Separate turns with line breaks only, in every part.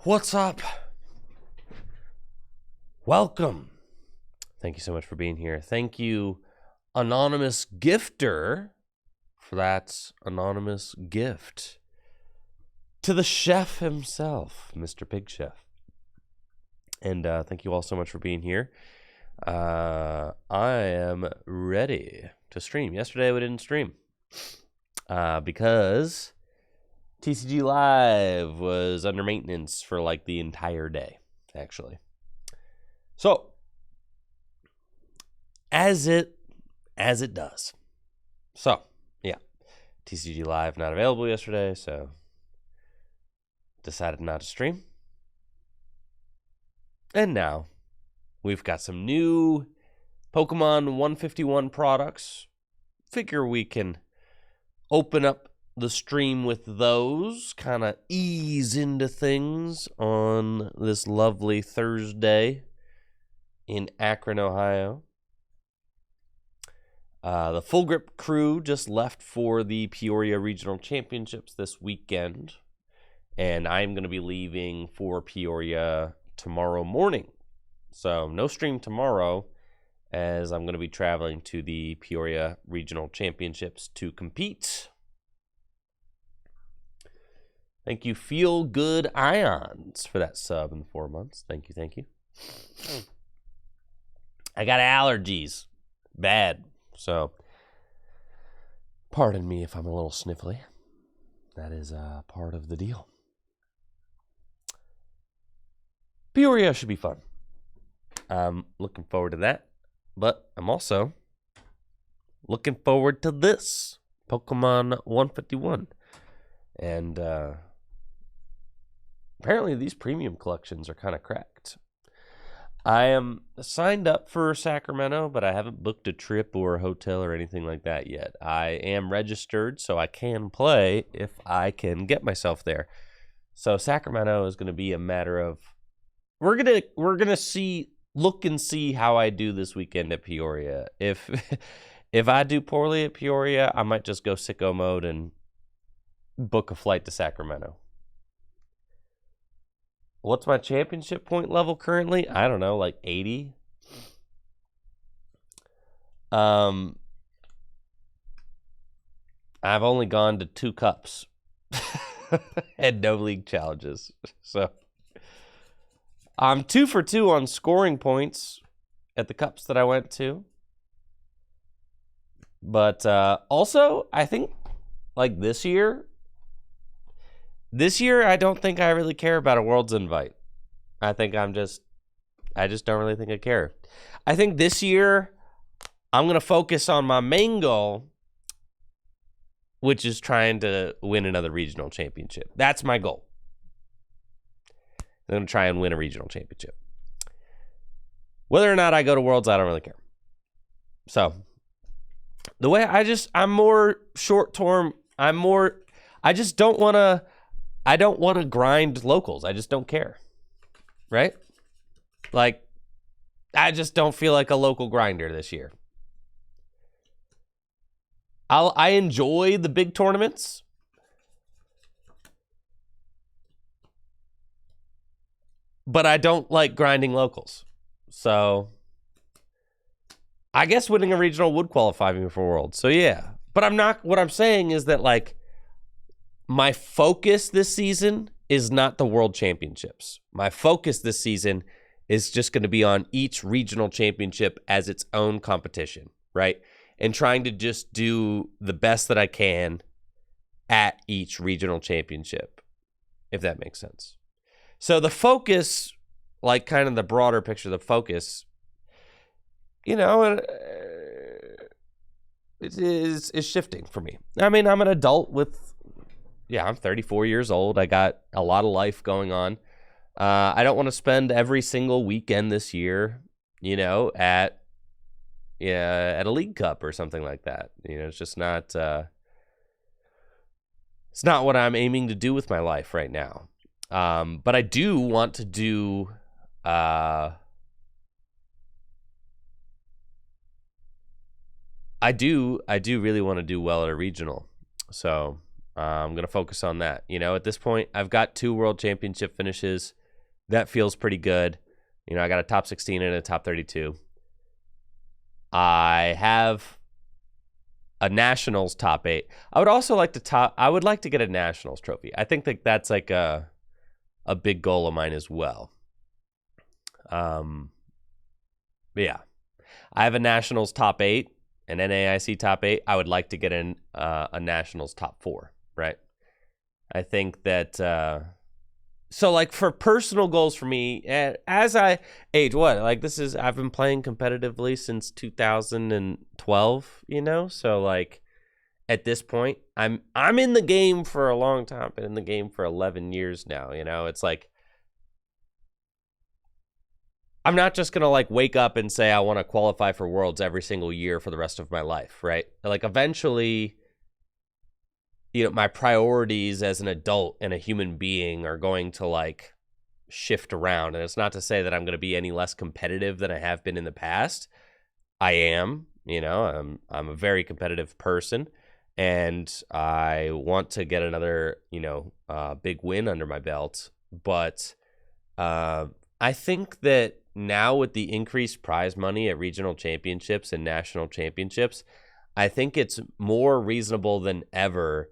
What's up? Welcome. Thank you so much for being here. Thank you, anonymous gifter, for that anonymous gift. To the chef himself, Mr. Pig Chef. And thank you all so much for being here. I am ready to stream. Yesterday we didn't stream because TCG Live was under maintenance for like the entire day, actually. So, as it does. So, yeah. TCG Live not available yesterday, so decided not to stream. And now, we've got some new Pokemon 151 products. Figure we can open up the stream with those, kind of ease into things on this lovely Thursday in Akron, Ohio. The Full Grip crew just left for the Peoria Regional Championships this weekend, and I'm going to be leaving for Peoria tomorrow morning. So no stream tomorrow, as I'm going to be traveling to the Peoria Regional Championships to compete. Thank you, Feel Good Ions, for that sub in 4 months. Thank you, thank you. I got allergies. Bad. So, pardon me if I'm a little sniffly. That is part of the deal. Peoria should be fun. I'm looking forward to that. But I'm also looking forward to this. Pokemon 151. And apparently these premium collections are kind of cracked. I am signed up for Sacramento, but I haven't booked a trip or a hotel or anything like that yet. I am registered, so I can play if I can get myself there. So Sacramento is going to be a matter of we're gonna look and see how I do this weekend at Peoria. If I do poorly at Peoria, I might just go sicko mode and book a flight to Sacramento. What's my championship point level currently? I don't know, like 80. I've only gone to 2 cups and no league challenges. So I'm 2 for 2 on scoring points at the cups that I went to. But also, I think like this year, I don't think I really care about a Worlds invite. I just don't really think I care. I think this year, I'm going to focus on my main goal, which is trying to win another regional championship. That's my goal. I'm going to try and win a regional championship. Whether or not I go to Worlds, I don't really care. So, the way I'm more short-term, I just don't want to, I don't want to grind locals. I just don't care. Right? Like, I just don't feel like a local grinder this year. I enjoy the big tournaments. But I don't like grinding locals. So, I guess winning a regional would qualify me for Worlds. So, yeah. But what I'm saying is that, like, my focus this season is not the World Championships. My focus this season is just going to be on each regional championship as its own competition, right? And trying to just do the best that I can at each regional championship, if that makes sense. So the focus, like kind of the broader picture, the focus, you know, is shifting for me. I mean, I'm an adult I'm 34 years old. I got a lot of life going on. I don't want to spend every single weekend this year, you know, at a League Cup or something like that. You know, it's just not, it's not what I'm aiming to do with my life right now. But I do want to do, I do really want to do well at a regional. So, I'm going to focus on that. You know, at this point, I've got 2 World Championship finishes. That feels pretty good. You know, I got a top 16 and a top 32. I have a Nationals top 8. I would also like to get a Nationals trophy. I think that that's like a big goal of mine as well. Yeah. I have a Nationals top 8, an NAIC top 8. I would like to get in a Nationals top 4, right? I think that so like for personal goals for me, as I age, I've been playing competitively since 2012, you know? So like at this point, I'm in the game for a long time. I've been in the game for 11 years now, you know? It's like I'm not just going to like wake up and say I want to qualify for Worlds every single year for the rest of my life, right? Like eventually, you know, my priorities as an adult and a human being are going to like shift around. And it's not to say that I'm going to be any less competitive than I have been in the past. I am, you know, I'm a very competitive person, and I want to get another, you know, big win under my belt. But I think that now with the increased prize money at regional championships and national championships, I think it's more reasonable than ever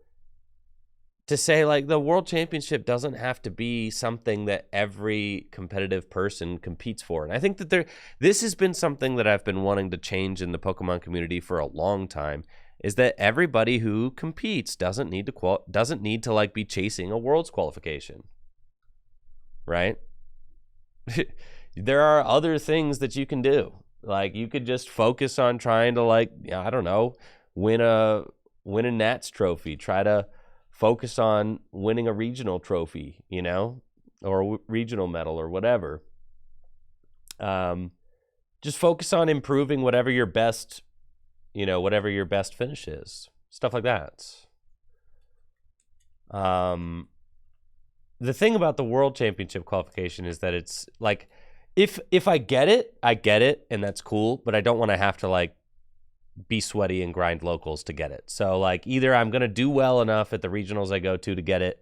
to say like the World Championship doesn't have to be something that every competitive person competes for. And I think that this has been something that I've been wanting to change in the Pokemon community for a long time, is that everybody who competes doesn't need to like be chasing a Worlds qualification, right? There are other things that you can do. Like you could just focus on trying to like, I don't know, win a Nats trophy, try to focus on winning a regional trophy, you know, or a regional medal or whatever. Just focus on improving whatever your best finish is. Stuff like that. The thing about the World Championship qualification is that it's like, if I get it, and that's cool, but I don't want to have to like be sweaty and grind locals to get it. So like either I'm going to do well enough at the regionals I go to get it,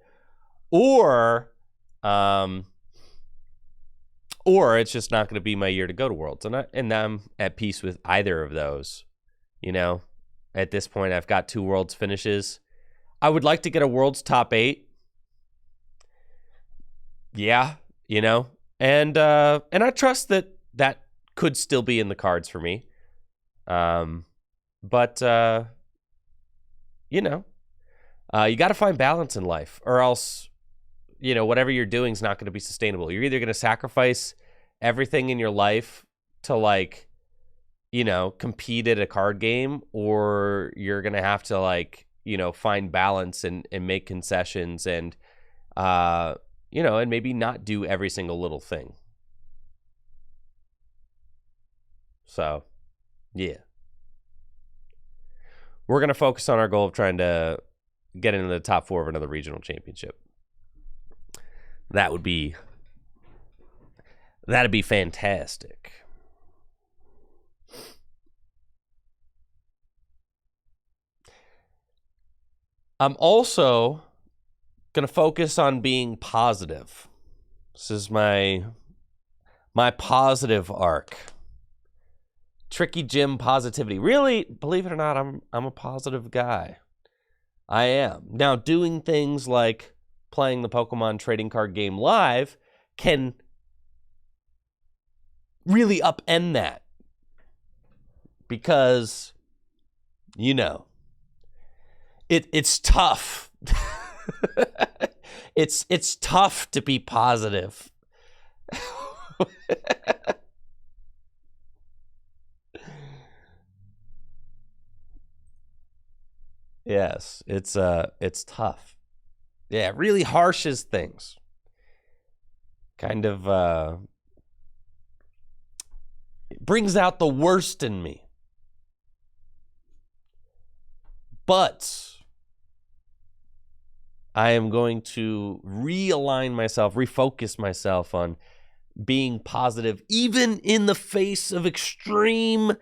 or it's just not going to be my year to go to Worlds. And I'm at peace with either of those. You know, at this point I've got 2 Worlds finishes. I would like to get a Worlds top 8. Yeah, you know, and I trust that could still be in the cards for me. But you know, you got to find balance in life, or else, you know, whatever you're doing is not going to be sustainable. You're either going to sacrifice everything in your life to like, you know, compete at a card game, or you're going to have to like, you know, find balance and make concessions and, you know, and maybe not do every single little thing. So, yeah. We're going to focus on our goal of trying to get into the top 4 of another regional championship. That'd be fantastic. I'm also going to focus on being positive. This is my positive arc. Tricky Gym positivity. Really, believe it or not, I'm a positive guy. I am. Now, doing things like playing the Pokemon trading card game live can really upend that. Because, you know, it's tough. It's tough to be positive. Yes, it's tough. Yeah, it really harshes things. Kind of it brings out the worst in me. But I am going to realign myself, refocus myself on being positive, even in the face of extreme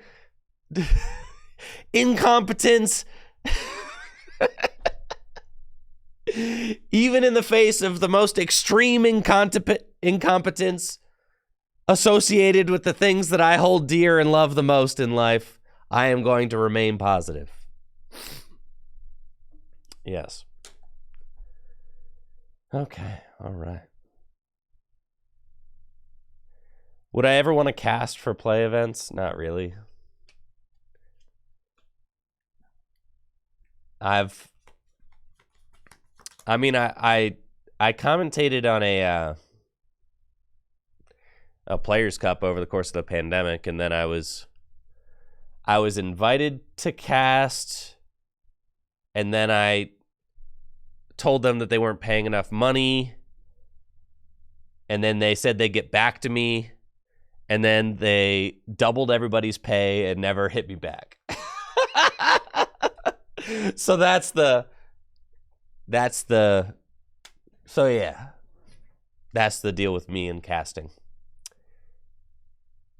incompetence. Even in the face of the most extreme incompetence associated with the things that I hold dear and love the most in life, I am going to remain positive. Yes. Okay, all right. Would I ever want to cast for play events? Not really. I commentated on a Players Cup over the course of the pandemic, and then I was invited to cast, and then I told them that they weren't paying enough money, and then they said they'd get back to me, and then they doubled everybody's pay and never hit me back. So so yeah, that's the deal with me and casting.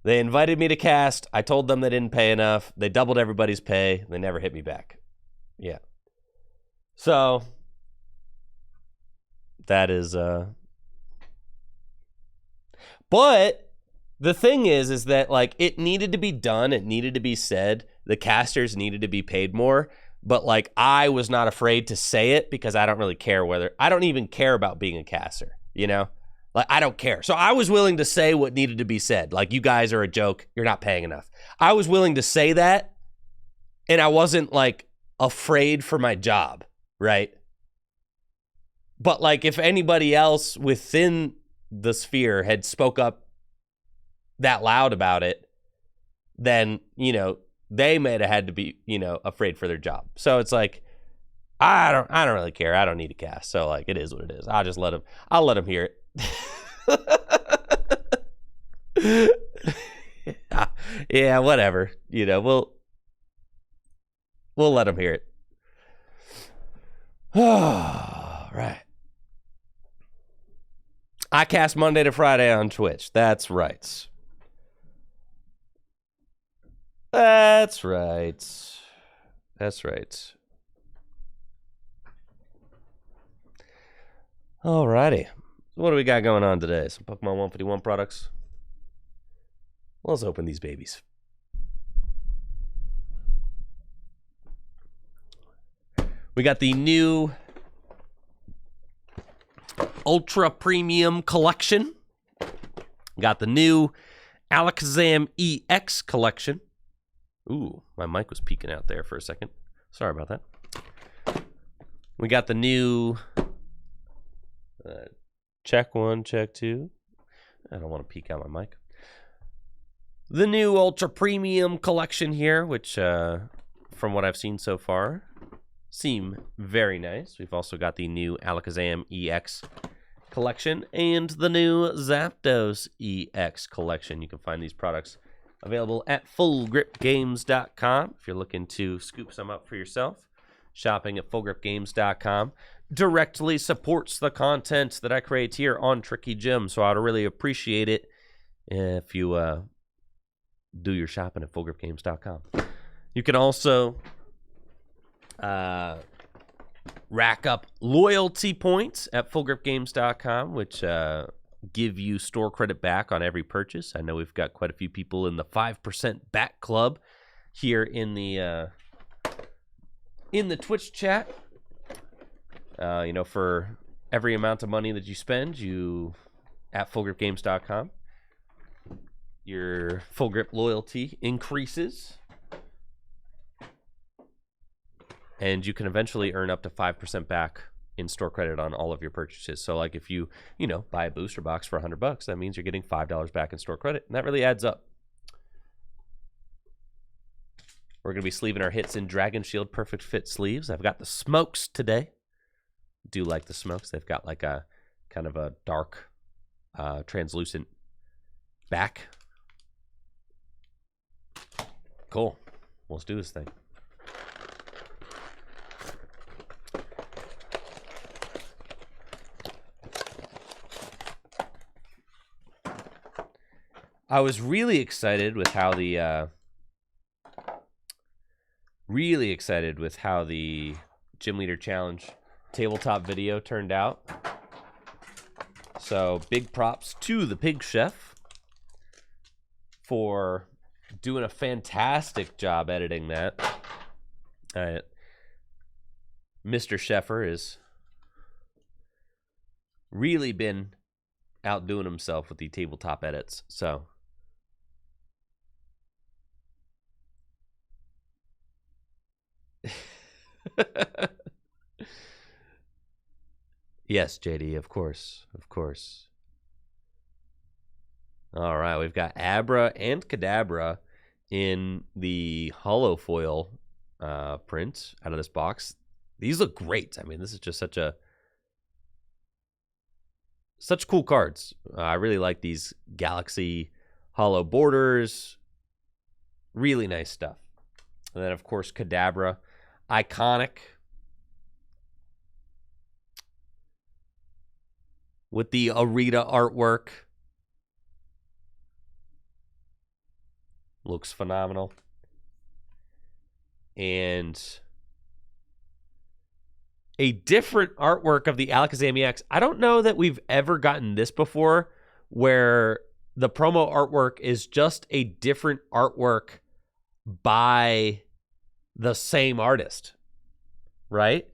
They invited me to cast. I told them they didn't pay enough. They doubled everybody's pay. They never hit me back. Yeah. So that is but the thing is that like it needed to be done, it needed to be said. The casters needed to be paid more, but like I was not afraid to say it because I don't really care I don't even care about being a caster, you know? Like, I don't care. So I was willing to say what needed to be said. Like, you guys are a joke. You're not paying enough. I was willing to say that, and I wasn't, like, afraid for my job, right? But, like, if anybody else within the sphere had spoke up that loud about it, then, you know, they may have had to be, you know, afraid for their job. So it's like, I don't really care. I don't need to cast. So, like, it is what it is. I'll just I'll let them hear it. Yeah, whatever. You know, we'll let them hear it. All right. I cast Monday to Friday on Twitch. That's right. That's right. That's right. Alrighty. What do we got going on today? Some Pokemon 151 products. Let's open these babies. We got the new Ultra Premium Collection. We got the new Alakazam EX Collection. Ooh, my mic was peeking out there for a second. Sorry about that. We got the new... check 1, check 2. I don't want to peek out my mic. The new Ultra Premium Collection here, which, from what I've seen so far, seem very nice. We've also got the new Alakazam EX Collection and the new Zapdos EX Collection. You can find these products available at fullgripgames.com if you're looking to scoop some up for yourself. Shopping at fullgripgames.com directly supports the content that I create here on Tricky Gym, so I'd really appreciate it if you do your shopping at fullgripgames.com. You can also rack up loyalty points at fullgripgames.com, which give you store credit back on every purchase. I know we've got quite a few people in the 5% back club here in the Twitch chat. You know, for every amount of money that you spend, you at fullgripgames.com, your Full Grip loyalty increases, and you can eventually earn up to 5% back in store credit on all of your purchases. So, like, if you know, buy a booster box for $100, that means you're getting $5 back in store credit, and that really adds up. We're going to be sleeving our hits in Dragon Shield Perfect Fit sleeves. I've got the smokes today. Do like the smokes. They've got like a kind of a dark, translucent back. Cool. Let's do this thing. I was really excited with how the Gym Leader Challenge tabletop video turned out. So big props to the Pig Chef for doing a fantastic job editing that. Mr. Sheffer has really been outdoing himself with the tabletop edits. So yes, JD, of course. Of course. All right, we've got Abra and Kadabra in the holo foil print out of this box. These look great. I mean, this is just such cool cards. I really like these Galaxy holo borders. Really nice stuff. And then, of course, Kadabra. Iconic. With the Arita artwork. Looks phenomenal. And a different artwork of the Alakazam EX. I don't know that we've ever gotten this before, where the promo artwork is just a different artwork by the same artist, right?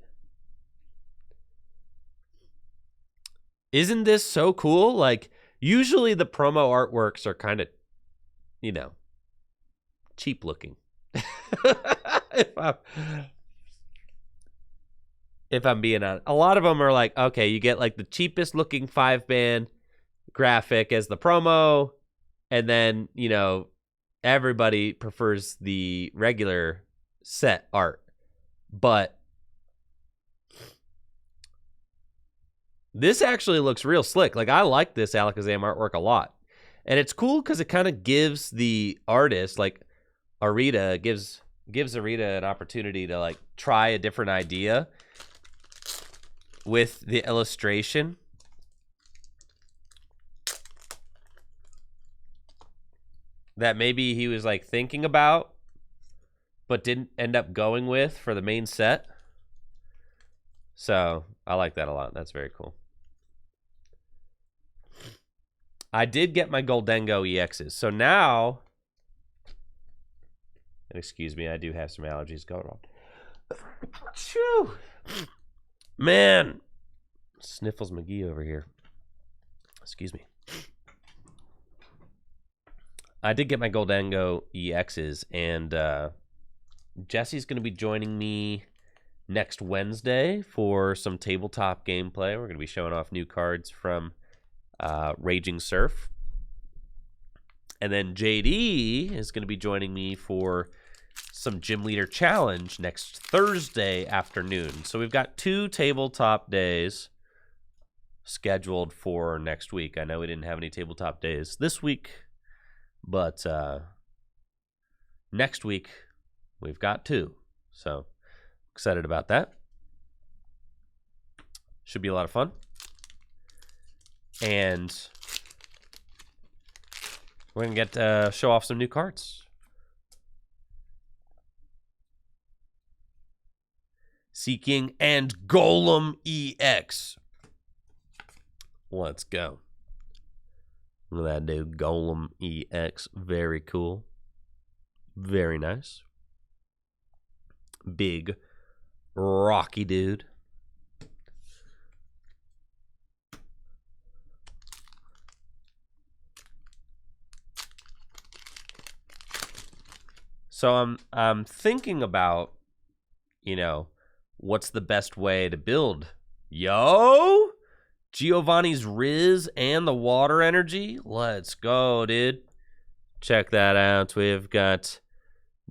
Isn't this so cool? Like, usually the promo artworks are kind of, you know, cheap looking. If I'm being honest. A lot of them are like, okay, you get like the cheapest looking 5-band graphic as the promo, and then, you know, everybody prefers the regular set art. But this actually looks real slick. Like, I like this Alakazam artwork a lot. And it's cool because it kind of gives the artist, like Arita, gives Arita an opportunity to like try a different idea with the illustration. That maybe he was like thinking about, but didn't end up going with for the main set. So I like that a lot. That's very cool. I did get my Goldengo EXs. So now, and excuse me, I do have some allergies going on. Phew. Man, Sniffles McGee over here. Excuse me. I did get my Goldengo EXs, and Jesse's going to be joining me next Wednesday for some tabletop gameplay. We're going to be showing off new cards from Raging Surf. And then JD is going to be joining me for some Gym Leader Challenge next Thursday afternoon. So we've got 2 tabletop days scheduled for next week. I know we didn't have any tabletop days this week, but next week we've got 2. So excited about that. Should be a lot of fun. And we're going to get to show off some new cards. Seeking and Golem EX. Let's go. Look at that dude, Golem EX. Very cool. Very nice. Big, rocky dude. So I'm thinking about, you know, what's the best way to build? Yo! Giovanni's Riz and the water energy. Let's go, dude. Check that out. We've got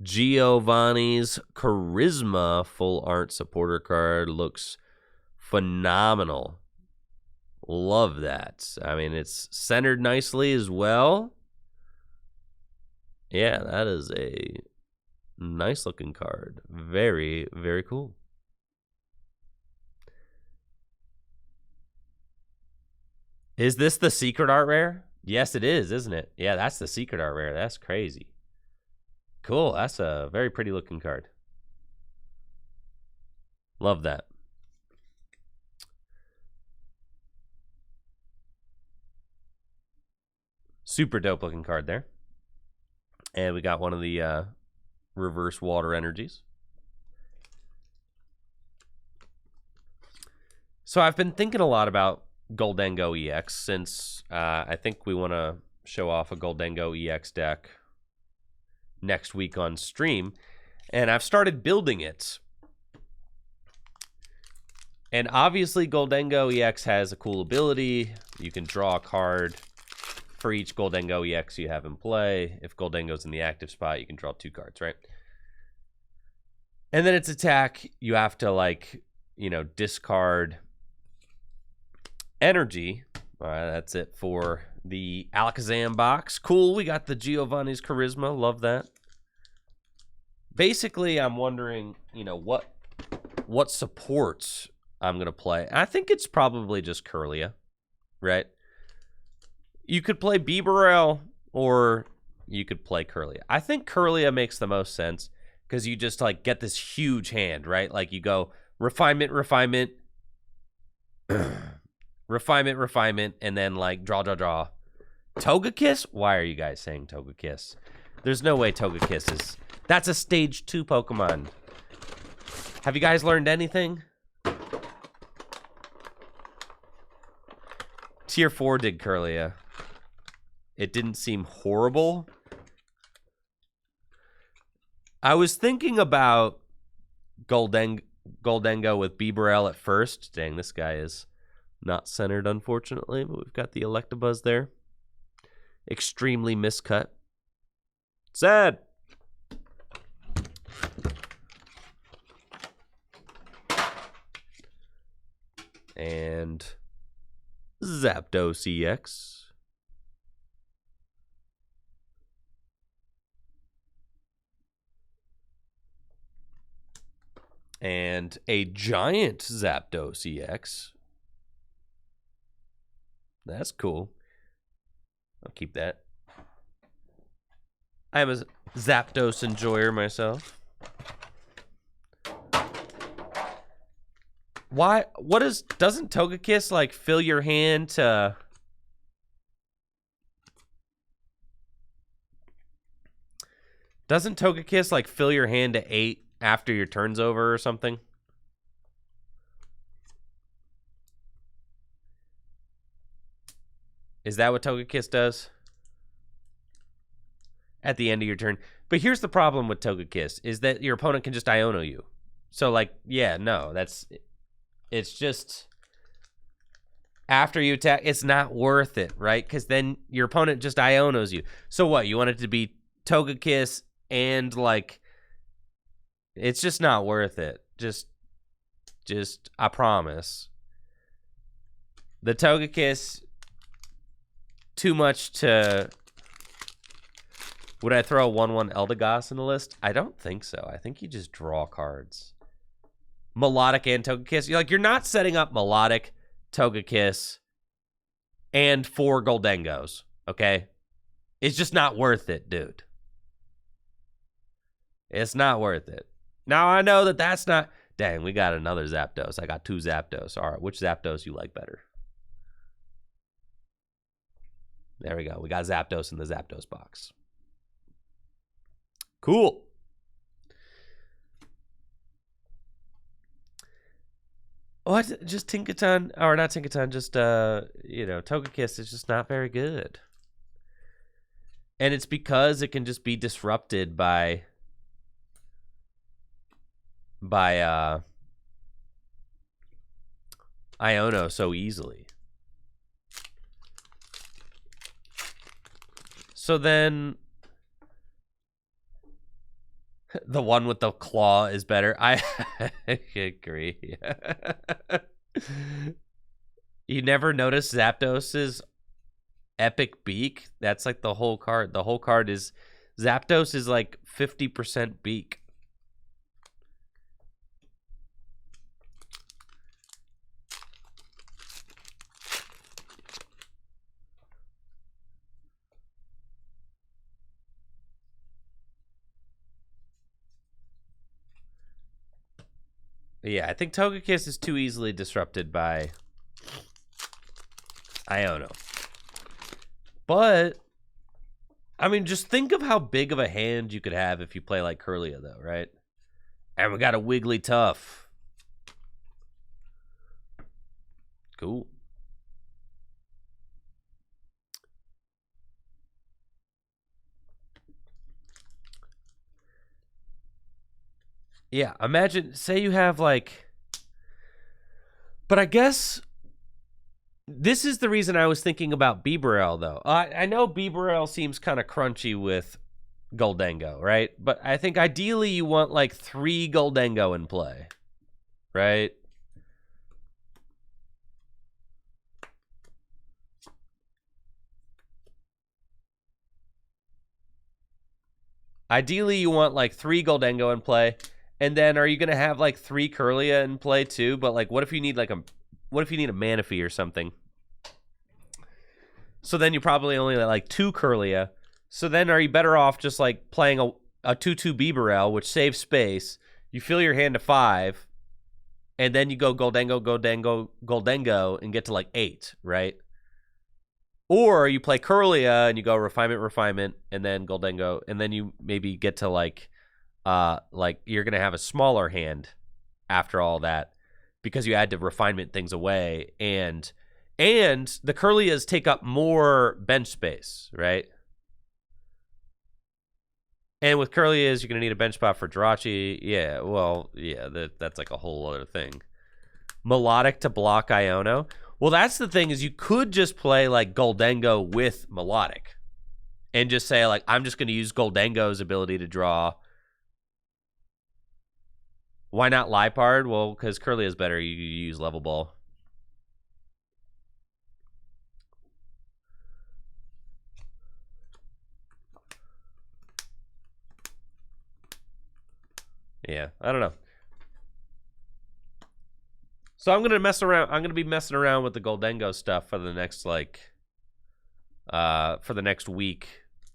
Giovanni's Charisma full art supporter card. Looks phenomenal. Love that. I mean, it's centered nicely as well. Yeah, that is a nice looking card. Very, very cool. Is this the secret art rare? Yes, it is, isn't it? Yeah, that's the secret art rare. That's crazy. Cool. That's a very pretty looking card. Love that. Super dope looking card there. And we got one of the reverse water energies. So I've been thinking a lot about Goldengo EX since I think we want to show off a Goldengo EX deck next week on stream. And I've started building it. And obviously Goldengo EX has a cool ability. You can draw a card for each Goldengo EX you have in play. If Goldengo's in the active spot, you can draw 2 cards, right? And then its attack, you have to, like, you know, discard energy. All right, that's it for the Alakazam box. Cool, we got the Giovanni's Charisma. Love that. Basically, I'm wondering, you know, what supports I'm going to play. I think it's probably just Kirlia, right? You could play Bibarel or you could play Kirlia. I think Kirlia makes the most sense because you just, like, get this huge hand, right? Like, you go Refinement, Refinement, Refinement, Refinement, and then, like, draw. Togekiss? Why are you guys saying Togekiss? There's no way Togekiss is... That's a stage 2 Pokemon. Have you guys learned anything? Tier 4 did Kirlia. It didn't seem horrible. I was thinking about Goldengo with Bibarel at first. Dang, this guy is not centered, unfortunately, but we've got the Electabuzz there. Extremely miscut. Sad. And Zapdos EX. And a giant Zapdos EX. That's cool. I'll keep that. I am a Zapdos enjoyer myself. Why? What is... Doesn't Togekiss, like, fill your hand to... Doesn't Togekiss, like, fill your hand to 8 after your turn's over or something? Is that what Togekiss does? At the end of your turn. But here's the problem with Togekiss, is that your opponent can just Iono you. So, like, yeah, no, that's... It's just... After you attack, it's not worth it, right? Because then your opponent just Ionos you. So what, you want it to be Togekiss and, like... It's just not worth it. Just, I promise. The Togekiss, too much to... Would I throw a 1/1 Eldegoss in the list? I don't think so. I think you just draw cards. Melodic and Togekiss. You're not setting up Melodic, Togekiss, and 4 Goldengos, okay? It's just not worth it, dude. It's not worth it. Now, I know that that's not... Dang, we got another Zapdos. I got 2 Zapdos. All right, which Zapdos you like better? There we go. We got Zapdos in the Zapdos box. Cool. What? Just Tinkaton, or not Tinkaton, just, you know, Togekiss is just not very good. And it's because it can just be disrupted by Iono so easily. So then... The one with the claw is better. I agree. You never noticed Zapdos's epic beak? That's like the whole card. The whole card is... Zapdos is like 50% beak. Yeah, I think Togekiss is too easily disrupted by Iono. But I mean, just think of how big of a hand you could have if you play like Kirlia, though, right? And we got a Wigglytuff. Cool. Yeah, imagine, say you have like... But I guess... This is the reason I was thinking about Bibarel, though. I know Bibarel seems kind of crunchy with Goldengo, right? But I think ideally you want like 3 Goldengo in play, right? Ideally you want like 3 Goldengo in play, and then are you gonna have like 3 Kirlia in play too? But like, what if you need like a Manaphy or something? So then you probably only like 2 Kirlia. So then are you better off just like playing a 2/2 Bibarel, which saves space? You fill your hand to 5, and then you go Goldengo, and get to like 8, right? Or you play Kirlia and you go Refinement, and then Goldengo, and then you maybe get to like you're gonna have a smaller hand after all that because you had to Refinement things away, and the Kirlias take up more bench space, right? And with Kirlias, you're going to need a bench spot for Jirachi. Yeah, well, yeah, that's like a whole other thing. Melodic to block Iono. Well, that's the thing, is you could just play like Goldengo with Melodic and just say like, I'm just going to use Goldengo's ability to draw. Why not Liepard? Well, because Kirlia is better. You use Level Ball. Yeah, I don't know. So I'm gonna mess around. I'm gonna be messing around with the Goldengo stuff for the next for the next week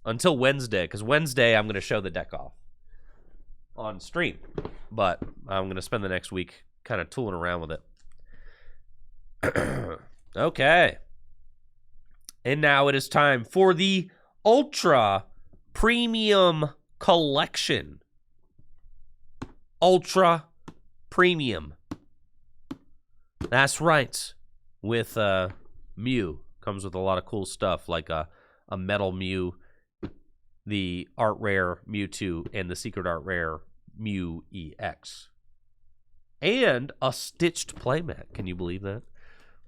until Wednesday, because Wednesday I'm gonna show the deck off on stream, but I'm gonna spend the next week kind of tooling around with it. Okay, and now it is time for the Ultra Premium Collection. Ultra Premium. That's right. With Mew. Comes with a lot of cool stuff, like a Metal Mew, the Art Rare Mewtwo, and the Secret Art Rare Mew EX. And a stitched playmat. Can you believe that?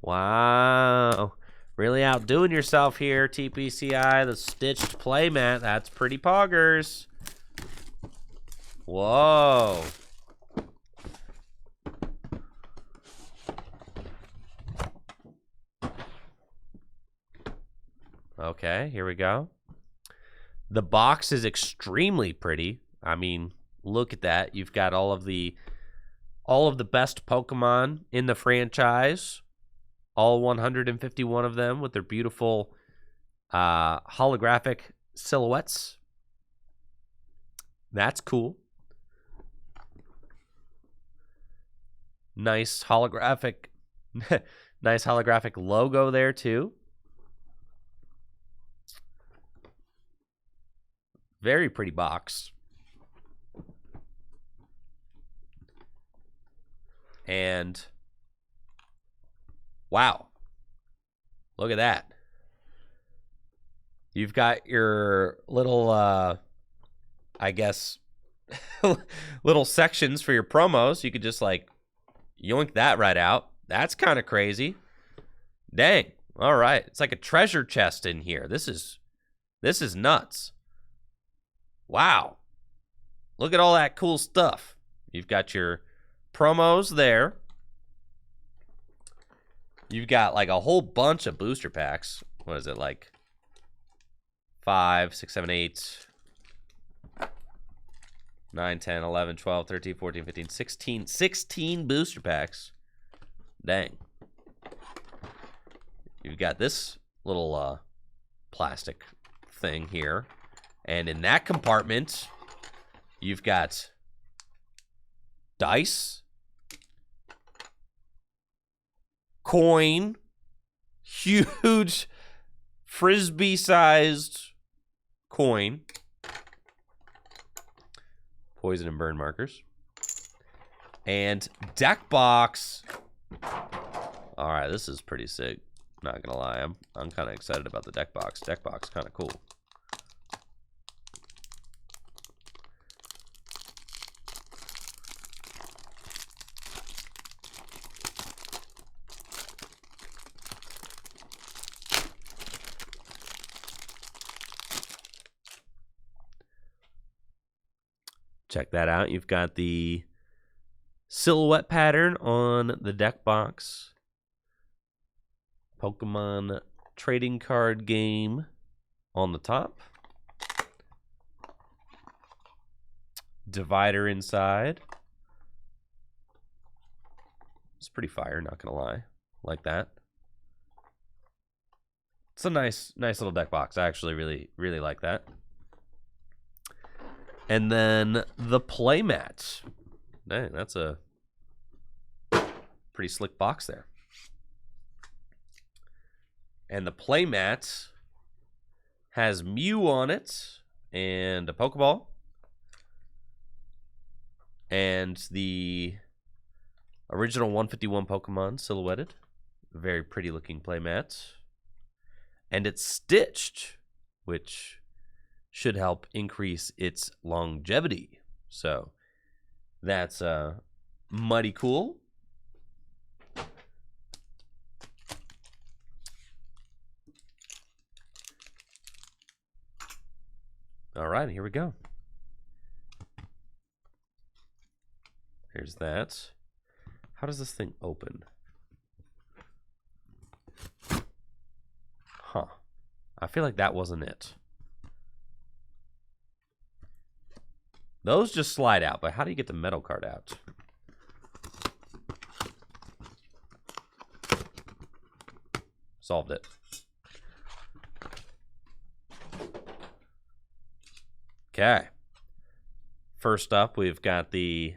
Wow. Really outdoing yourself here, TPCI. The stitched playmat. That's pretty poggers. Whoa. Okay, here we go. The box is extremely pretty. I mean, look at that. You've got all of the best Pokemon in the franchise. All 151 of them with their beautiful holographic silhouettes. That's cool. Nice holographic nice holographic logo there too. Very pretty box. And wow. Look at that. You've got your little I guess little sections for your promos. You could just like yoink that right out. That's kind of crazy. Dang. All right. It's like a treasure chest in here. This is nuts. Wow. Look at all that cool stuff. You've got your promos there. You've got like a whole bunch of booster packs. What is it, like 5, 6, 7, 8, 9, 10, 11, 12, 13, 14, 15, 16 booster packs. Dang. You've got this little plastic thing here. And in that compartment, you've got dice, coin, huge frisbee-sized coin, poison and burn markers, and deck box. All right, this is pretty sick. Not gonna lie, I'm kind of excited about the deck box. Deck box, kind of cool. Check that out. You've got the silhouette pattern on the deck box. Pokemon trading card game on the top. Divider inside. It's pretty fire, not gonna lie. Like that. It's a nice little deck box. I actually really like that. And then the playmat. Dang, that's a pretty slick box there. And the playmat has Mew on it and a Pokeball. And the original 151 Pokemon silhouetted. Very pretty looking playmat. And it's stitched, which should help increase its longevity. So that's mighty cool. All right, here we go. Here's that. How does this thing open? Huh. I feel like that wasn't it. Those just slide out, but how do you get the metal card out? Solved it. Okay. First up, we've got the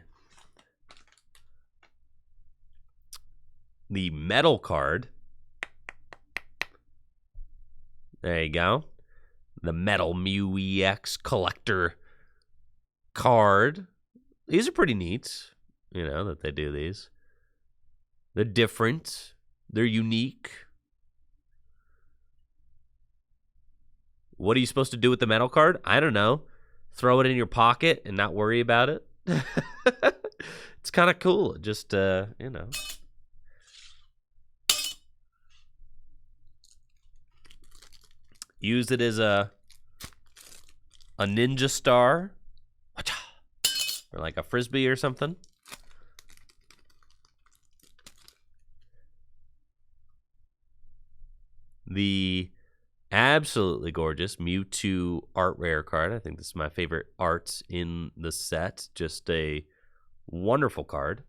metal card. There you go. The Metal Mew EX collector card. These are pretty neat, you know, that they do these. They're different. They're unique. What are you supposed to do with the metal card? I don't know. Throw it in your pocket and not worry about it. It's kind of cool. Just, you know. Use it as a ninja star. Or like a frisbee or something. The absolutely gorgeous Mewtwo art rare card. I think this is my favorite art in the set. Just a wonderful card.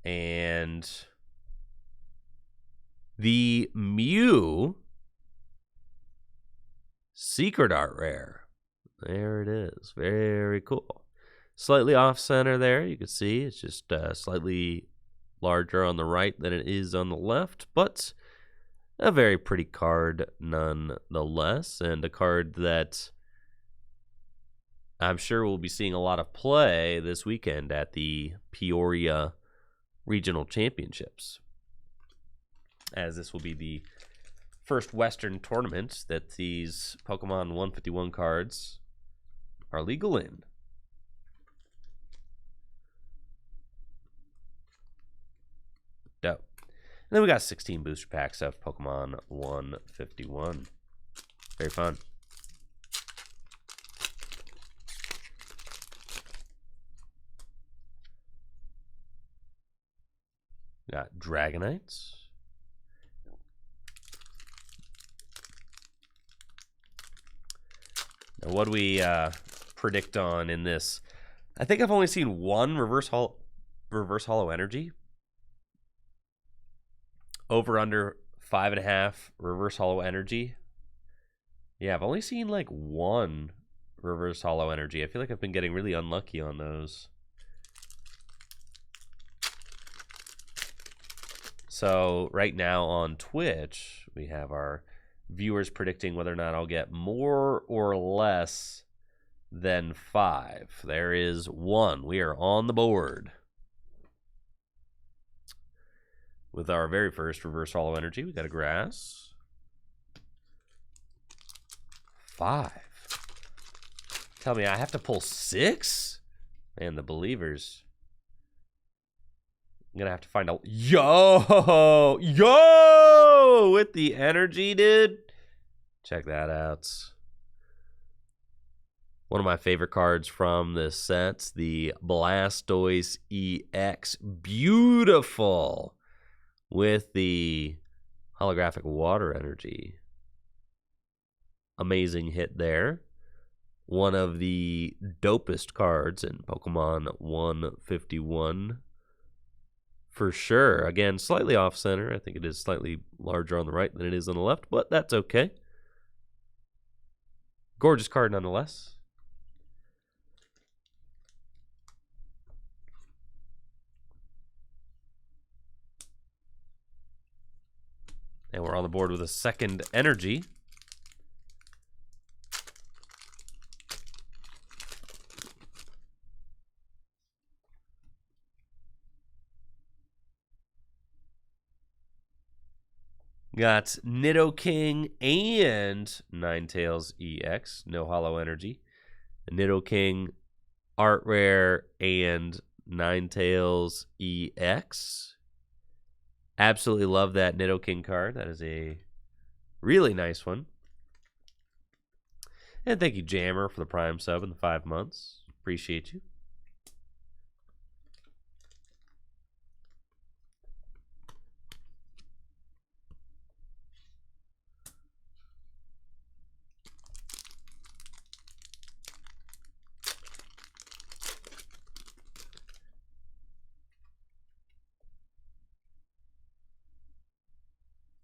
And the Mew secret art rare. There it is. Very cool. Slightly off center there. You can see it's just slightly larger on the right than it is on the left, but a very pretty card nonetheless, and a card that I'm sure we'll be seeing a lot of play this weekend at the Peoria Regional Championships, as this will be the first Western tournament that these Pokemon 151 cards are legal in. Dope. And then we got 16 booster packs of Pokemon 151. Very fun. We got Dragonites. Now, what do we predict on in this? I think I've only seen one reverse hollow energy. Over under 5.5 reverse hollow energy. Yeah, I've only seen like one reverse hollow energy. I feel like I've been getting really unlucky on those. So right now on Twitch, we have our viewers predicting whether or not I'll get more or less than 5. There is 1. We are on the board. With our very first reverse hollow energy, we got a grass. 5. Tell me I have to pull 6? Man, the believers. I'm gonna have to find out. Yo! With the energy, dude. Check that out. One of my favorite cards from this set, the Blastoise EX. Beautiful. With the holographic water energy. Amazing hit there. One of the dopest cards in Pokemon 151. For sure. Again, slightly off-center. I think it is slightly larger on the right than it is on the left, but that's okay. Gorgeous card nonetheless. And we're on the board with a second energy. Got Nidoking and Ninetales EX, no hollow energy. Nidoking Art Rare and Ninetales EX. Absolutely love that Nidoking card. That is a really nice one. And thank you, Jammer, for the Prime sub in the 5 months. Appreciate you.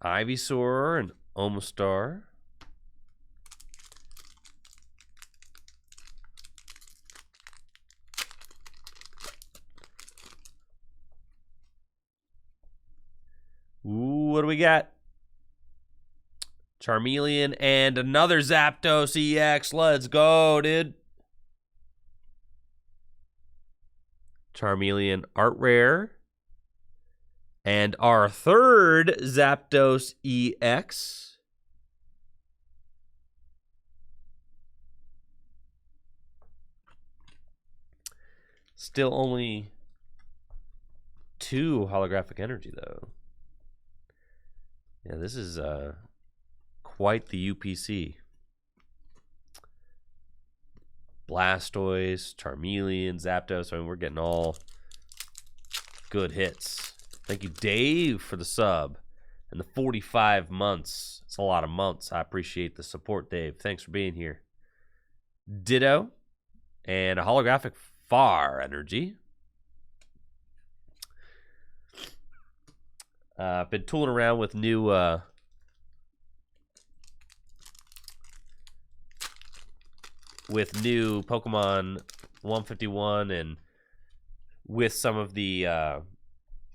Ivysaur and Omastar. Ooh, what do we got? Charmeleon and another Zapdos EX. Let's go, dude. Charmeleon Art Rare. And our third Zapdos EX. Still only 2 holographic energy, though. Yeah, this is quite the UPC. Blastoise, Charmeleon, Zapdos. I mean, we're getting all good hits. Thank you, Dave, for the sub and the 45 months. It's a lot of months. I appreciate the support, Dave. Thanks for being here. Ditto and a holographic Far energy. I've been tooling around with new Pokemon 151 and with some of the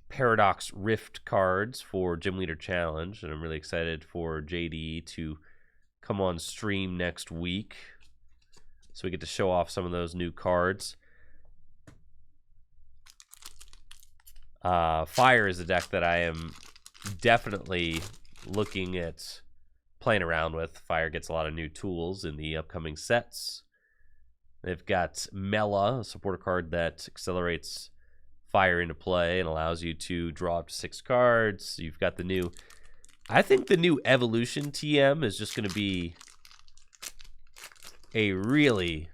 Paradox Rift cards for Gym Leader Challenge, and I'm really excited for JD to come on stream next week so we get to show off some of those new cards. Fire is a deck that I am definitely looking at playing around with. Fire gets a lot of new tools in the upcoming sets. They've got Mela, a supporter card that accelerates Fire into play and allows you to draw up to 6 cards. You've got the new, I think the new Evolution TM is just going to be a really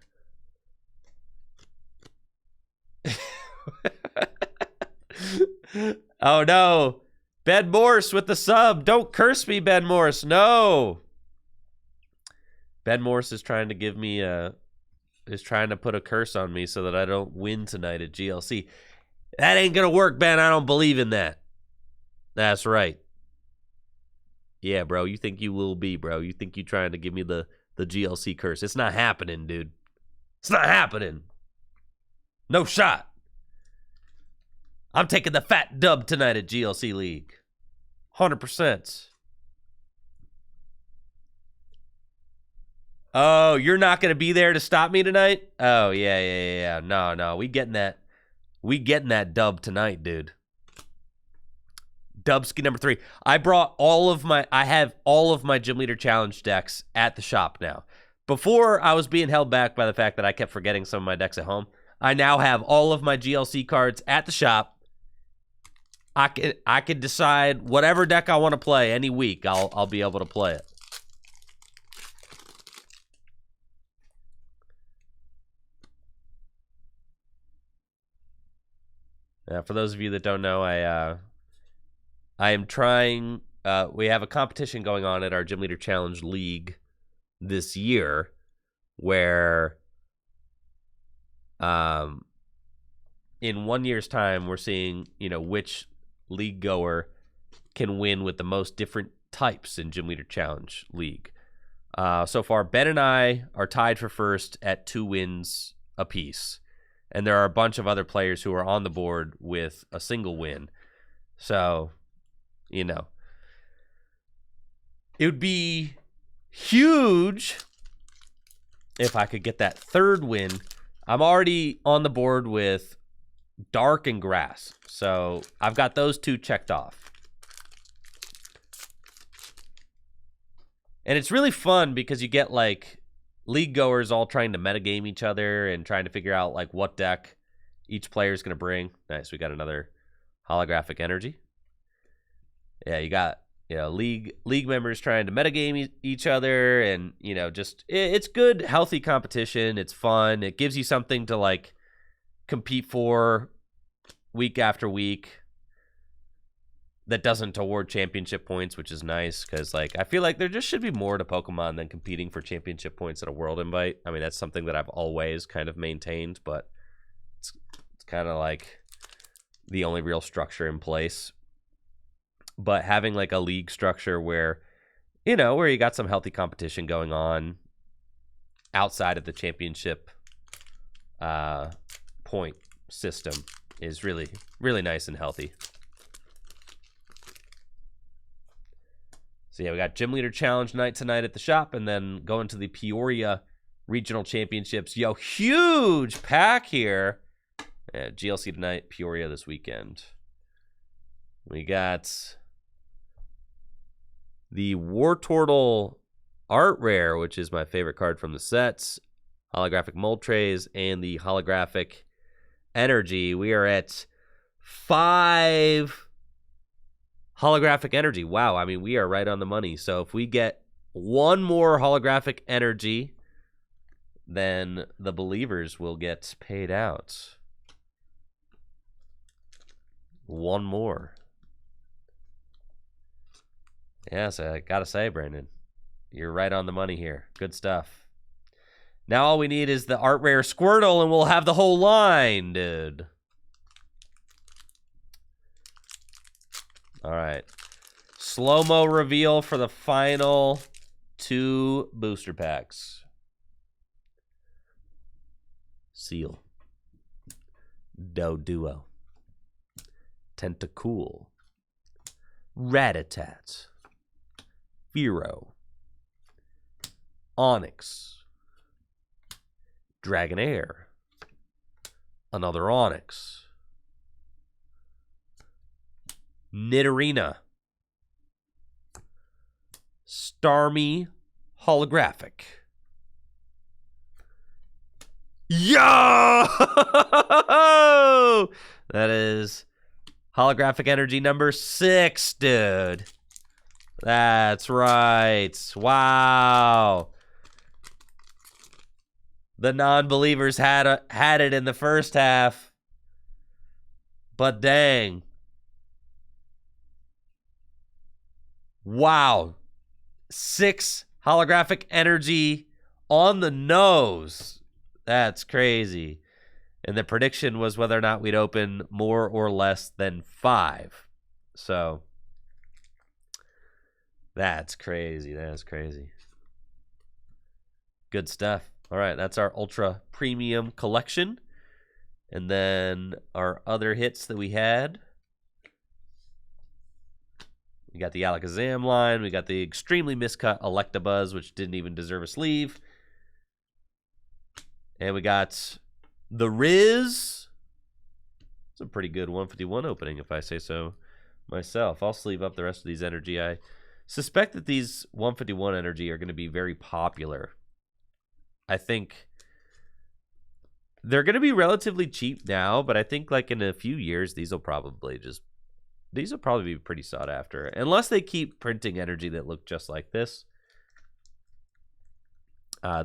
oh no, Ben Morse with the sub. Don't curse me, Ben Morse. No, Ben Morse is trying to give me is trying to put a curse on me so that I don't win tonight at GLC. That ain't gonna work, Ben. I don't believe in that. That's right. Yeah, bro. You think you will be, bro. You think you trying to give me the GLC curse. It's not happening, dude. It's not happening. No shot. I'm taking the fat dub tonight at GLC League. 100%. Oh, you're not going to be there to stop me tonight? Oh, yeah. No. We getting that dub tonight, dude. Dubski number 3. I have all of my Gym Leader Challenge decks at the shop now. Before, I was being held back by the fact that I kept forgetting some of my decks at home. I now have all of my GLC cards at the shop. I can decide whatever deck I want to play any week. I'll be able to play it. For those of you that don't know, I am trying. We have a competition going on at our Gym Leader Challenge League this year, where in 1 year's time, we're seeing which league goer can win with the most different types in Gym Leader Challenge League. So far, Ben and I are tied for first at 2 wins apiece. And there are a bunch of other players who are on the board with a single win. So, it would be huge if I could get that 3rd win. I'm already on the board with Dark and Grass. So I've got those 2 checked off. And it's really fun because you get league goers all trying to metagame each other and trying to figure out what deck each player is going to bring. Nice, we got another holographic energy. Yeah, you got league members trying to metagame each other, and it's good, healthy competition. It's fun. It gives you something to compete for week after week that doesn't award championship points, which is nice because I feel like there just should be more to Pokemon than competing for championship points at a World Invite. I mean, that's something that I've always kind of maintained, but it's kind of the only real structure in place. But having a league structure where where you got some healthy competition going on outside of the championship point system is really, really nice and healthy. So yeah, we got Gym Leader Challenge night tonight at the shop, and then going to the Peoria Regional Championships. Yo, huge pack here. Yeah, GLC tonight, Peoria this weekend. We got the Wartortle Art Rare, which is my favorite card from the sets. Holographic Moltres and the Holographic Energy. We are at 5 holographic energy. Wow, I mean, we are right on the money. So if we get 1 more holographic energy, then the believers will get paid out. 1 more. Yes, I gotta say, Brandon, you're right on the money here. Good stuff. Now all we need is the Art Rare Squirtle, and we'll have the whole line, dude. All right. Slow-mo reveal for the final 2 booster packs. Seal. Doduo. Tentacool. Rattata. Fearow. Onyx. Dragonair. Another Onyx. Nidorina. Starmie Holographic. Yo! That is Holographic Energy number 6, dude. That's right. Wow. The non-believers had it in the first half. But dang. Wow. 6 holographic energy on the nose. That's crazy. And the prediction was whether or not we'd open more or less than 5. So that's crazy. That's crazy. Good stuff. All right, that's our ultra premium collection. And then our other hits that we had. We got the Alakazam line. We got the extremely miscut Electabuzz, which didn't even deserve a sleeve. And we got the Riz. It's a pretty good 151 opening, if I say so myself. I'll sleeve up the rest of these energy. I suspect that these 151 energy are going to be very popular. I think they're going to be relatively cheap now, but I think like in a few years, these will probably be pretty sought after. Unless they keep printing energy that look just like this.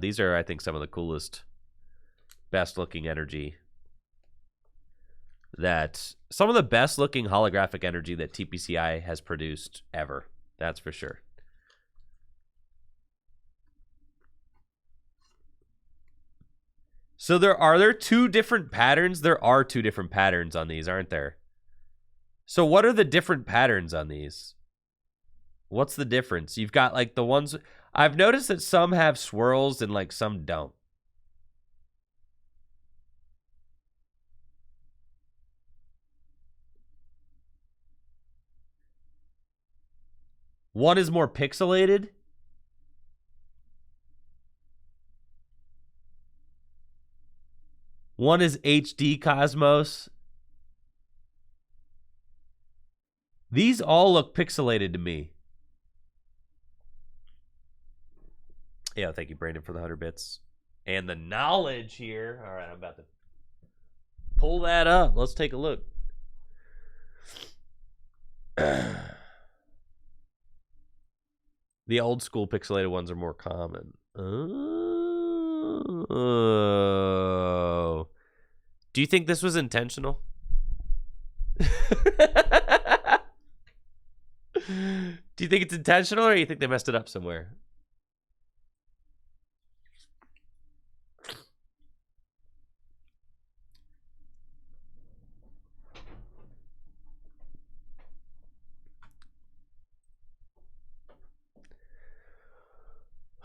These are, I think, some of the coolest, best looking energy. Some of the best looking holographic energy that TPCI has produced ever. That's for sure. So are there two different patterns? There are two different patterns on these, aren't there? So what are the different patterns on these? What's the difference? You've got like the ones... I've noticed that some have swirls and like some don't. One is more pixelated. One is HD Cosmos. These all look pixelated to me. Yeah, thank you, Brandon, for the 100 bits. And the knowledge here. All right, I'm about to pull that up. Let's take a look. The old school pixelated ones are more common. Oh. Do you think this was intentional? Do you think it's intentional, or do you think they messed it up somewhere?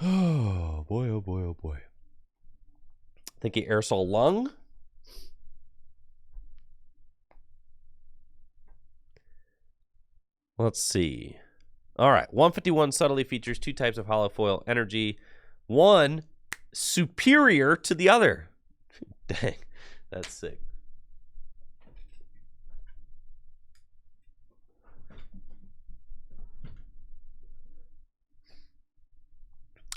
Oh boy, oh boy, oh boy. Thank you, Aerosol Lung. Let's see. All right, 151 subtly features two types of holofoil energy. One superior to the other. Dang, that's sick.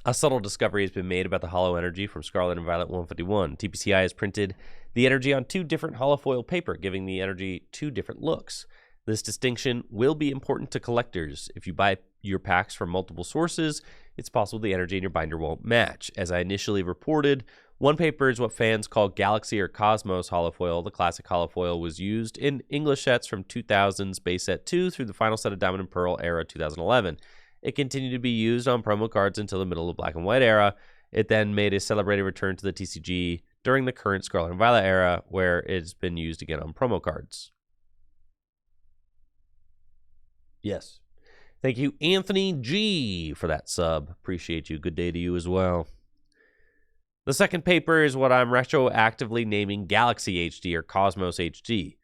A subtle discovery has been made about the holo energy from Scarlet and Violet 151. TPCI has printed the energy on two different holofoil paper, giving the energy two different looks. This distinction will be important to collectors. If you buy your packs from multiple sources, it's possible the energy in your binder won't match. As I initially reported, one paper is what fans call Galaxy or Cosmos holofoil. The classic holofoil was used in English sets from 2000's base set 2 through the final set of Diamond and Pearl era 2011. It continued to be used on promo cards until the middle of the Black and White era. It then made a celebrated return to the TCG during the current Scarlet and Violet era, where it's been used again on promo cards. Yes. Thank you, Anthony G, for that sub. Appreciate you. Good day to you as well. The second paper is what I'm retroactively naming Galaxy HD or Cosmos HD.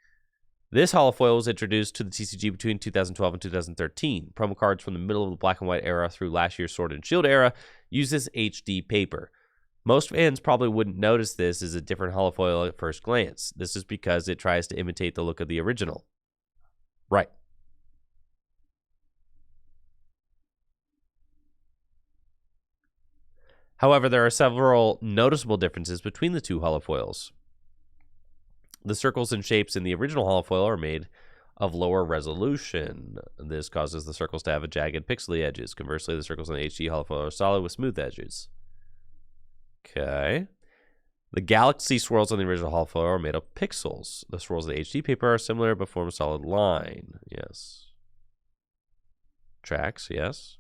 This holofoil was introduced to the TCG between 2012 and 2013. Promo cards from the middle of the Black and White era through last year's Sword and Shield era use this HD paper. Most fans probably wouldn't notice this as a different holofoil at first glance. This is because it tries to imitate the look of the original. Right. However, there are several noticeable differences between the two holofoils. The circles and shapes in the original holofoil are made of lower resolution. This causes the circles to have a jagged pixely edges. Conversely, the circles in the HD holofoil are solid with smooth edges. Okay. The Galaxy swirls on the original holofoil are made of pixels. The swirls of the HD paper are similar but form a solid line. Yes. Tracks, yes.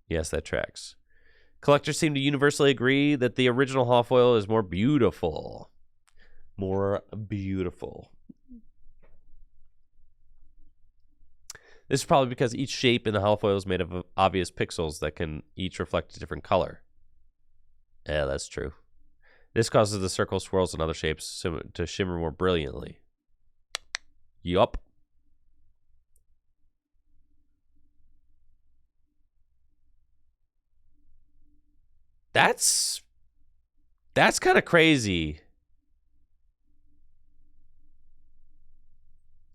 Yes, that tracks. Collectors seem to universally agree that the original holofoil is more beautiful. More beautiful. This is probably because each shape in the holofoil is made of obvious pixels that can each reflect a different color. Yeah, that's true. This causes the circle, swirls, and other shapes to shimmer more brilliantly. Yup. That's kind of crazy.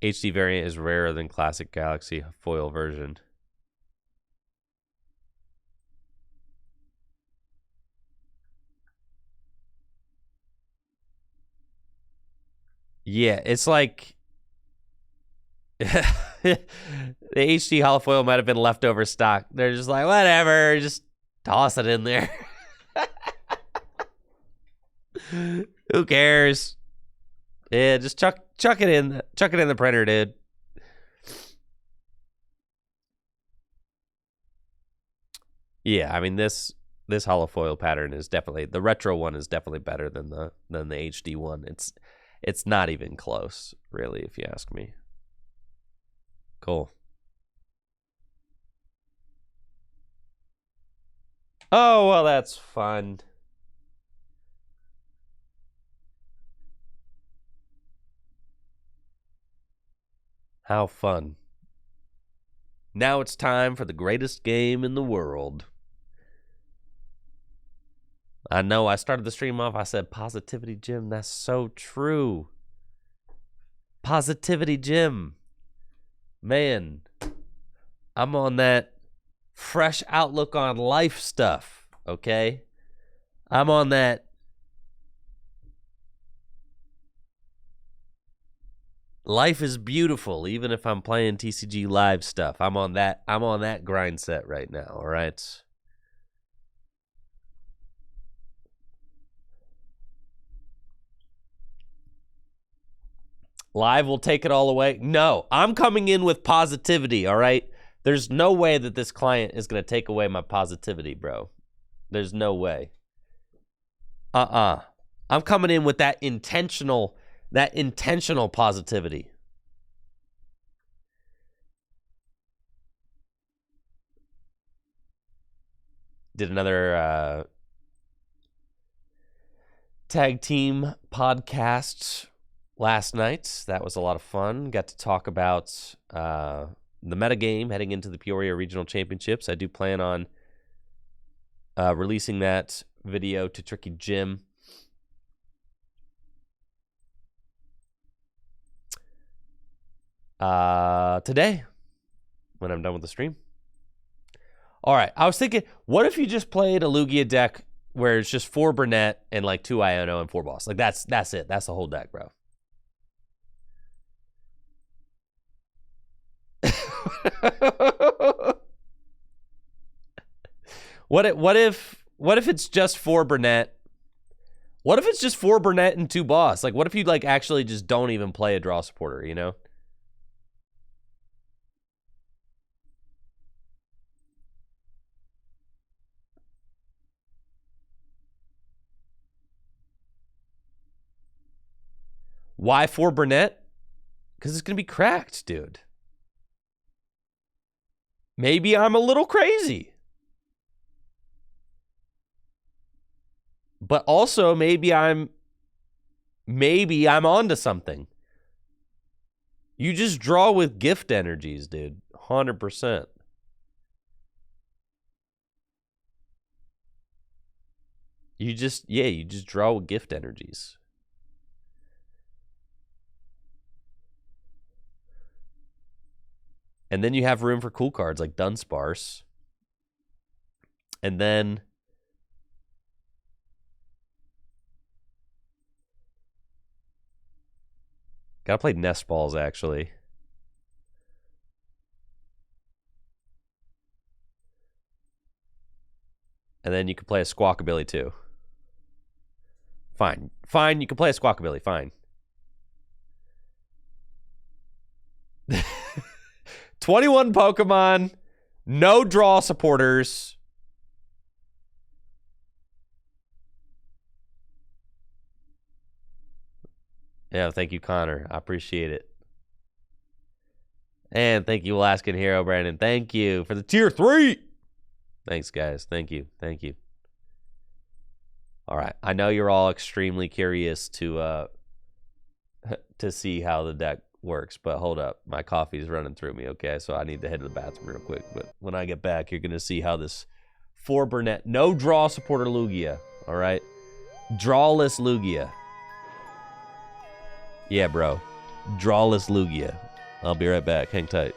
HD variant is rarer than classic Galaxy foil version. Yeah, it's like the HD holofoil might have been leftover stock. They're just like, whatever, just toss it in there. Who cares? Yeah, just chuck it in. Chuck it in the printer, dude. Yeah, I mean this holofoil pattern is definitely, the retro one is definitely better than the HD one. It's not even close, really, if you ask me. Cool. Oh, well, that's fun. How fun. Now it's time for the greatest game in the world. I know I started the stream off, I said Positivity Gym. That's so true. Positivity Gym. Man, I'm on that fresh outlook on life stuff, okay? I'm on that life is beautiful, even if I'm playing TCG live stuff. I'm on that grind set right now, all right? Live will take it all away. No, I'm coming in with positivity, all right? There's no way that this client is going to take away my positivity, bro. There's no way. I'm coming in with that intentional positivity. Did another tag team podcast last night. That was a lot of fun. Got to talk about the metagame heading into the Peoria Regional Championships. I do plan on releasing that video to Tricky Jim today when I'm done with the stream. All right, I was thinking, what if you just played a Lugia deck where it's just 4 Burnett and like 2 Iono and 4 Boss? Like that's it. That's the whole deck, bro. What if it's just 4 Burnett? What if it's just 4 Burnett and 2 Boss? Like, what if you like actually just don't even play a draw supporter, you know? Why 4 Burnett? Because it's going to be cracked, dude. Maybe I'm a little crazy. But also maybe I'm onto something. You just draw with gift energies, dude. 100%. You just draw with gift energies. And then you have room for cool cards like Dunsparce. And then gotta play Nest Balls, actually. And then you can play a Squawkabilly, too. Fine. Fine, you can play a Squawkabilly. Fine. 21 Pokemon. No draw supporters. Yeah, thank you, Connor. I appreciate it. And thank you, Alaskan Hero, Brandon. Thank you for the tier 3. Thanks, guys. Thank you. Thank you. All right. I know you're all extremely curious to see how the deck works, but hold up. My coffee's running through me, okay? So I need to head to the bathroom real quick. But when I get back, you're going to see how this 4 Burnett. No draw supporter Lugia. All right. Drawless Lugia. Yeah, bro. Drawless Lugia. I'll be right back. Hang tight.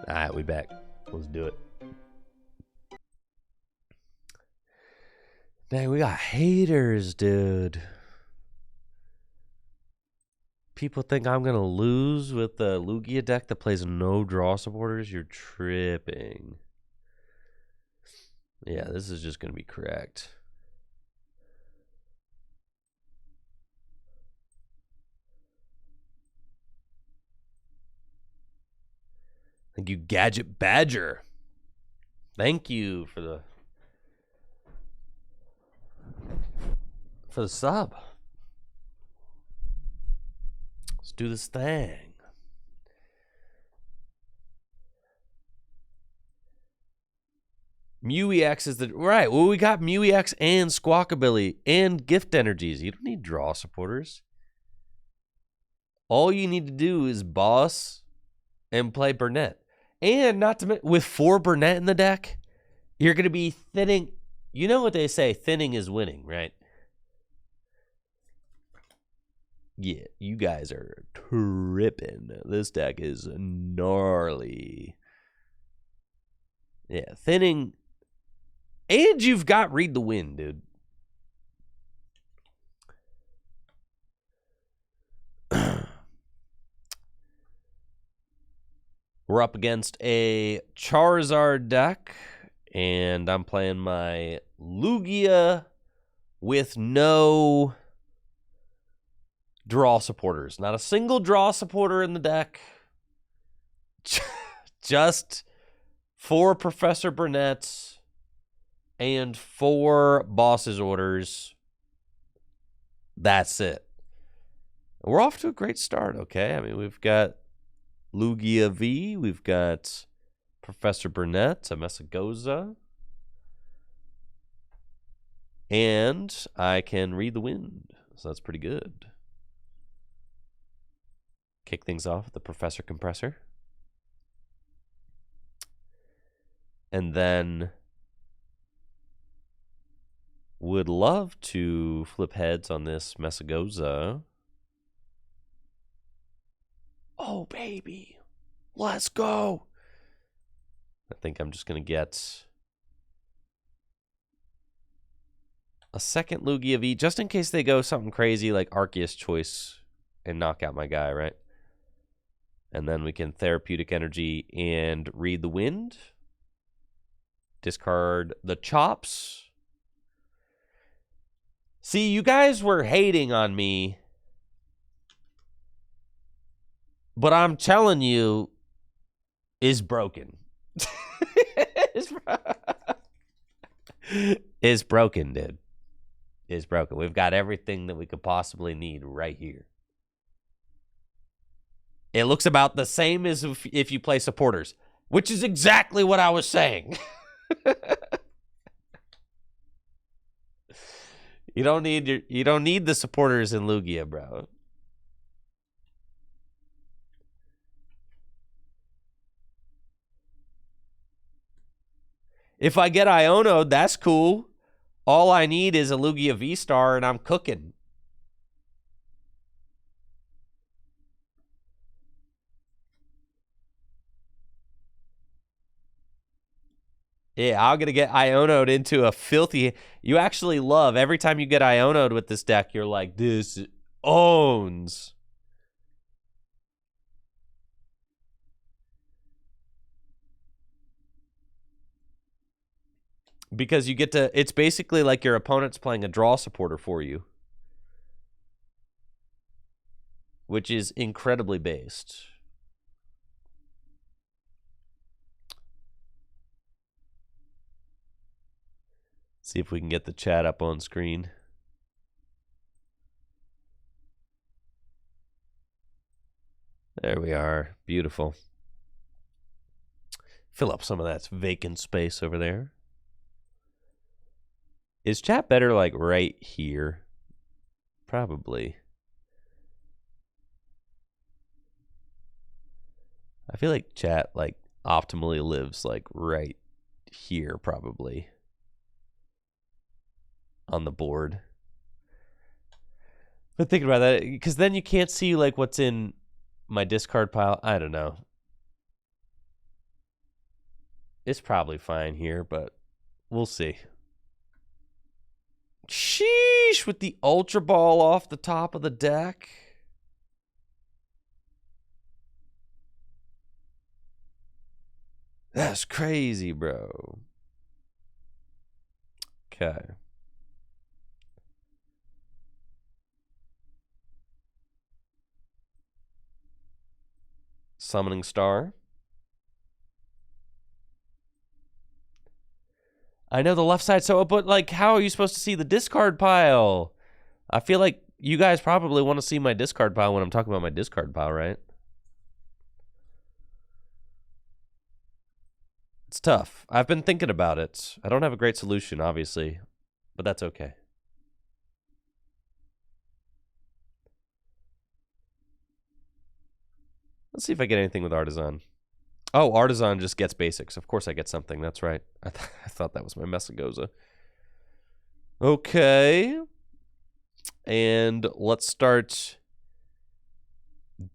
All right, we back. Let's do it. Dang, we got haters, dude. People think I'm going to lose with the Lugia deck that plays no draw supporters? You're tripping. Yeah, this is just going to be correct. Thank you, Gadget Badger. Thank you for the sub. Let's do this thing. Mew EX is the right. Well, we got Mew EX and Squawkabilly and Gift Energies. You don't need draw supporters. All you need to do is boss and play Burnett. And not to with 4 Burnett in the deck, you're going to be thinning. You know what they say, thinning is winning, right? Yeah, you guys are tripping. This deck is gnarly. Yeah, thinning. And you've got Read the Wind, dude. We're up against a Charizard deck, and I'm playing my Lugia with no draw supporters. Not a single draw supporter in the deck. Just 4 Professor Burnett's and 4 Boss's Orders. That's it. We're off to a great start, okay? I mean, we've got Lugia V, we've got Professor Burnett, a Messagoza, and I can Read the Wind, so that's pretty good. Kick things off with the Professor Compressor. And then Would love to flip heads on this Messagoza. Oh, baby. Let's go. I think I'm just going to get a second Lugia V, just in case they go something crazy like Arceus Choice and knock out my guy, right? And then we can Therapeutic Energy and Read the Wind. Discard the Chops. See, you guys were hating on me, but I'm telling you, is broken. Is broken, dude. Is broken. We've got everything that we could possibly need right here. It looks about the same as if you play supporters, which is exactly what I was saying. You don't need the supporters in Lugia, bro. If I get Iono'd, that's cool. All I need is a Lugia V-Star and I'm cooking. Yeah, I'm going to get Iono'd into a filthy... You actually love, every time you get Iono'd with this deck, you're like, this owns. Because you get to... It's basically like your opponent's playing a draw supporter for you. Which is incredibly based. See if we can get the chat up on screen. There we are. Beautiful. Fill up some of that vacant space over there. Is chat better like right here? Probably. I feel like chat like optimally lives like right here probably. On the board. But thinking about that, because then you can't see like what's in my discard pile. I don't know. It's probably fine here, but we'll see. Sheesh, with the Ultra Ball off the top of the deck. That's crazy, bro. Okay. Summoning Star. I know the left side, so, but like, how are you supposed to see the discard pile? I feel like you guys probably want to see my discard pile when I'm talking about my discard pile, right? It's tough. I've been thinking about it. I don't have a great solution, obviously, but that's okay. Let's see if I get anything with Artisan. Oh, Artisan just gets basics. Of course I get something. That's right. I thought that was my Messagoza. Okay. And let's start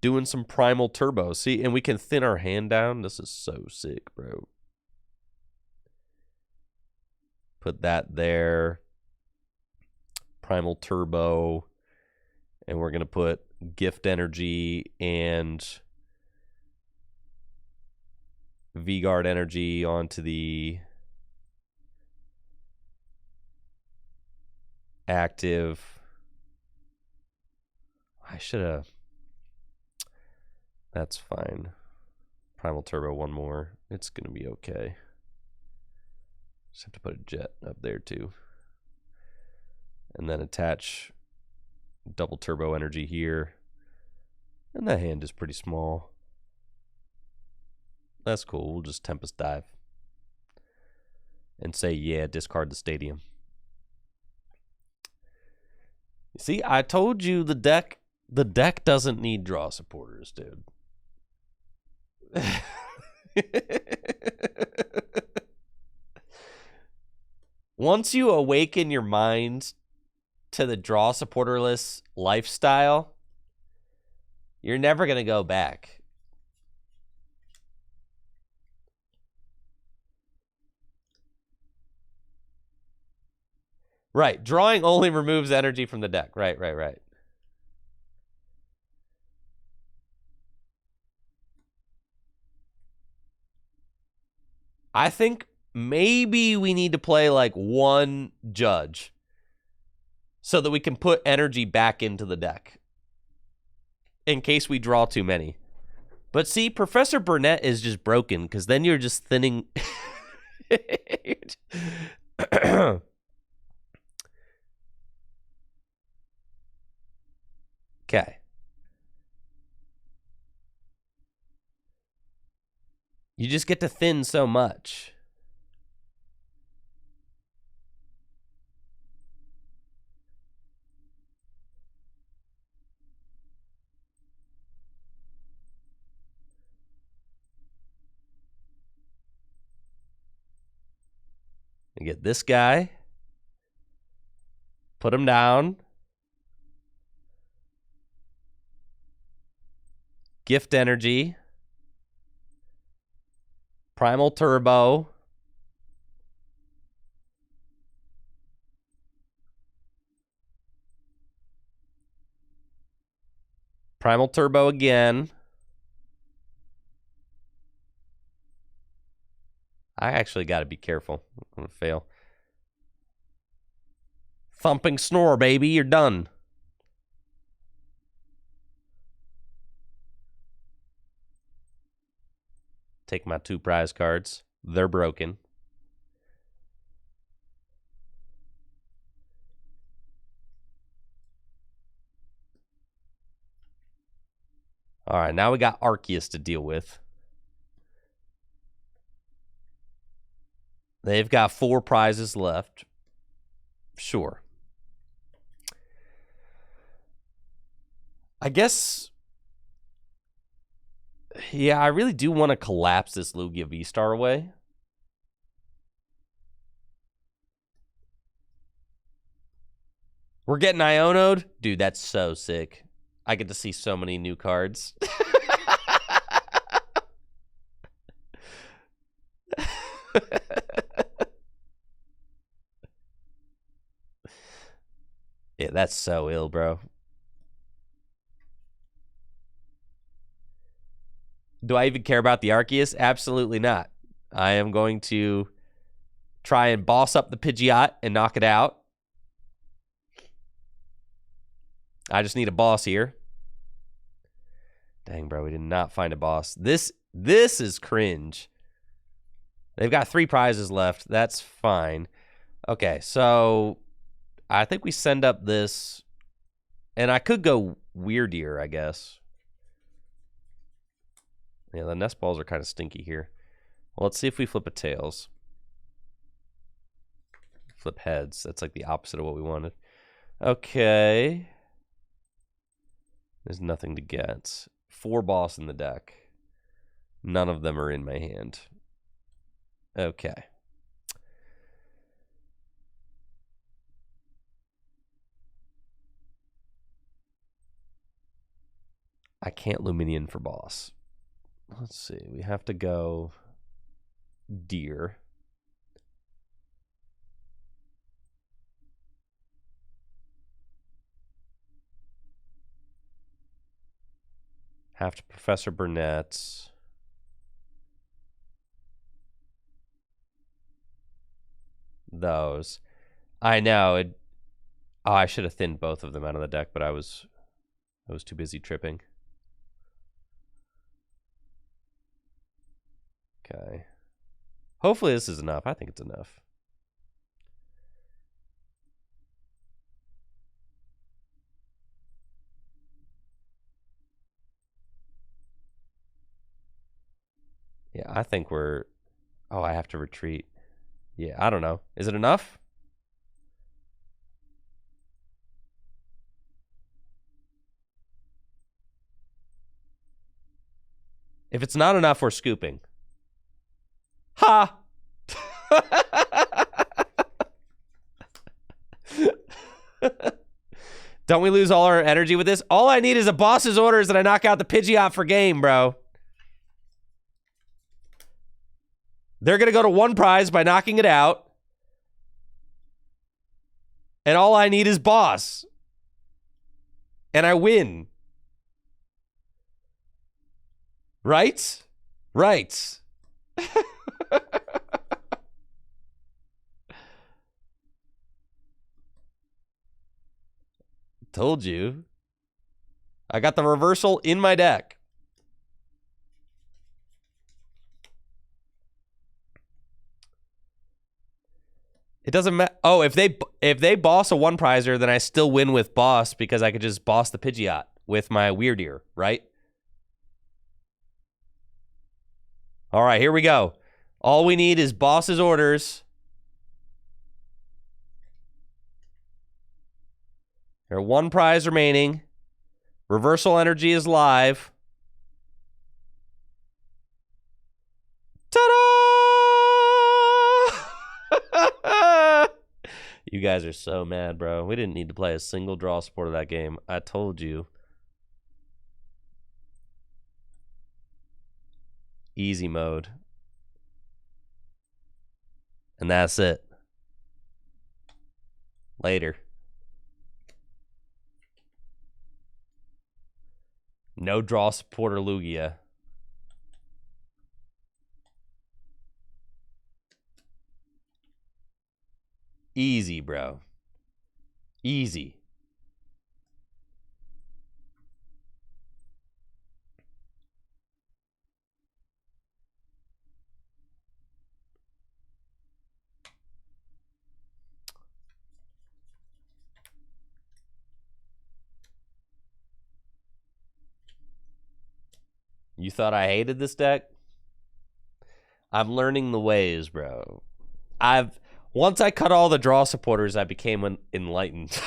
doing some Primal Turbo. See, and we can thin our hand down. This is so sick, bro. Put that there. Primal Turbo. And we're going to put Gift Energy and V-Guard Energy onto the active. I should have. That's fine. Primal Turbo, one more. It's going to be okay. Just have to put a jet up there too. And then attach double Turbo Energy here. And that hand is pretty small. That's cool. We'll just Tempest Dive. And say, yeah, discard the stadium. See, I told you the deck doesn't need draw supporters, dude. once you awaken your mind to the draw supporterless lifestyle, you're never going to go back. Right. Drawing only removes energy from the deck. Right. I think maybe we need to play like one judge so that we can put energy back into the deck in case we draw too many. But see, Professor Burnett is just broken because then you're just thinning. Okay. You just get to thin so much. You get this guy. Put him down. Gift energy. Primal Turbo. Primal Turbo again. I actually got to be careful. I'm going to fail. Thumping Snore, baby. You're done. Take my 2 prize cards. They're broken. All right, now we got Arceus to deal with. They've got 4 prizes left. Sure. I guess... Yeah, I really do want to collapse this Lugia V-Star away. We're getting Iono'd? Dude, that's so sick. I get to see so many new cards. Yeah, that's so ill, bro. Do I even care about the Arceus? Absolutely not. I am going to try and boss up the Pidgeot and knock it out. I just need a boss here. Dang, bro, we did not find a boss. This is cringe. They've got 3 prizes left. That's fine. Okay, so I think we send up this. And I could go Weirdier, I guess. Yeah, the nest balls are kind of stinky here. Well, let's see if we flip a tails. Flip heads. That's like the opposite of what we wanted. Okay. There's nothing to get. 4 boss in the deck. None of them are in my hand. Okay. I can't Luminion for boss. Let's see. We have to go Deer. Have to Professor Burnett's. Those. I know. Oh, I should have thinned both of them out of the deck, but I was too busy tripping. Okay. Hopefully this is enough. I think it's enough. Yeah, I think we're... Oh, I have to retreat. Yeah, I don't know. Is it enough? If it's not enough, we're scooping. Ha! Don't we lose all our energy with this? All I need is a boss's orders and I knock out the Pidgeot for game, bro. They're going to go to 1 prize by knocking it out. And all I need is boss. And I win. Right? Right. Told you. I got the reversal in my deck. It doesn't matter. Oh, if they boss a 1 prizer, then I still win with boss because I could just boss the Pidgeot with my Weird Ear, right? All right, here we go. All we need is boss's orders. There are 1 prize remaining. Reversal energy is live. Ta-da! You guys are so mad, bro. We didn't need to play a single draw support of that game. I told you. Easy mode. And that's it. Later. No draw supporter Lugia. Easy, bro. Easy. You thought I hated this deck? I'm learning the ways, bro. Once I cut all the draw supporters, I became enlightened.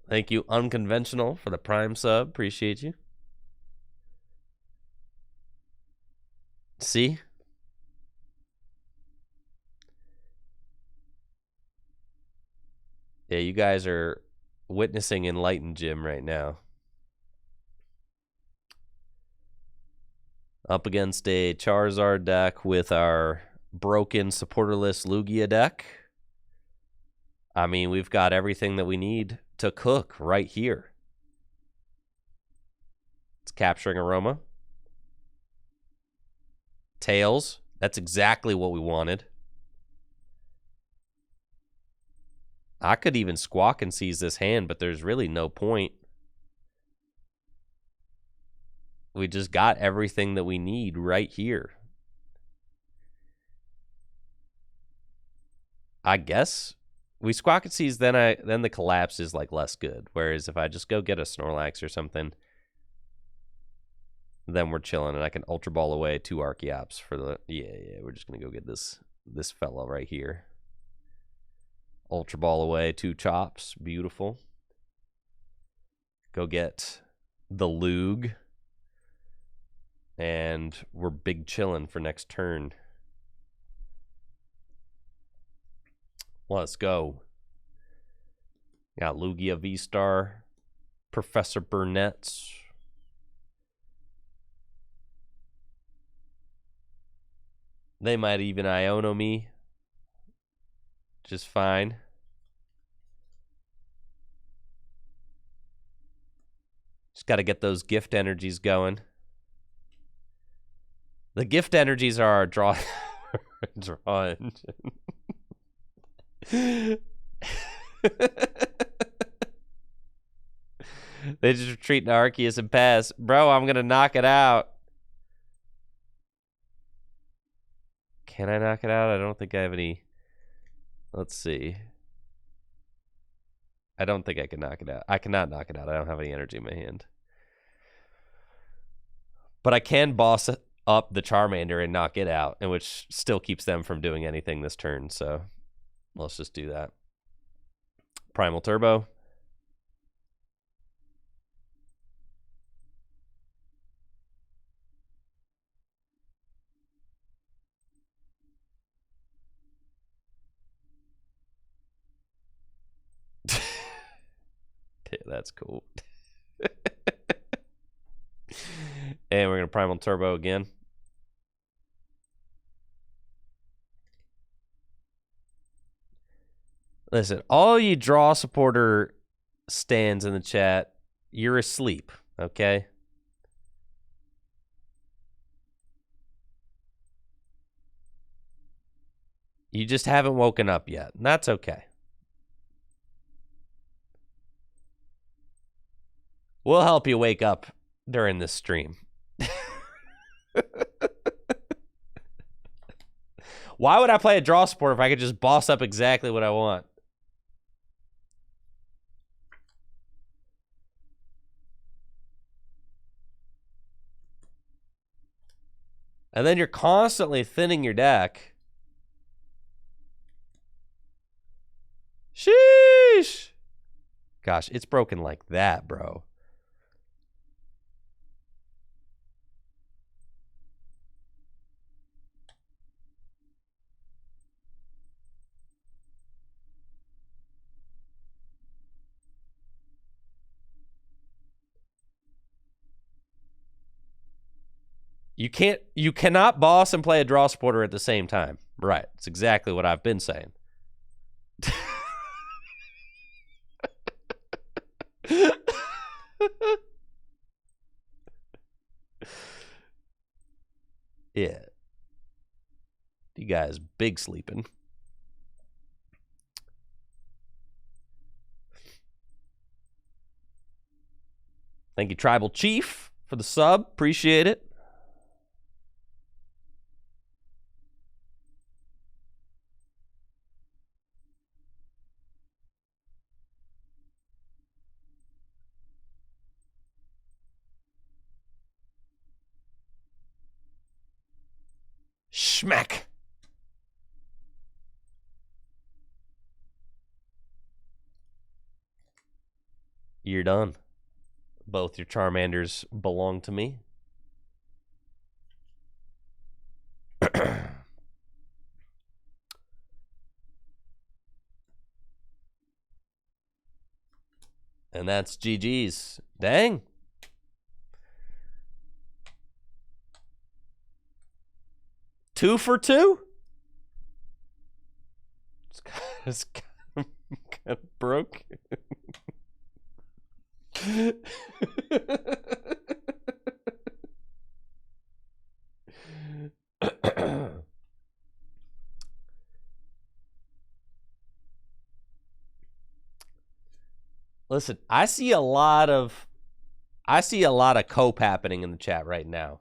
Thank you, Unconventional, for the Prime sub. Appreciate you. See? Yeah, you guys are witnessing Enlightened Jim right now. Up against a Charizard deck with our broken supporterless Lugia deck. I mean, we've got everything that we need to cook right here. It's capturing Aroma. Tails. That's exactly what we wanted. I could even squawk and seize this hand, but there's really no point. We just got everything that we need right here. I guess we squawk and seize, then the collapse is like less good. Whereas if I just go get a Snorlax or something, then we're chilling, and I can Ultra Ball away 2 Archeops for the we're just gonna go get this fella right here. Ultra Ball away 2 Chops, beautiful. Go get the Lug, and we're big chilling for next turn. Let's go. Got Lugia V-Star, Professor Burnett's. They might even Iono me. Just fine. Just got to get those gift energies going. The gift energies are our draw engine. They just retreat to Arceus and pass. Bro, I'm going to knock it out. Can I knock it out? I don't think I have any. Let's see. I don't think I can knock it out. I cannot knock it out. I don't have any energy in my hand. But I can boss up the Charmander and knock it out, and which still keeps them from doing anything this turn, so Let's just do that. Primal Turbo. Yeah, that's cool. And we're going to Primal Turbo again. Listen, all you draw supporter stands in the chat, you're asleep, okay? You just haven't woken up yet, and that's okay. We'll help you wake up during this stream. Why would I play a draw support if I could just boss up exactly what I want? And then you're constantly thinning your deck. Sheesh. Gosh, it's broken like that, bro. You cannot boss and play a draw supporter at the same time. Right. It's exactly what I've been saying. Yeah. You guys big sleeping. Thank you, Tribal Chief, for the sub. Appreciate it. Schmack. You're done. Both your Charmanders belong to me. And that's GG's. Dang. Two for two? It's kind of broke. Listen, I see a lot of cope happening in the chat right now.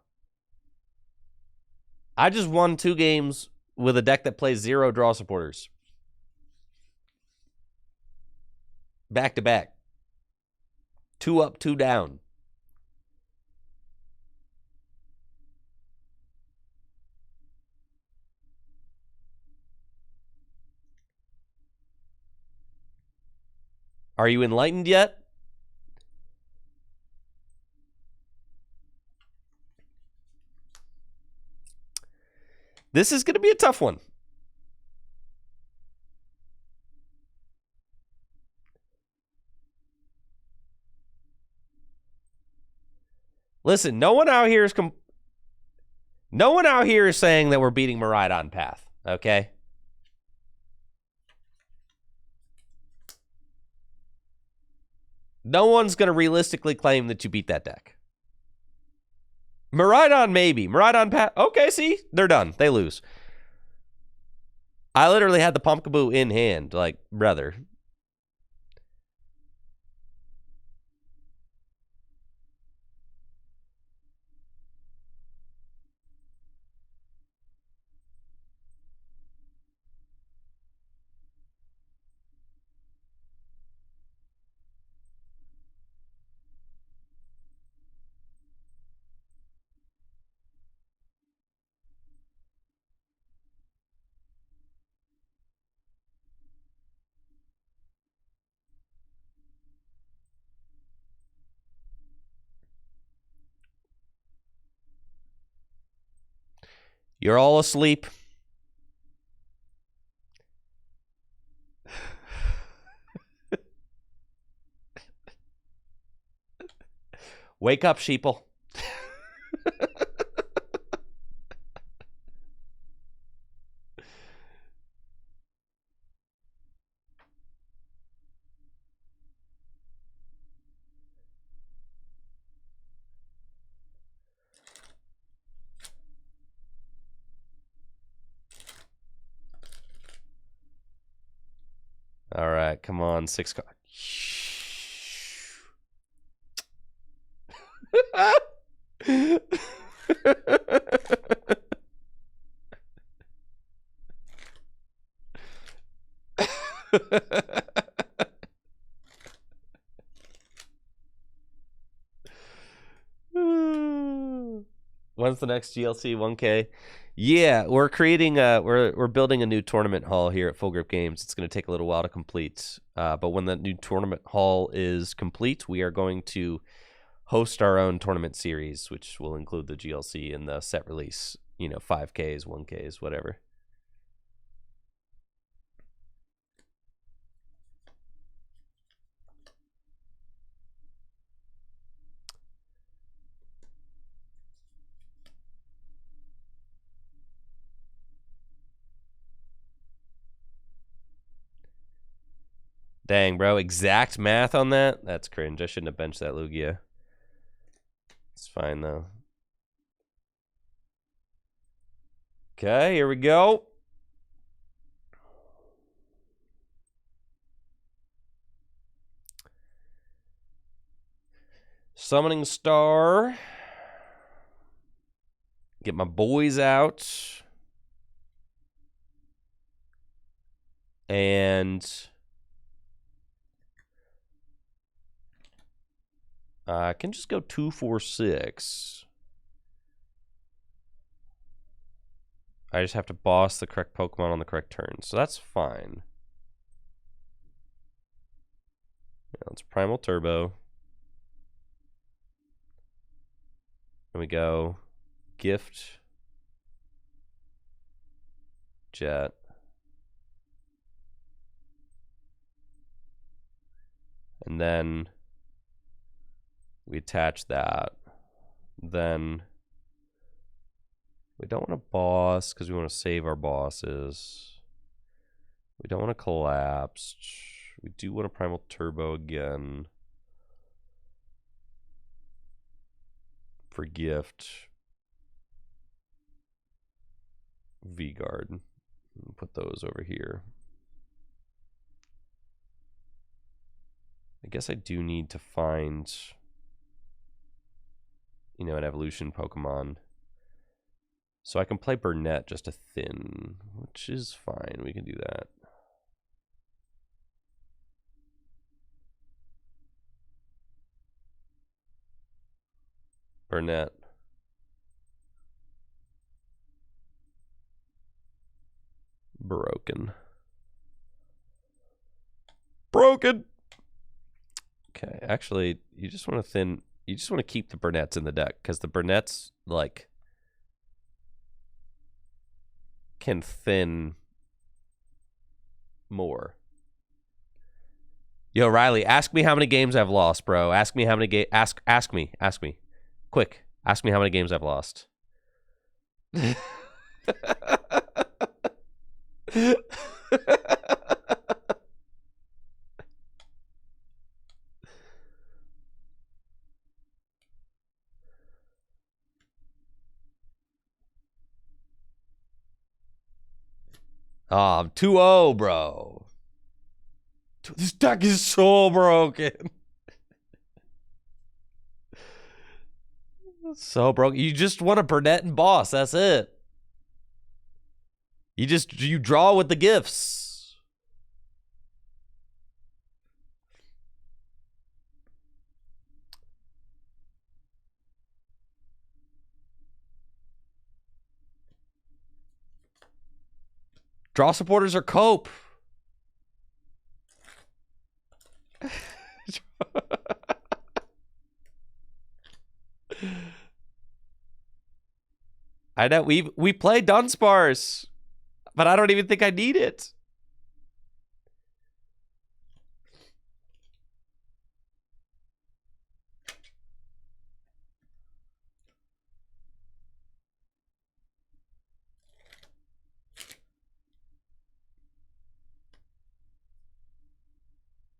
I just won 2 games with a deck that plays 0 draw supporters. Back to back. 2 up, 2 down. Are you enlightened yet? This is going to be a tough one. Listen, no one out here is saying that we're beating Miraidon Path, okay? No one's going to realistically claim that you beat that deck. Miraidon, maybe. Miraidon Path. Okay, see? They're done. They lose. I literally had the Pumpkaboo in hand. Like, brother. You're all asleep. Wake up, sheeple. All right, come on, 6 cards. When's the next GLC 1K? Yeah, we're creating we're building a new tournament hall here at Full Grip Games. It's going to take a little while to complete. But when that new tournament hall is complete, we are going to host our own tournament series, which will include the GLC and the set release, 5Ks, 1Ks, whatever. Dang, bro. Exact math on that? That's cringe. I shouldn't have benched that Lugia. It's fine, though. Okay, here we go. Summoning Star. Get my boys out. And I can just go 2, 4, 6. I just have to boss the correct Pokemon on the correct turn, so that's fine. Yeah, let's Primal Turbo. And we go Gift, Jet. And then we attach that. Then we don't want to boss because we want to save our bosses. We don't want to collapse. We do want to Primal Turbo again. For Gift. V-Guard. Put those over here. I guess I do need to find, an evolution Pokemon. So I can play Burnett just to thin, which is fine. We can do that. Burnett. Broken. Broken! Okay, actually, you just want to keep the Burnett's in the deck, because the Burnett's, can thin more. Yo, Riley, ask me how many games I've lost, bro. Ask me how many ask me. Quick. Ask me how many games I've lost. Oh, I'm 2-0, bro. This deck is so broken. So broken. You just want a Burnett and boss. That's it. You draw with the gifts. Draw supporters are cope. I know we play Dunsparce, but I don't even think I need it.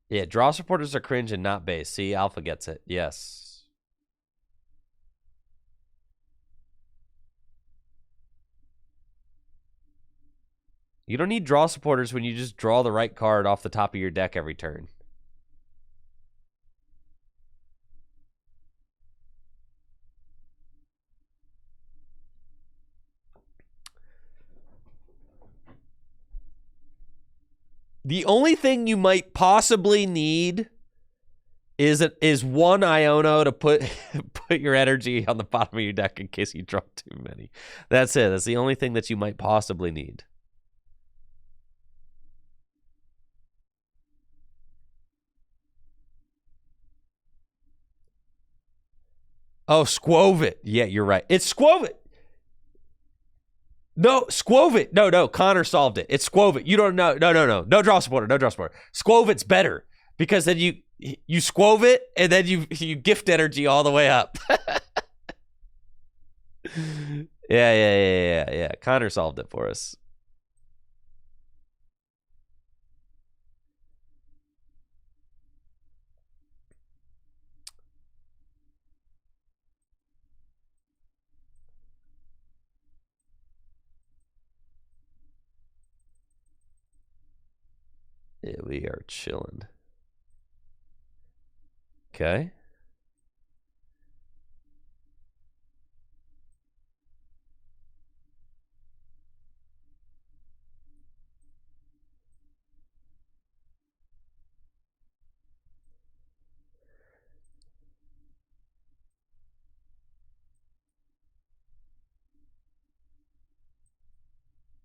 Yeah, draw supporters are cringe and not base. See, Alpha gets it. Yes. You don't need draw supporters when you just draw the right card off the top of your deck every turn. The only thing you might possibly need is one Iono to put your energy on the bottom of your deck in case you draw too many. That's it. That's the only thing that you might possibly need. Oh, Squovit. Yeah, you're right. It's Squovit. No, Squovit. No. Connor solved it. It's Squovit. You don't know. No. No draw supporter. No draw supporter. Squovit's better because then you Squovit and then you gift energy all the way up. Yeah. Connor solved it for us. Yeah, we are chilling. Okay.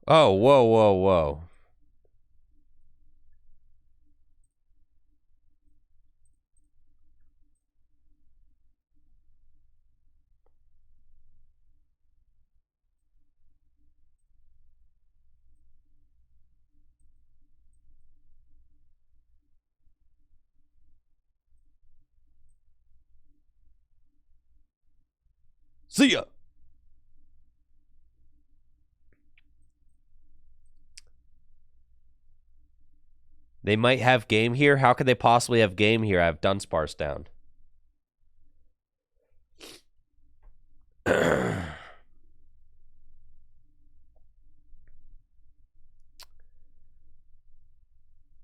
Oh, whoa. See ya. They might have game here. How could they possibly have game here? I have Dunsparce down.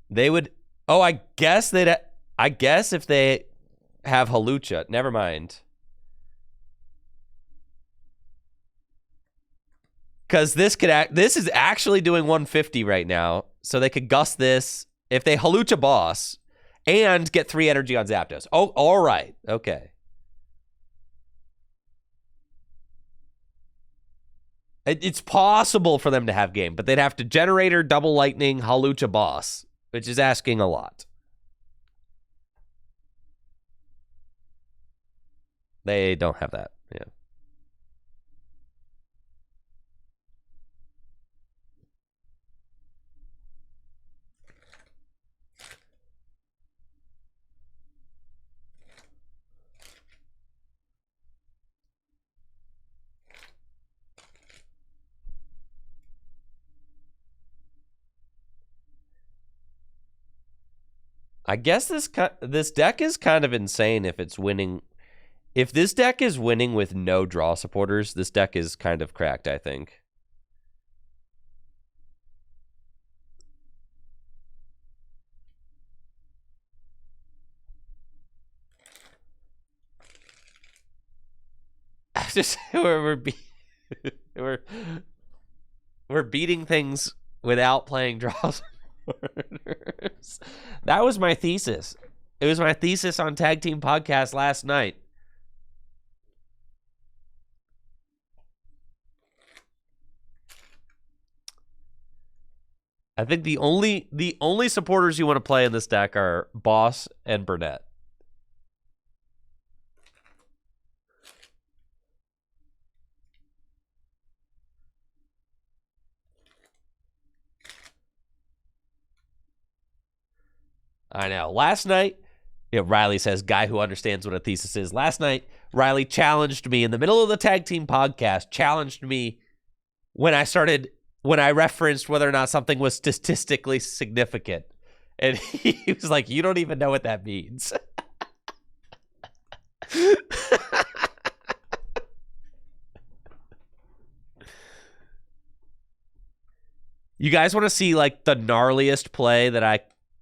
They would. Oh, I guess they'd. I guess if they have Halucha, never mind. Because this is actually doing 150 right now, so they could gust this if they Halucha boss and get 3 energy on Zapdos. Oh, all right, okay. It's possible for them to have game, but they'd have to Generator, Double Lightning, Halucha boss, which is asking a lot. They don't have that. Yeah. I guess this deck is kind of insane if it's winning. If this deck is winning with no draw supporters, this deck is kind of cracked, I think. Just we're beating things without playing draws. That was my thesis. It was my thesis on Tag Team Podcast last night. I think the only supporters you want to play in this deck are Boss and Burnett. I know. Last night, Riley says, guy who understands what a thesis is. Last night, Riley challenged me in the middle of the tag team podcast, challenged me when I referenced whether or not something was statistically significant. And he was like, you don't even know what that means. You guys want to see like the gnarliest play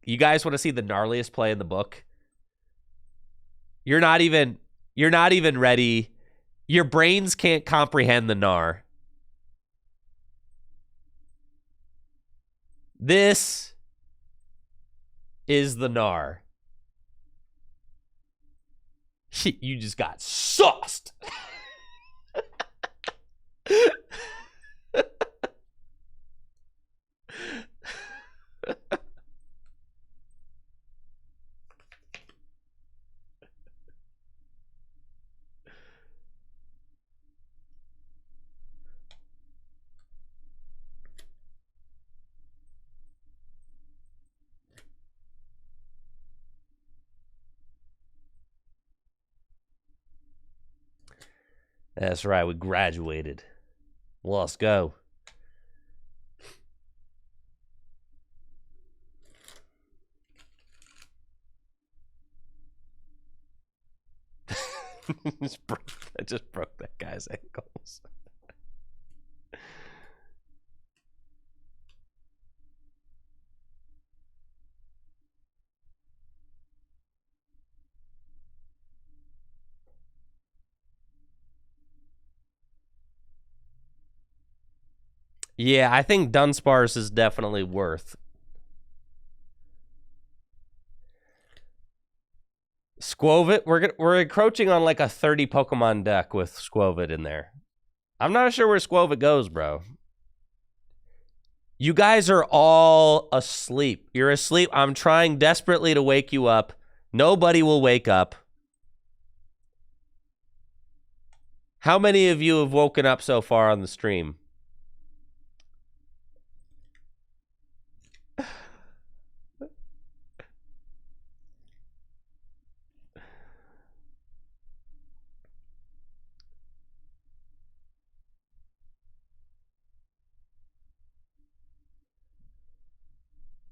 you guys want to see the gnarliest play in the book? You're not even ready. Your brains can't comprehend the gnar. This is the gnar. You just got sauced. That's right, we graduated. Well, let's go. I just broke that guy's ankles. Yeah, I think Dunsparce is definitely worth. Squovit, we're encroaching on like a 30 Pokemon deck with Squovit in there. I'm not sure where Squovit goes, bro. You guys are all asleep. You're asleep. I'm trying desperately to wake you up. Nobody will wake up. How many of you have woken up so far on the stream?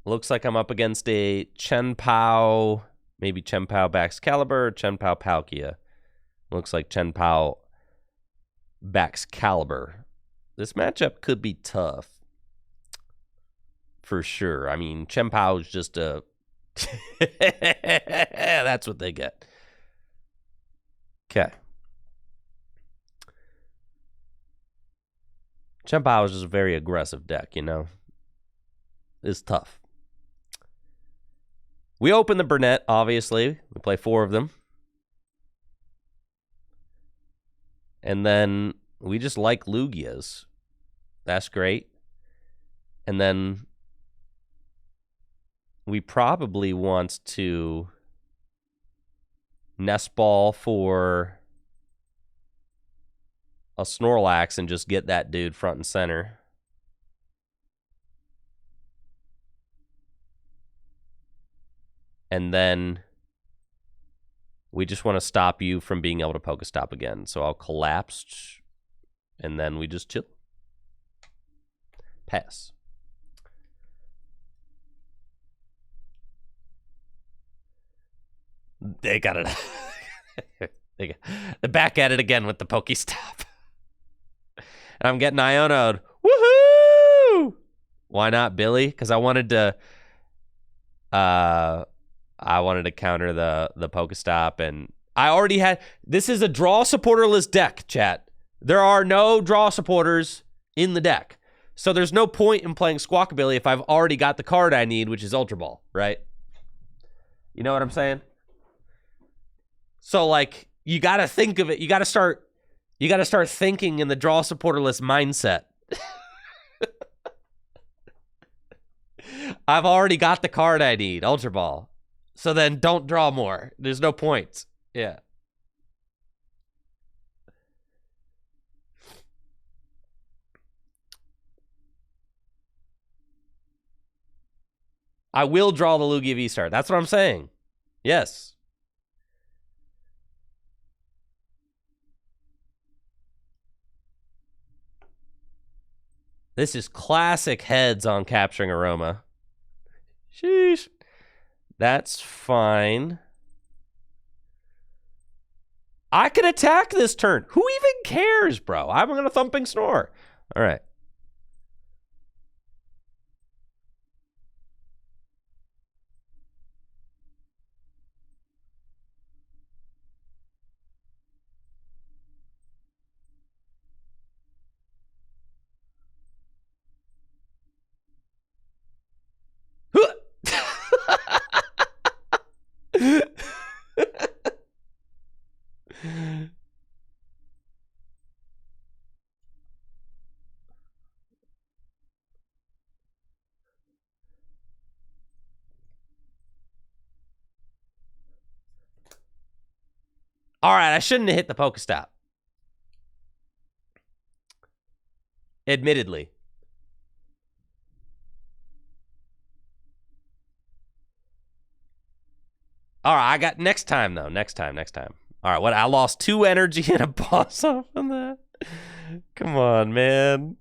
Looks like I'm up against a Chen-Pao, maybe Chen-Pao Baxcalibur, Chen-Pao Palkia. Looks like Chen-Pao Baxcalibur. This matchup could be tough. For sure. I mean, Chen-Pao is just a... That's what they get. Okay. Chen-Pao is just a very aggressive deck, you know? It's tough. We open the Burnett, obviously. We play 4 of them. And then we just like Lugias. That's great. And then we probably want to nest ball for a Snorlax and just get that dude front and center. And then we just want to stop you from being able to Pokestop again. So I'll collapse, and then we just chill. Pass. They got it. They're back at it again with the Pokestop. And I'm getting Iono'd. Woohoo! Why not Billy? Because I wanted to... I wanted to counter the Pokestop, and I already had... This is a draw supporterless deck, chat. There are no draw supporters in the deck. So there's no point in playing Squawkabilly if I've already got the card I need, which is Ultra Ball, right? You know what I'm saying? So, like, you got to think of it. You got to start thinking in the draw supporterless mindset. I've already got the card I need, Ultra Ball. So then don't draw more. There's no points. Yeah. I will draw the Lugia V-Star. That's what I'm saying. Yes. This is classic heads on capturing Aroma. Sheesh. That's fine. I can attack this turn. Who even cares, bro? I'm going to Thumping Snore. All right. All right, I shouldn't have hit the Pokestop. Admittedly. All right, I got next time, though. Next time. All right, what? I lost 2 energy and a boss off on that. Come on, man.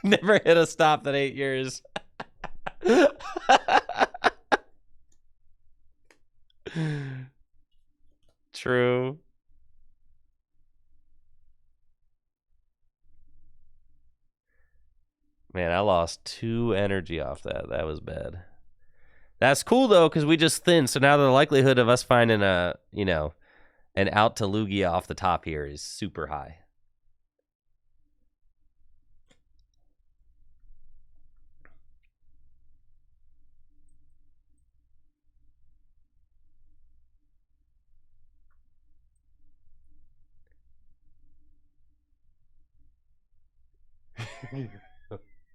Never hit a stop in 8 years. True. Man, I lost 2 energy off that. That was bad. That's cool, though, because we just thinned. So now the likelihood of us finding a, you know, an out to Lugia off the top here is super high.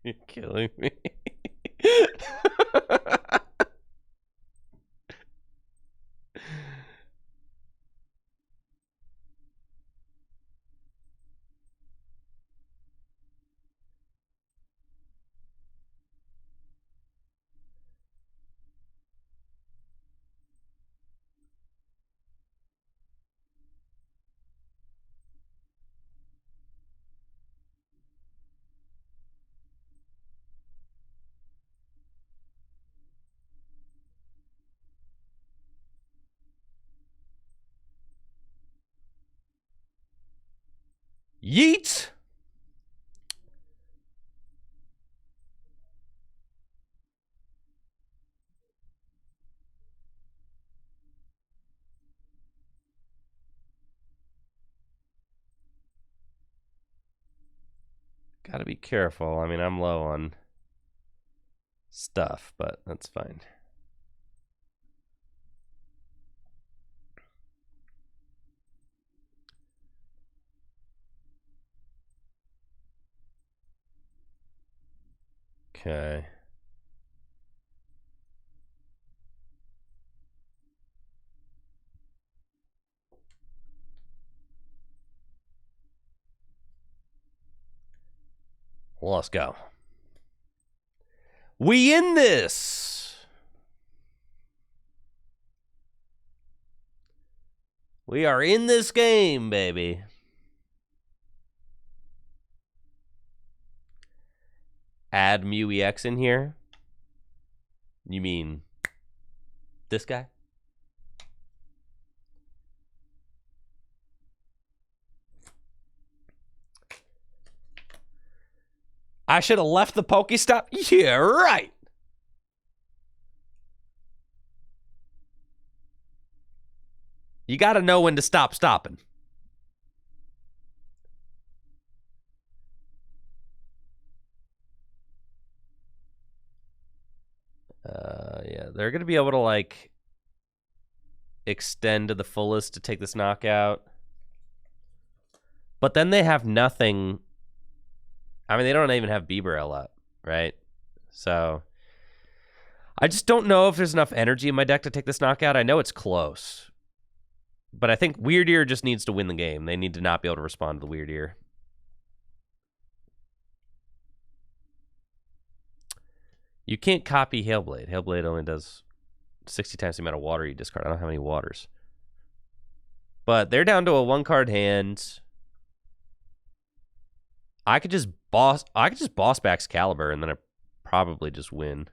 You're killing me. Yeet! Gotta be careful. I mean, I'm low on stuff, but that's fine. Okay. Well, let's go. We in this. We are in this game, baby. Add Mew EX in here? You mean this guy? I should have left the Pokestop? Yeah, right. You got to know when to stop stopping. Yeah, they're going to be able to, like, extend to the fullest to take this knockout. But then they have nothing. I mean, they don't even have Bieberell up, right? So I just don't know if there's enough energy in my deck to take this knockout. I know it's close. But I think Weird Ear just needs to win the game. They need to not be able to respond to the Weird Ear. You can't copy Hailblade. Hailblade only does 60 times the amount of water you discard. I don't have any waters. But they're down to a 1-card hand. I could just boss back Excalibur and then I probably just win.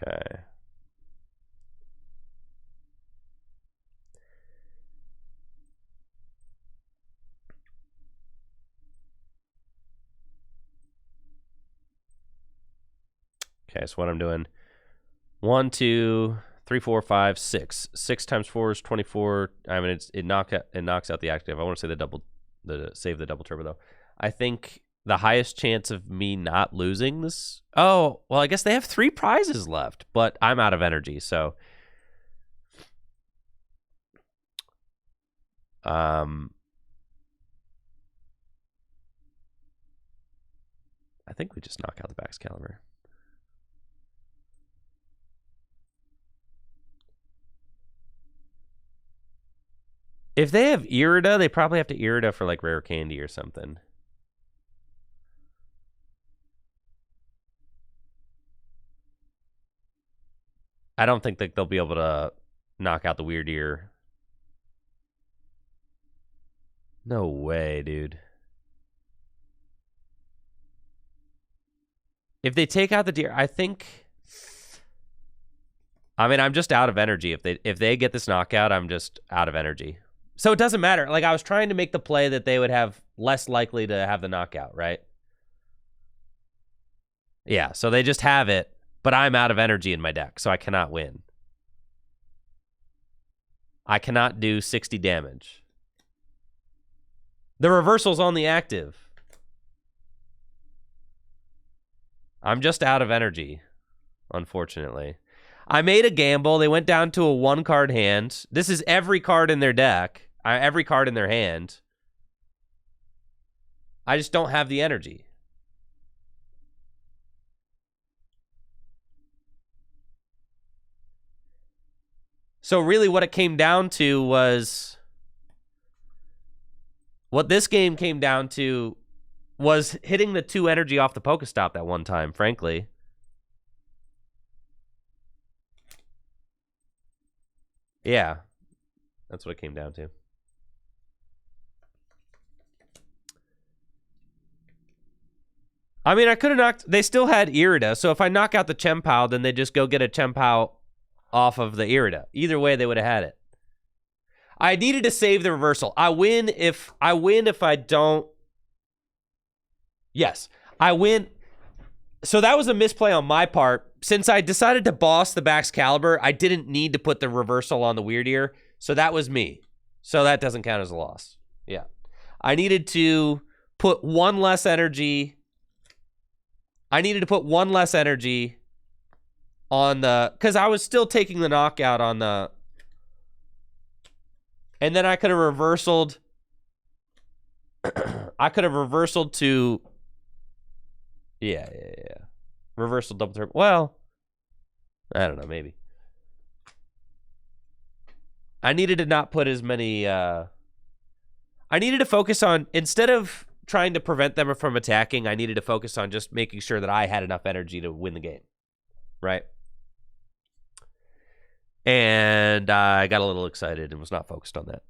Okay. Okay, so what I'm doing, 1, 2, 3, 4, 5, 6. 6 times 4 is 24. I mean, it knocks out the active. I want to say save the double turbo though. I think the highest chance of me not losing this. Oh, well, I guess they have 3 prizes left, but I'm out of energy, so I think we just knock out the back Excalibur. If they have Irida, they probably have to Irida for like rare candy or something. I don't think that they'll be able to knock out the Weird Ear. No way, dude. If they take out the deer, I think. I mean, I'm just out of energy. If they get this knockout, I'm just out of energy. So it doesn't matter. Like, I was trying to make the play that they would have less likely to have the knockout, right? Yeah, so they just have it, but I'm out of energy in my deck, so I cannot win. I cannot do 60 damage. The reversal's on the active. I'm just out of energy, unfortunately. I made a gamble. They went down to a 1-card hand. This is every card in their deck. Every card in their hand. I just don't have the energy. So really what it came down to was... What this game came down to was hitting the 2 energy off the Pokestop that one time, frankly. Yeah. That's what it came down to. I mean, I could have knocked... They still had Irida, so if I knock out the Chempow, then they just go get a Chempow off of the Irida. Either way, they would have had it. I needed to save the reversal. I win if I don't... Yes, I win. So that was a misplay on my part. Since I decided to boss the back Excalibur, I didn't need to put the reversal on the Weird Ear. So that was me. So that doesn't count as a loss. Yeah. I needed to put 1 less energy... I needed to put 1 less energy on the... Because I was still taking the knockout on the... And then I could have reversaled... I could have reversaled to... Yeah. Reversal double turbo. Well, I don't know, maybe. I needed to not put as many... I needed to focus on... Instead of trying to prevent them from attacking, I needed to focus on just making sure that I had enough energy to win the game. Right? And I got a little excited and was not focused on that.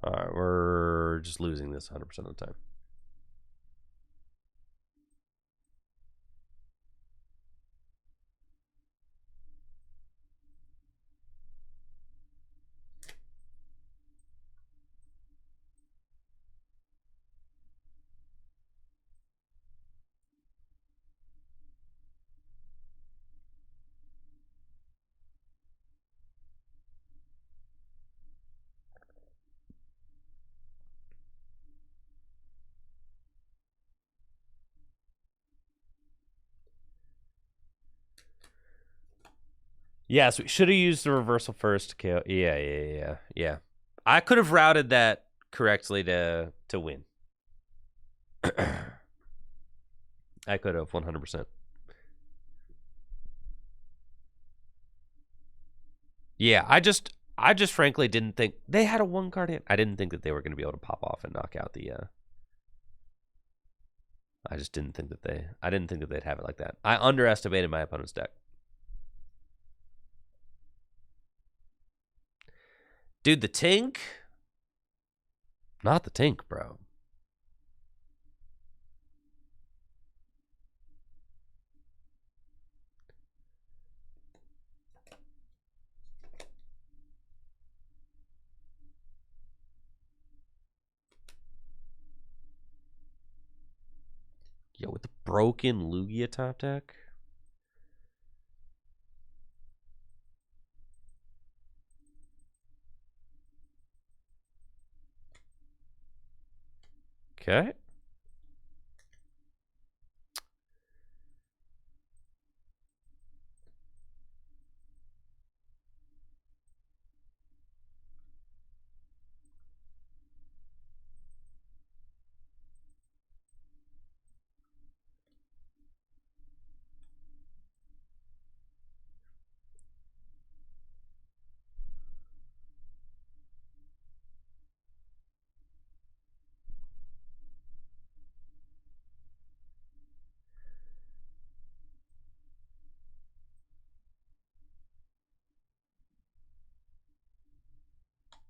All right, we're just losing this 100% of the time. Yes, we should have used the reversal first to KO. Yeah. I could have routed that correctly to win. I could have 100%. Yeah, I just frankly didn't think they had a 1-card hit. I didn't think that they were going to be able to pop off and knock out the I just didn't think that they'd have it like that. I underestimated my opponent's deck. Dude, the Tink? Not the Tink, bro. Yo, with the broken Lugia top deck? Okay.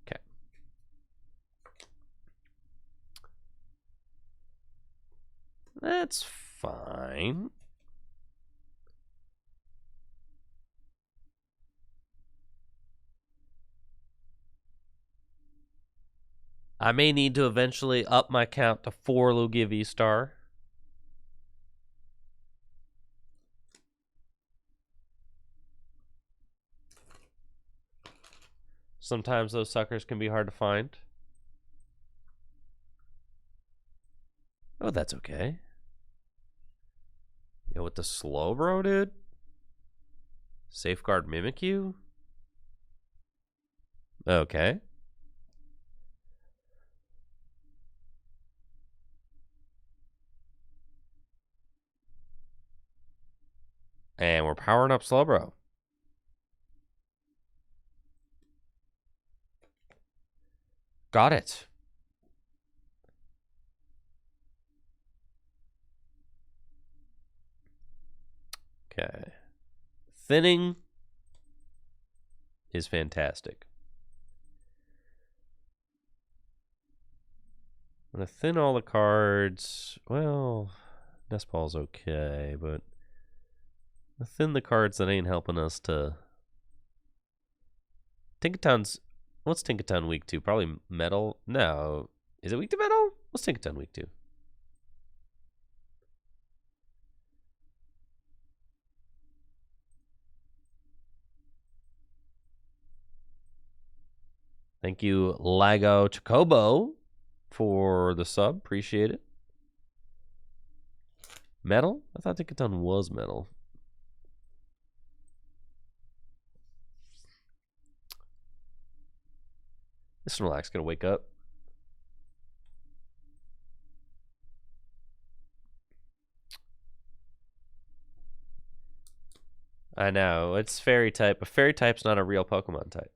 Okay. That's fine. I may need to eventually up my count to 4 Lugia V-Star. Sometimes those suckers can be hard to find. Oh, that's okay. Yo, with the Slowbro, dude? Safeguard Mimikyu? Okay. And we're powering up Slowbro. Got it. Okay. Thinning is fantastic. I'm going to thin all the cards. Well, Nestball's okay, but I'm thin the cards that ain't helping us to... Tinkaton's... What's Tinkaton weak to? Probably metal? No. Is it weak to metal? What's Tinkaton weak to? Thank you, Lago Chocobo, for the sub. Appreciate it. Metal? I thought Tinkaton was metal. This Snorlax gonna wake up. I know, it's fairy type, but fairy type's not a real Pokemon type.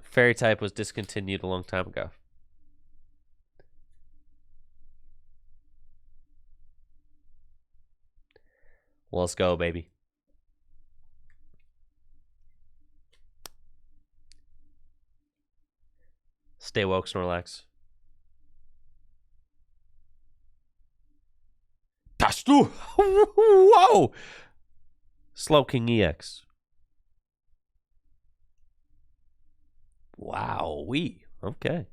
Fairy type was discontinued a long time ago. Well, let's go, baby. Stay woke, Snorlax. Tastu! Whoa! Slowking EX. Wow, okay.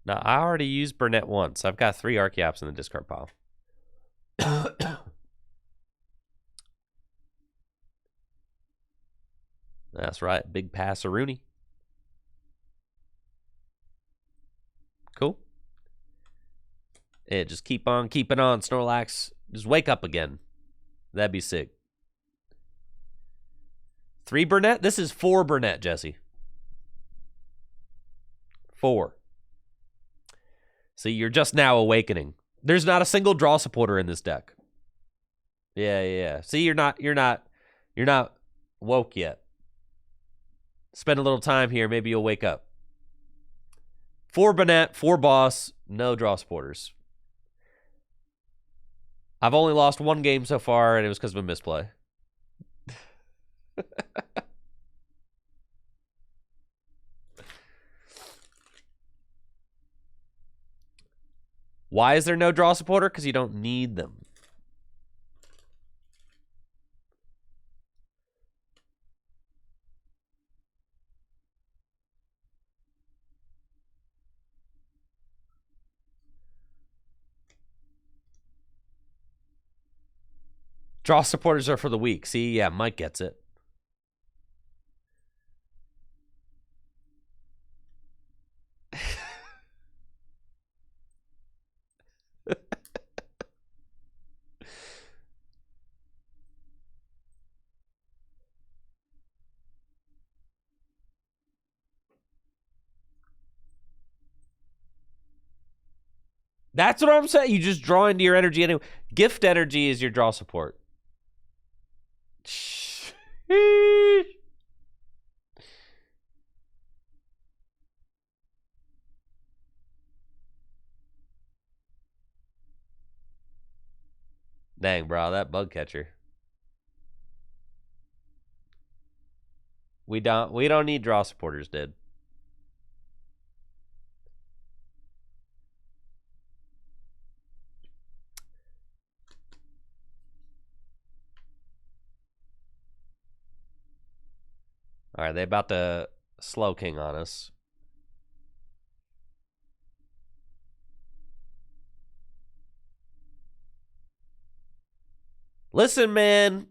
Now, I already used Burnett once. I've got 3 Archeops in the discard pile. That's right. Big pass-a-rooney. Cool. Yeah, just keep on keeping on, Snorlax. Just wake up again. That'd be sick. 3 Burnett? This is 4 Burnett, Jesse. 4. See, you're just now awakening. There's not a single draw supporter in this deck. Yeah. See, you're not woke yet. Spend a little time here, maybe you'll wake up. 4 Burnett, 4 Boss, no draw supporters. I've only lost 1 game so far, and it was because of a misplay. Why is there no draw supporter? Because you don't need them. Draw supporters are for the weak. See, yeah, Mike gets it. That's what I'm saying. You just draw into your energy anyway. Gift energy is your draw support. Dang, bro, that bug catcher. We don't need draw supporters, dude. All right, they about to slow king on us. Listen, man.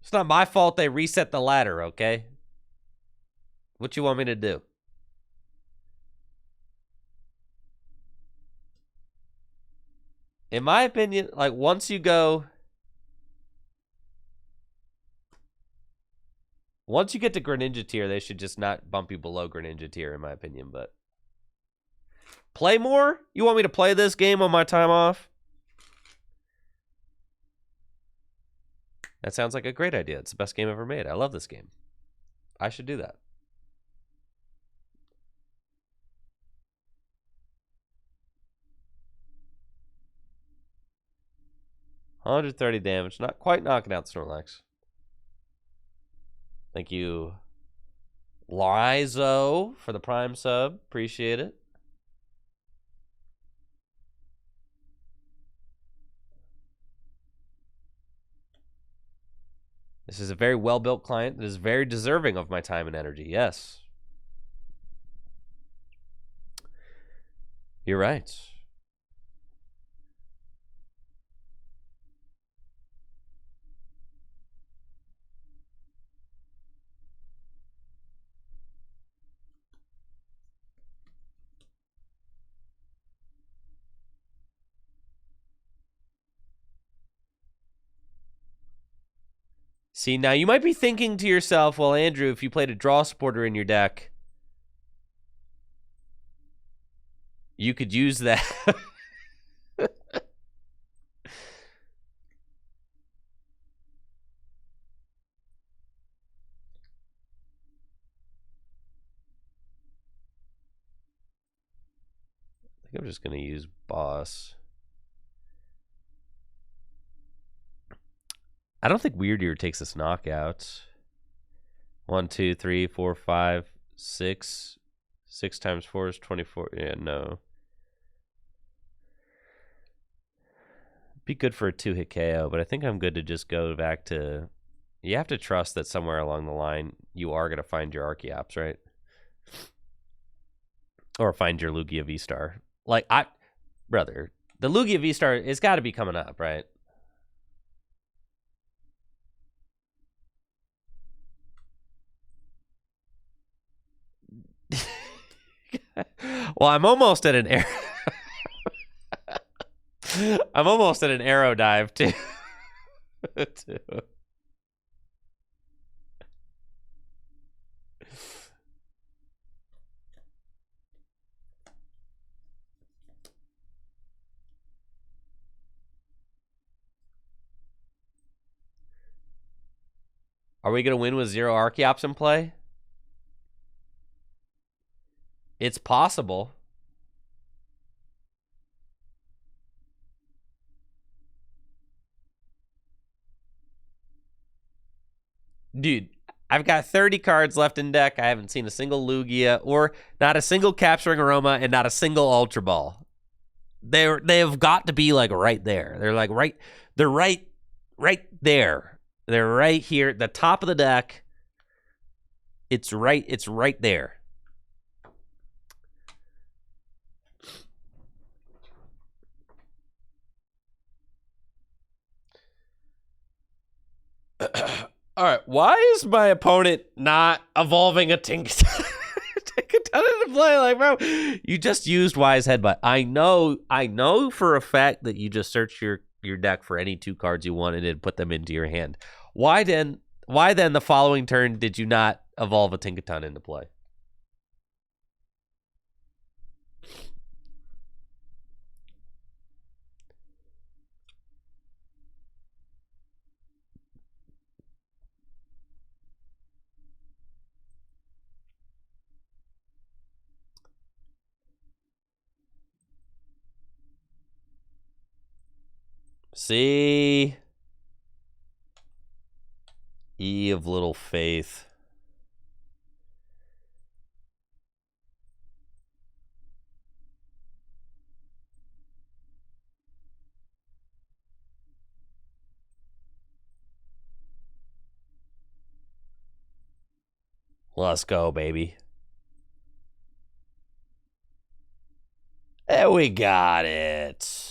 It's not my fault they reset the ladder, okay? What you want me to do? In my opinion, like, once you get to Greninja tier, they should just not bump you below Greninja tier, in my opinion, but... Play more? You want me to play this game on my time off? That sounds like a great idea. It's the best game ever made. I love this game. I should do that. $130 damage. Not quite knocking out Snorlax. Thank you, Lizo, for the Prime sub. Appreciate it. This is a very well-built client that is very deserving of my time and energy. Yes. You're right. See, now you might be thinking to yourself, well, Andrew, if you played a draw supporter in your deck, you could use that. I think I'm just going to use Boss. I don't think Weird Ear takes this knockout. 1, 2, 3, 4, 5, 6. 6 times 4 is 24. Yeah, no. Be good for a 2-hit KO, but I think I'm good to just go back to... You have to trust that somewhere along the line you are going to find your Archeops, right? Or find your Lugia V-Star. Like, brother, the Lugia V-Star, it's got to be coming up, right? Well, I'm almost at an air. I'm almost at an arrow dive too. Are we gonna win with 0 Archeops in play? It's possible. Dude, I've got 30 cards left in deck. I haven't seen a single Lugia or not a single Capturing Aroma and not a single Ultra Ball. They've got to be like right there. They're like right there. They're right here at the top of the deck. It's right there. All right, why is my opponent not evolving a Tinkaton? Tinkaton into play, like, bro, you just used Wise Headbutt. I know for a fact that you just searched your deck for any 2 cards you wanted and put them into your hand. Why then the following turn did you not evolve a Tinkaton into play? See? E of Little Faith. Let's go, baby. There we got it.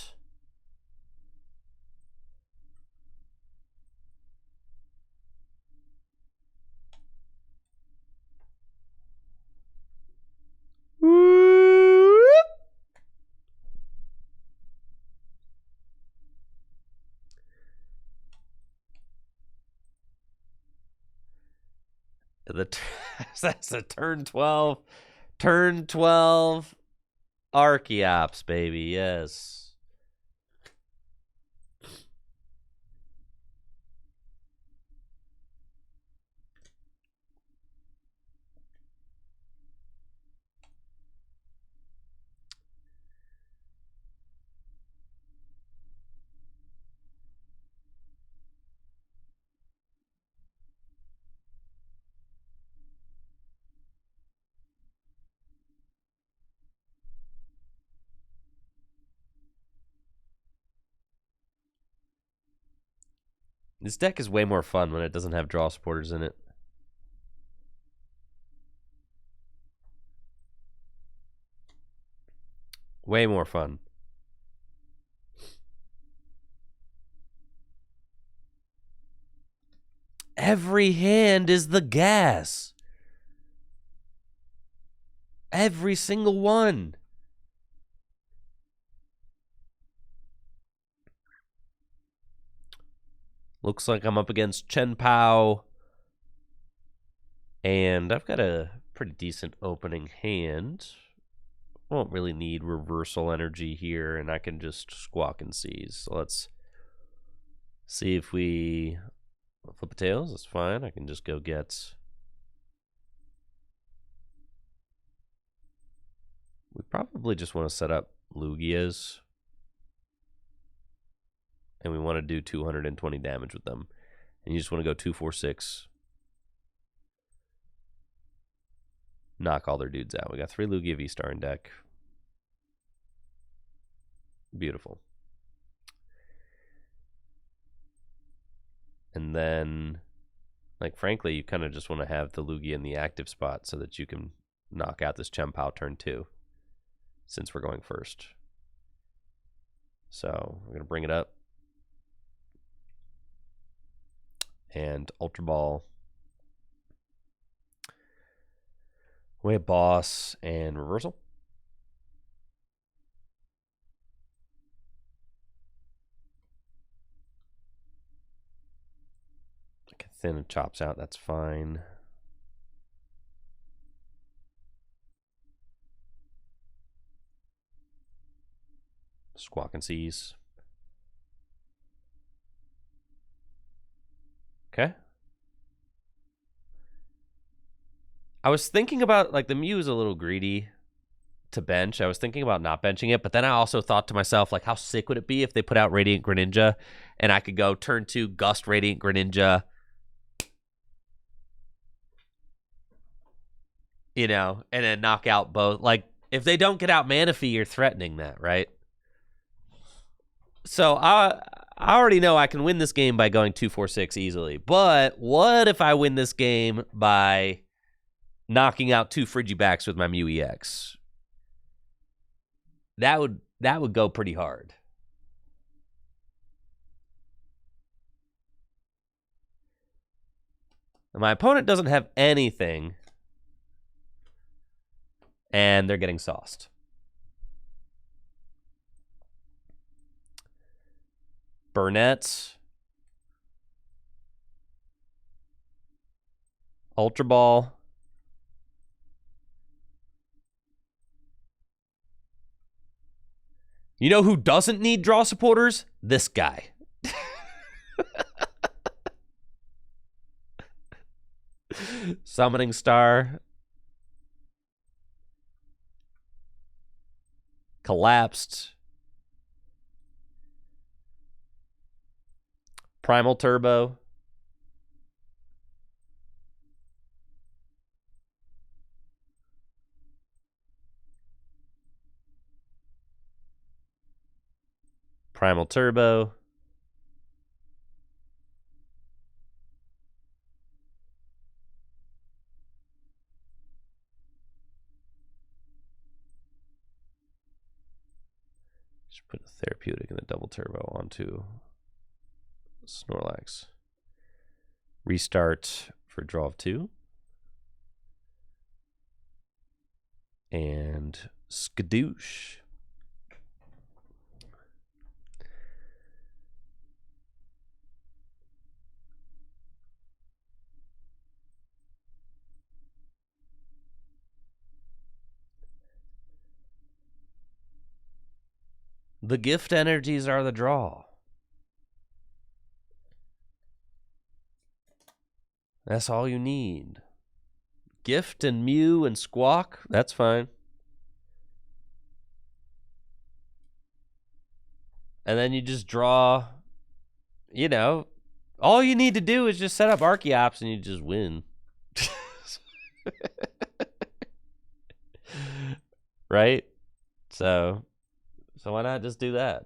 That's a turn 12. Turn 12 Archeops, baby. Yes. This deck is way more fun when it doesn't have draw supporters in it. Way more fun. Every hand is the gas. Every single one. Looks like I'm up against Chen Pao. And I've got a pretty decent opening hand. Won't really need reversal energy here, and I can just squawk and seize. So let's see if we flip the tails. That's fine. I can just go get... We probably just want to set up Lugias. And we want to do 220 damage with them. And you just want to go 2, 4, 6. Knock all their dudes out. We got 3 Lugia V-Star in deck. Beautiful. And then, like, frankly, you kind of just want to have the Lugia in the active spot so that you can knock out this Chen Pao turn 2, since we're going first. So we're going to bring it up. And Ultra Ball. Way Boss and Reversal. Thin chops out, that's fine. Squawk and Seize. Okay. I was thinking about, like, the Mew is a little greedy to bench. I was thinking about not benching it, but then I also thought to myself, like, how sick would it be if they put out Radiant Greninja and I could go turn 2, Gust Radiant Greninja, you know, and then knock out both. Like, if they don't get out Manaphy, you're threatening that, right? So I already know I can win this game by going 2-4-6 easily. But what if I win this game by knocking out 2 Frigibacks with my Mew EX? That would go pretty hard. And my opponent doesn't have anything, and they're getting sauced. Burnett, Ultra Ball. You know who doesn't need draw supporters? This guy. Summoning Star. Collapsed. Primal Turbo. Primal Turbo. Just put a therapeutic and a double turbo onto Snorlax. Restart for draw of 2. And Skadoosh. The gift energies are the draw. That's all you need. Gift and Mew and Squawk, that's fine. And then you just draw, you know, all you need to do is just set up Archeops and you just win. Right? So why not just do that?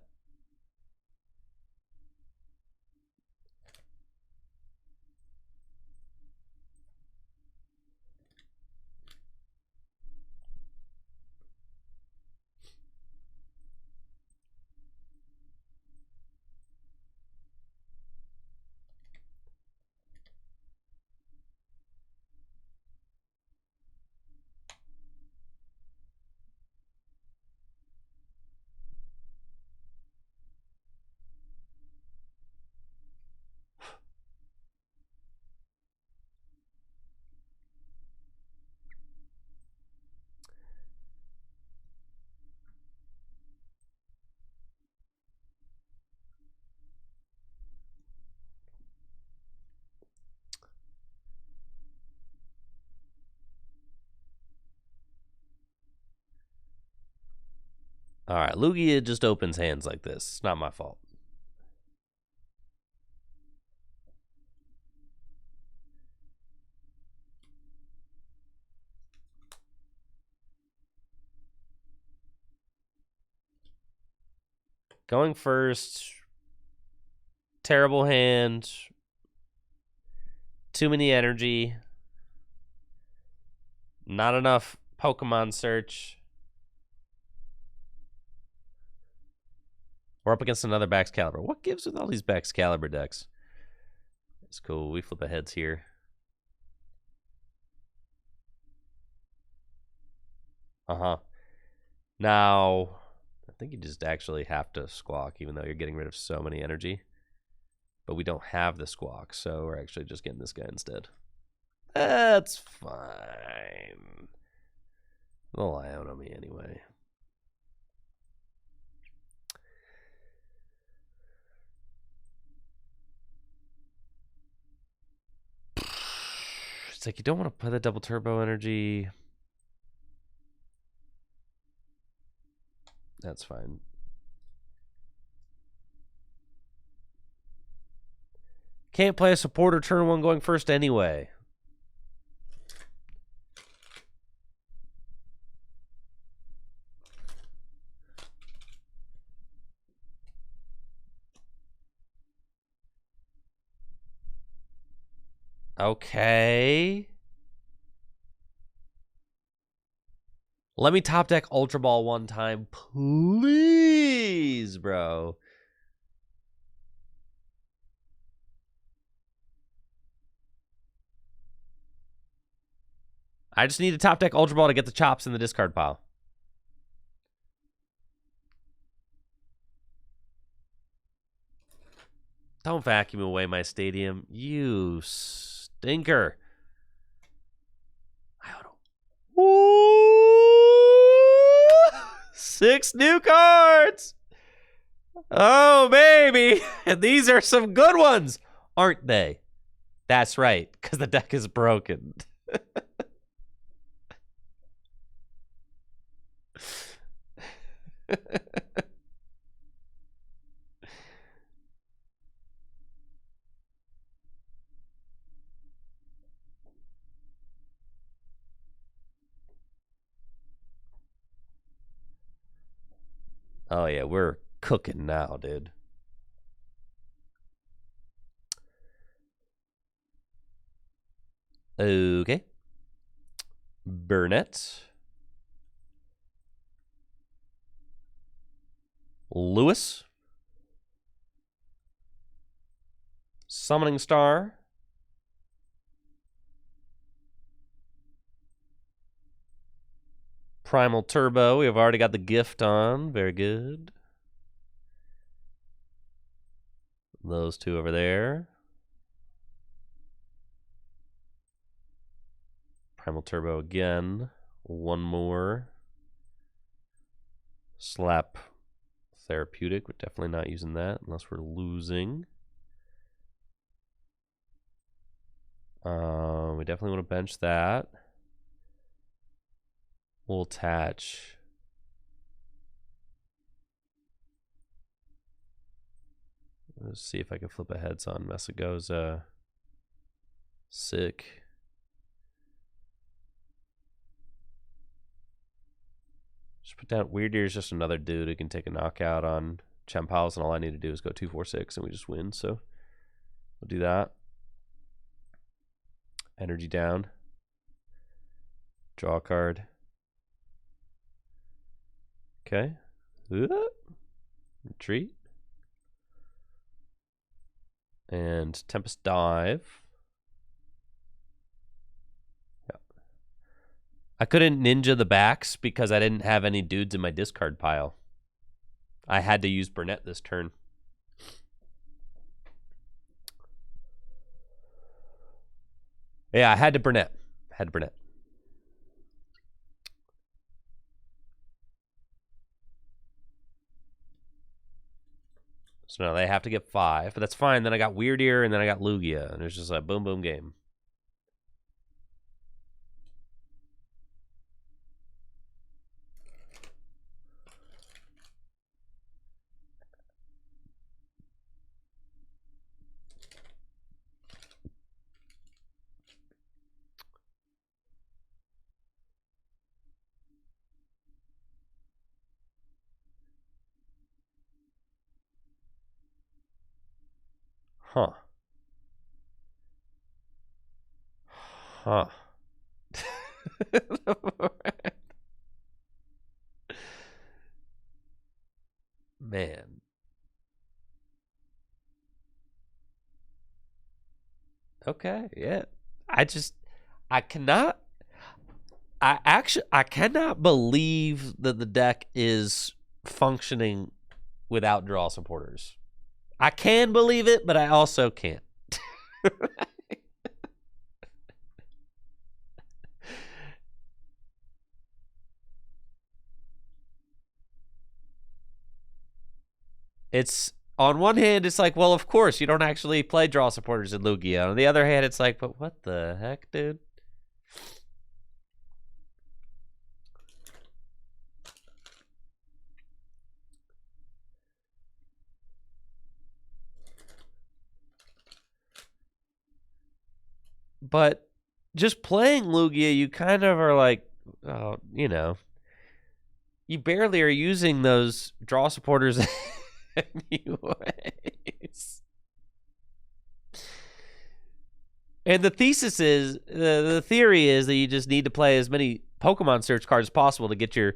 All right, Lugia just opens hands like this. It's not my fault. Going first. Terrible hand. Too many energy. Not enough Pokemon search. We're up against another Baxcalibur. What gives with all these Baxcalibur decks? It's cool. We flip aheads here. Now, I think you just actually have to Squawk, even though you're getting rid of so many energy. But we don't have the Squawk, so we're actually just getting this guy instead. That's fine. They'll lie out on me anyway. It's like you don't want to play the double turbo energy. That's fine. Can't play a supporter turn 1 going first anyway. Okay. Let me top deck Ultra Ball one time, please, bro. I just need to top deck Ultra Ball to get the chops in the discard pile. Don't vacuum away my stadium, you stinker. I don't know. Ooh, 6 new cards. Oh, baby. And these are some good ones, aren't they? That's right, because the deck is broken. Oh, yeah, we're cooking now, dude. Okay. Burnett. Lewis. Summoning Star. Primal Turbo. We have already got the gift on. Very good. Those two over there. Primal Turbo again. One more. Slap Therapeutic. We're definitely not using that unless we're losing. We definitely want to bench that. We'll attach. Let's see if I can flip a heads on Messagoza. Sick. Just put down Weird Ear is just another dude who can take a knockout on Champals, and all I need to do is go 2-4-6 and we just win. So we'll do that. Energy down. Draw a card. Okay. Retreat. And Tempest Dive. Yeah. I couldn't ninja the backs because I didn't have any dudes in my discard pile. I had to use Burnett this turn. Yeah, I had to Burnett. So now they have to get 5, but that's fine. Then I got Weird Ear, and then I got Lugia, and it's just a boom, boom game. Huh. Man. Okay, yeah. I cannot believe that the deck is functioning without draw supporters. I can believe it, but I also can't. It's on one hand, it's like, well, of course, you don't actually play draw supporters in Lugia. On the other hand, it's like, but what the heck, dude? But just playing Lugia, you kind of are like, oh, you know, you barely are using those draw supporters anyways. And the thesis is, the theory is that you just need to play as many Pokemon search cards as possible to get your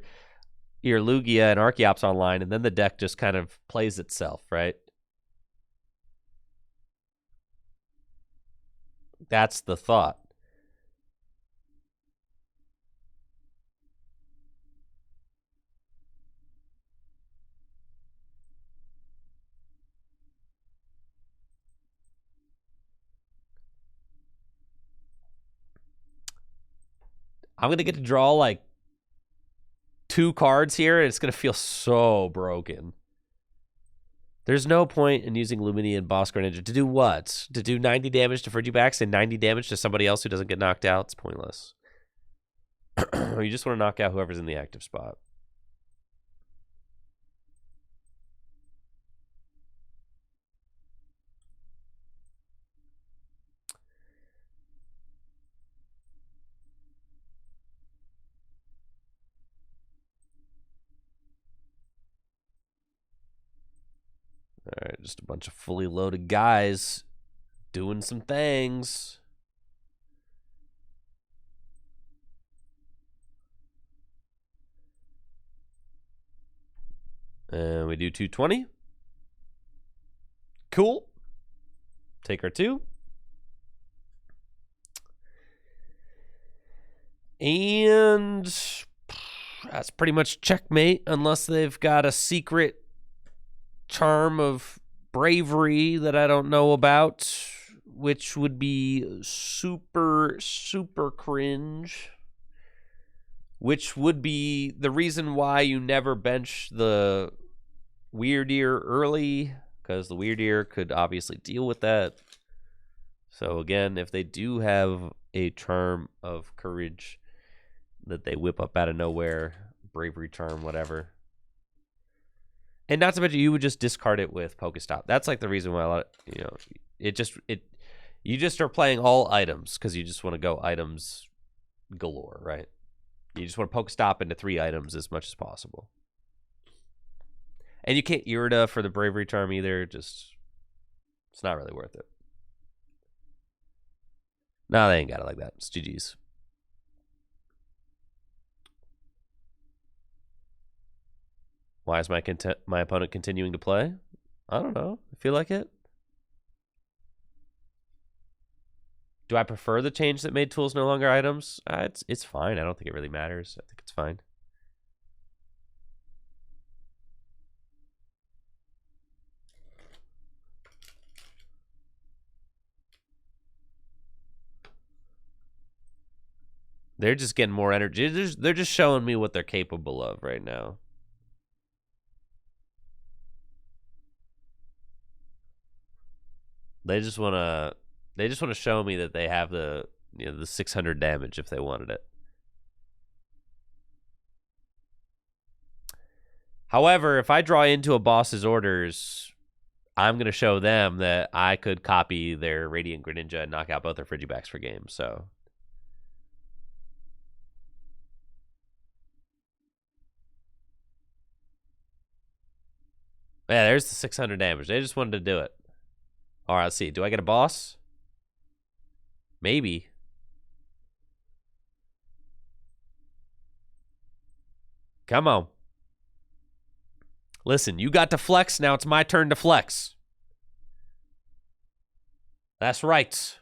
Lugia and Archeops online, and then the deck just kind of plays itself, right? That's the thought. I'm going to get to draw like 2 cards here, and it's going to feel so broken. There's no point in using Lumini and Boss Greninja to do what? To do 90 damage to Frigibax and 90 damage to somebody else who doesn't get knocked out? It's pointless. You just want to knock out whoever's in the active spot. All right, just a bunch of fully loaded guys doing some things. And we do 220. Cool. Take our 2. And that's pretty much checkmate, unless they've got a secret charm of bravery that I don't know about, which would be super, super cringe. Which would be the reason why you never bench the Weird Ear early, because the Weird Ear could obviously deal with that. So again, if they do have a charm of courage that they whip up out of nowhere, bravery charm, whatever. And not to mention, you would just discard it with Pokestop. That's like the reason why a lot of, you just are playing all items because you just want to go items galore, right? You just want to Pokestop into 3 items as much as possible. And you can't Irida for the bravery charm either. Just, it's not really worth it. No, they ain't got it like that. It's GG's. Why is my opponent continuing to play? I don't know. I feel like it. Do I prefer the change that made tools no longer items? It's fine. I don't think it really matters. I think it's fine. They're just getting more energy. They're just showing me what they're capable of right now. They just want to show me that they have the 600 damage if they wanted it. However, if I draw into a boss's orders, I'm going to show them that I could copy their Radiant Greninja and knock out both their Frigibacks for games. So yeah, there's the 600 damage. They just wanted to do it. All right, let's see. Do I get a boss? Maybe. Come on. Listen, you got to flex. Now it's my turn to flex. That's right.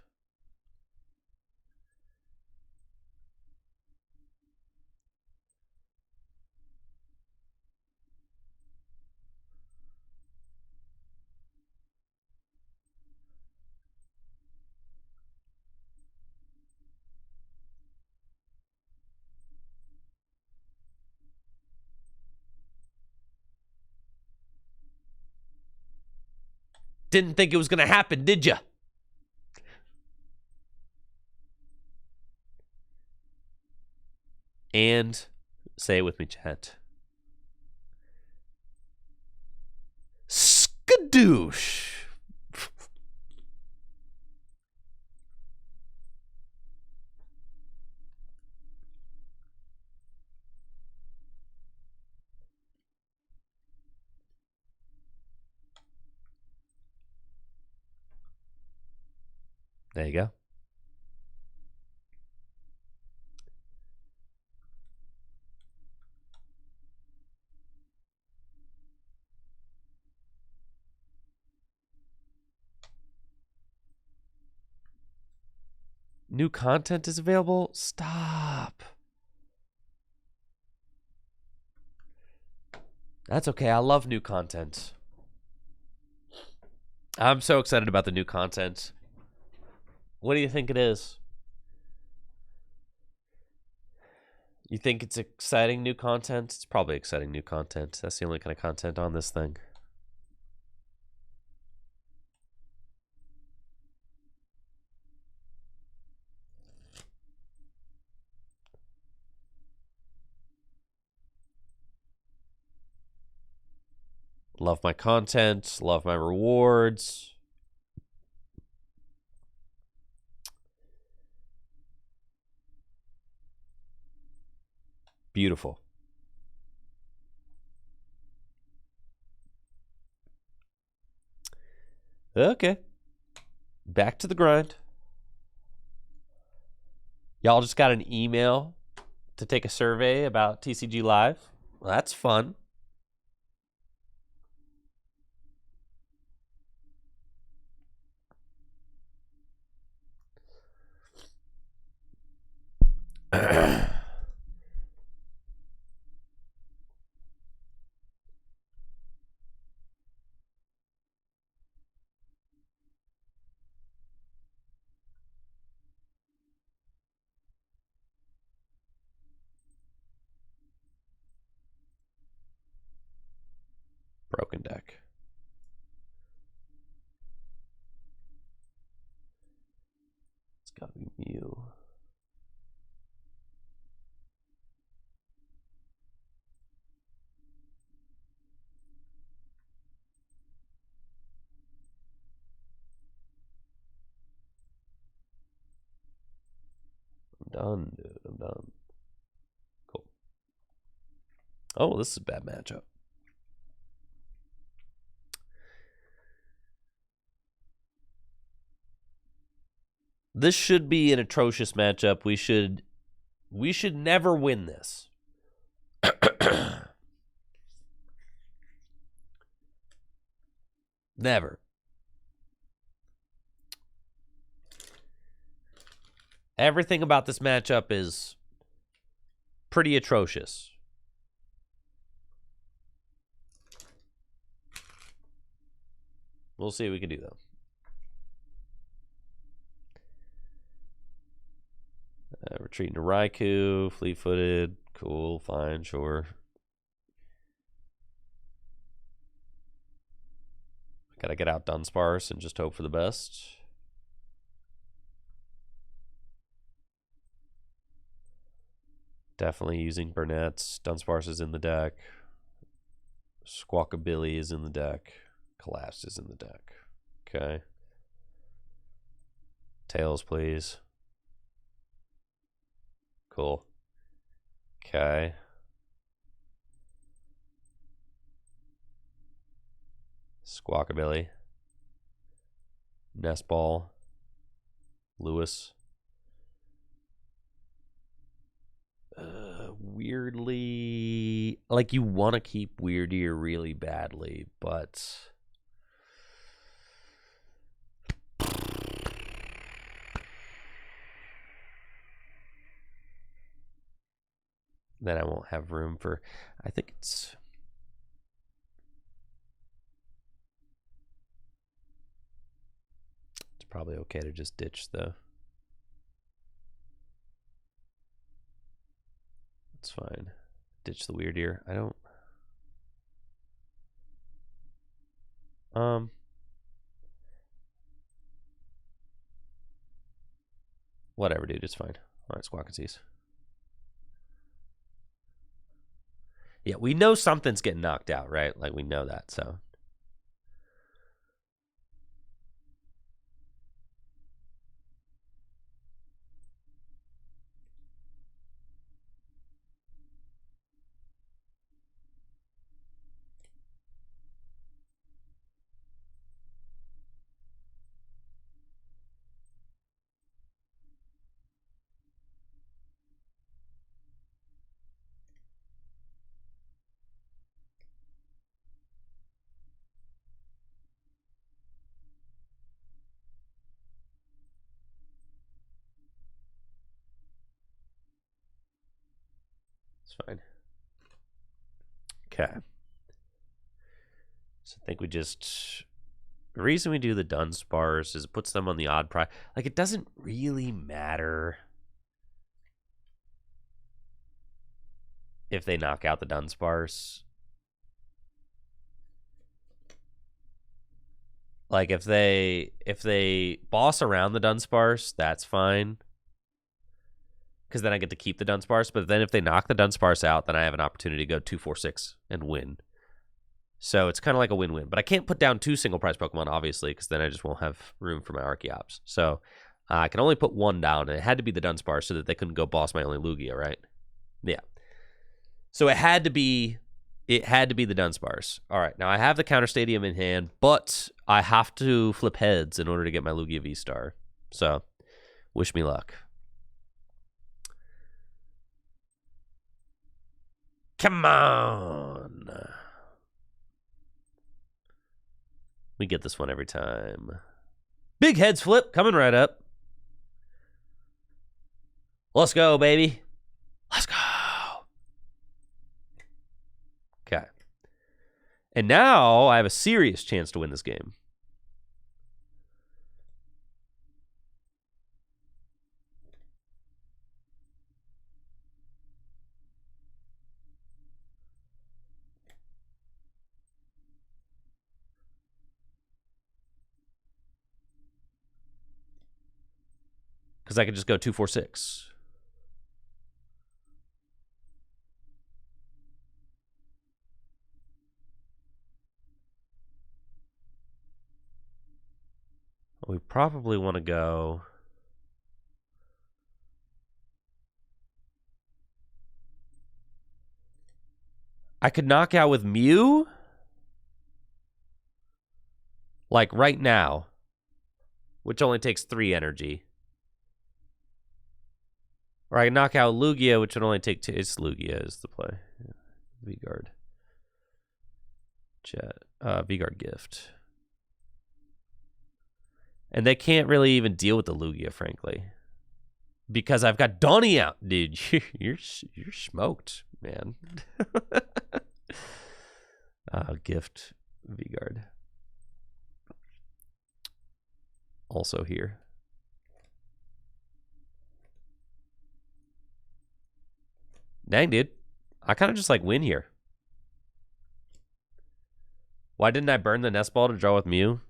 Didn't think it was going to happen, did you? And say it with me, chat. Skadoosh. There you go. New content is available? Stop. That's okay. I love new content. I'm so excited about the new content. What do you think it is? You think it's exciting new content? It's probably exciting new content. That's the only kind of content on this thing. Love my content. Love my rewards. Beautiful. Okay. Back to the grind. Y'all just got an email to take a survey about TCG Live. Well, that's fun. Broken deck. It's gotta be Mew. I'm done, dude. I'm done. Cool. Oh, this is a bad matchup. This should be an atrocious matchup. We should never win this. Never. Everything about this matchup is pretty atrocious. We'll see what we can do, though. Retreating to Raikou, fleet-footed. Cool, fine, sure. Gotta get out Dunsparce and just hope for the best. Definitely using Burnett's. Dunsparce is in the deck. Squawkabilly is in the deck. Collapse is in the deck. Okay. Tails, please. Cool. Okay. Squawkabilly. Nestball. Lewis. Weirdly, like, you want to keep Weirdeer really badly, but then I won't have room for, I think it's probably okay to just ditch the, it's fine. Ditch the Weirdeer. I don't Whatever, dude. It's fine. All right, Squawk and Seas. Yeah, we know something's getting knocked out, right? Like, we know that, so. It's fine. Okay. So I think we just... The reason we do the Dunsparce is it puts them on the odd price. Like, it doesn't really matter if they knock out the Dunsparce. Like, if they boss around the Dunsparce, that's fine. Because then I get to keep the Dunsparce. But then if they knock the Dunsparce out, then I have an opportunity to go 2-4-6 and win. So it's kind of like a win-win. But I can't put down 2 single-price Pokemon, obviously, because then I just won't have room for my Archeops. So I can only put 1 down, and it had to be the Dunsparce so that they couldn't go boss my only Lugia, right? Yeah. So it had to be the Dunsparce. All right, now I have the Counter Stadium in hand, but I have to flip heads in order to get my Lugia V-Star. So wish me luck. Come on. We get this one every time. Big heads flip, coming right up. Let's go, baby. Let's go. Okay. And now I have a serious chance to win this game. Because I could just go 2-4-6. We probably want to go... I could knock out with Mew? Like right now. Which only takes 3 energy. Or I can knock out Lugia, which would only take 2. It's Lugia is the play. Yeah. V-Guard. Jet. V-Guard Gift. And they can't really even deal with the Lugia, frankly. Because I've got Donnie out. Dude, you're smoked, man. Gift V-Guard. Also here. Dang, dude. I kind of just like win here. Why didn't I burn the nest ball to draw with Mew?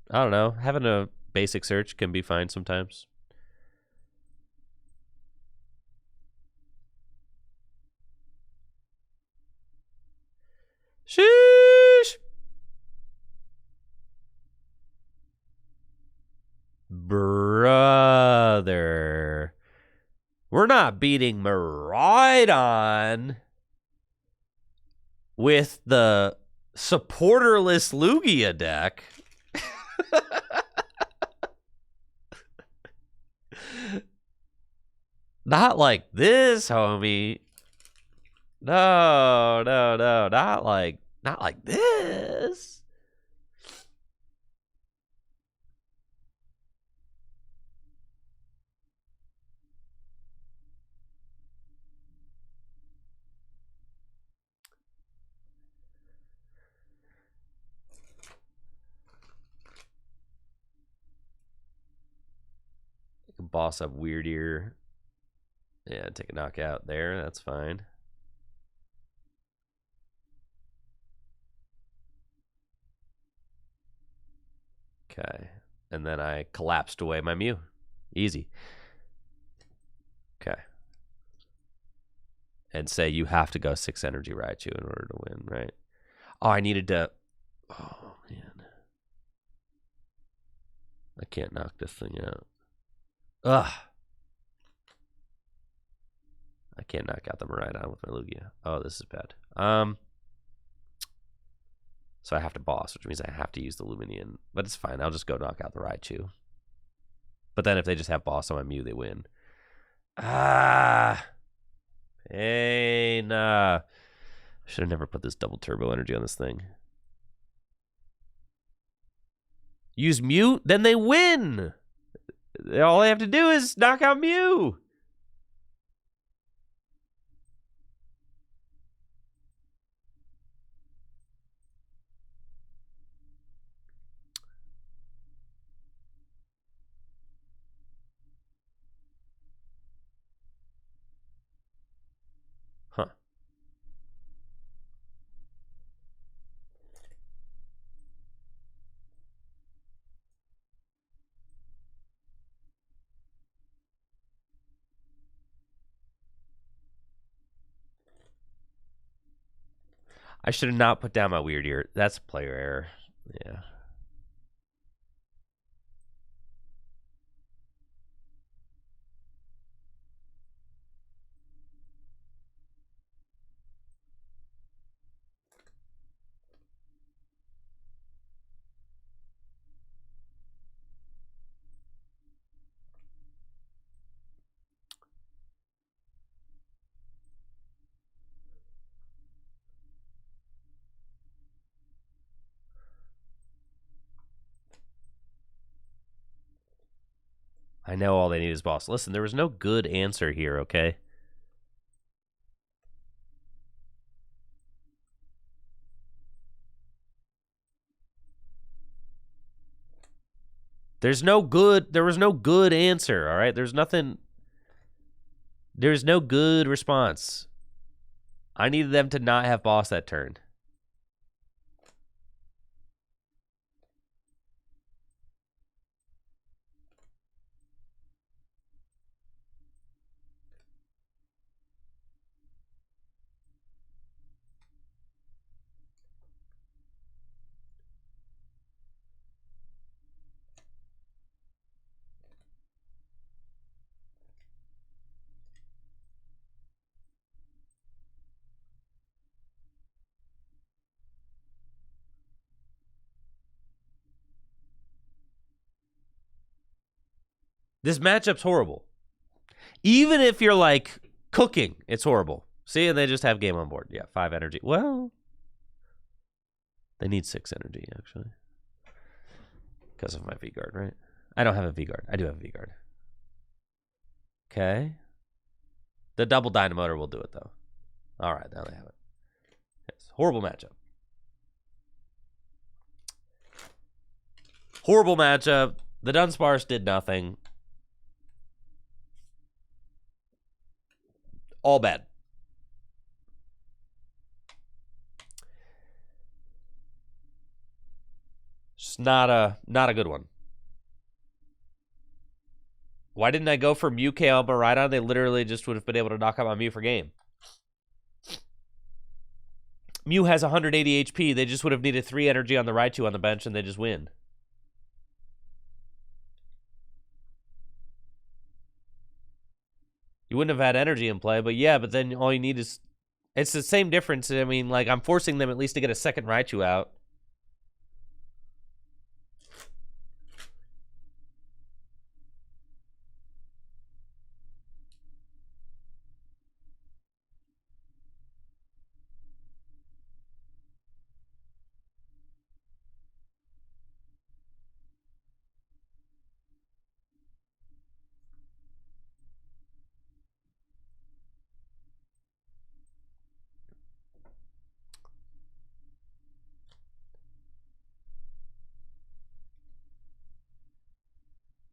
I don't know. Having a basic search can be fine sometimes. Sheesh. Brother. We're not beating Miraidon with the supporterless Lugia deck. Not like this, homie. No, not like this. You can boss up Weird Ear. Yeah, take a knockout there. That's fine. Okay. and then I collapsed away my Mew. Easy. Okay. And say you have to go 6 energy Raichu in order to win, right? Oh, I needed to... Oh, man. I can't knock this thing out. Ugh. I can't knock out the Miraidon with my Lugia. Oh, this is bad. So I have to boss, which means I have to use the Luminion. But it's fine. I'll just go knock out the Raichu. But then if they just have boss on my Mew, they win. Ah. Hey, nah. Should have never put this double turbo energy on this thing. Use Mew, then they win. All they have to do is knock out Mew. Huh. I should have not put down my weird ear. That's a player error. Yeah. I know all they need is boss. Listen, there was no good answer here, okay? There was no good answer, all right? There's no good response. I needed them to not have boss that turn. This matchup's horrible. Even if you're like cooking, it's horrible. See, and they just have game on board. Yeah, 5 energy. Well, they need 6 energy, actually. Because of my V-Guard, right? I don't have a V-Guard. I do have a V-Guard. Okay. The double Dynamotor will do it, though. All right, now they have it. Yes, horrible matchup. Horrible matchup. The Dunsparce did nothing. All bad. Just not a good one. Why didn't I go for Mew KO Miraidon? They literally just would have been able to knock out my Mew for game. Mew has 180 HP. They just would have needed 3 energy on the Raichu on the bench, and they just win. You wouldn't have had energy in play, but yeah, but then all you need is... It's the same difference. I mean, like, I'm forcing them at least to get a second Raichu out.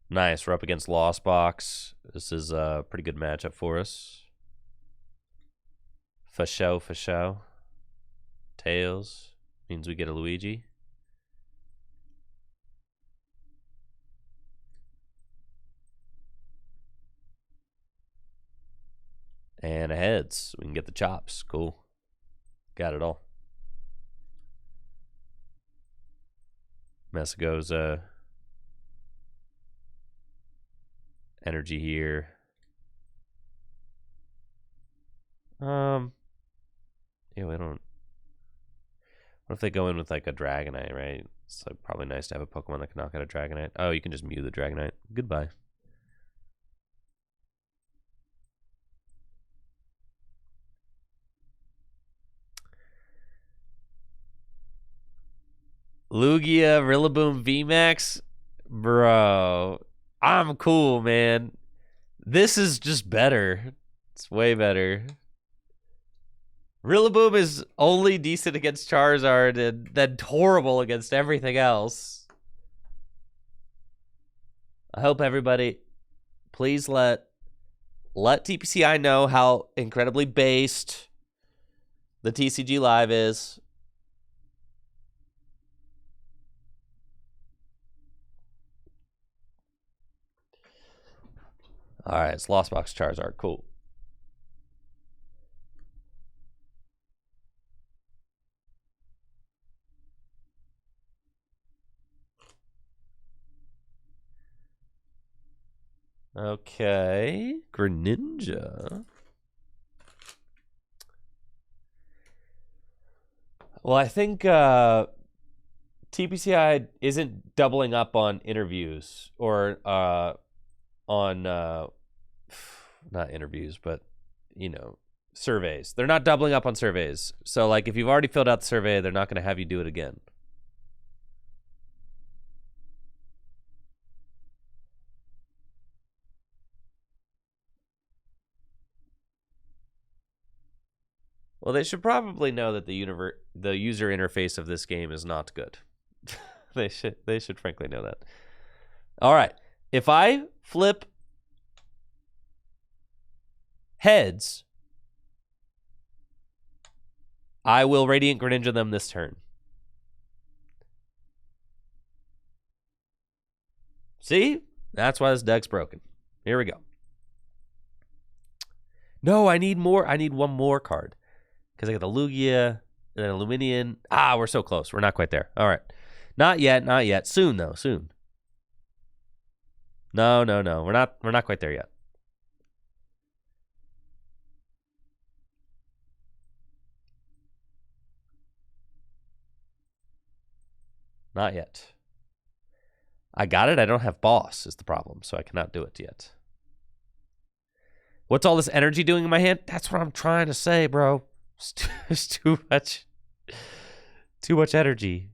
Nice. We're up against Lost Box. This is a pretty good matchup for us. For show, for show. Tails means we get a Luigi. And a heads. We can get the chops. Cool. Got it all. Messago's energy here. Yeah, we don't. What if they go in with like a Dragonite, right? It's like probably nice to have a Pokemon that can knock out a Dragonite. Oh, you can just Mew the Dragonite. Goodbye. Lugia, Rillaboom, VMAX? Bro, I'm cool, man. This is just better. It's way better. Rillaboom is only decent against Charizard and then horrible against everything else. I hope everybody, please let TPCI know how incredibly based the TCG Live is. All right, it's Lost Box Charizard. Cool. Okay, Greninja. Well, I think TPCI isn't doubling up on interviews or on not interviews, but you know, surveys. They're not doubling up on surveys. So like if you've already filled out the survey, they're not going to have you do it again. Well, they should probably know that the user interface of this game is not good. They should frankly know that. All right. If I flip heads, I will Radiant Greninja them this turn. See? That's why this deck's broken. Here we go. No, I need more. I need one more card. Because I got the Lugia and then Illuminion. Ah, we're so close. We're not quite there. All right. Not yet. Not yet. Soon, though. Soon. No. We're not quite there yet. Not yet. I got it. I don't have boss is the problem, so I cannot do it yet. What's all this energy doing in my hand? That's what I'm trying to say, bro. It's too much. Too much energy.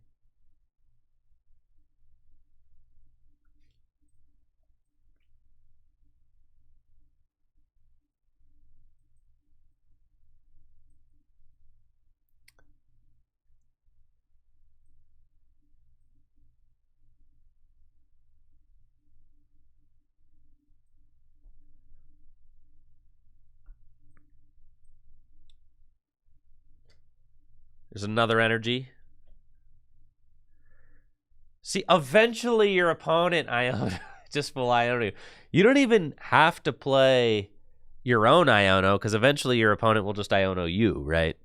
There's another energy. See, eventually your opponent Iono just will Iono you. You don't even have to play your own Iono because eventually your opponent will just Iono you, right?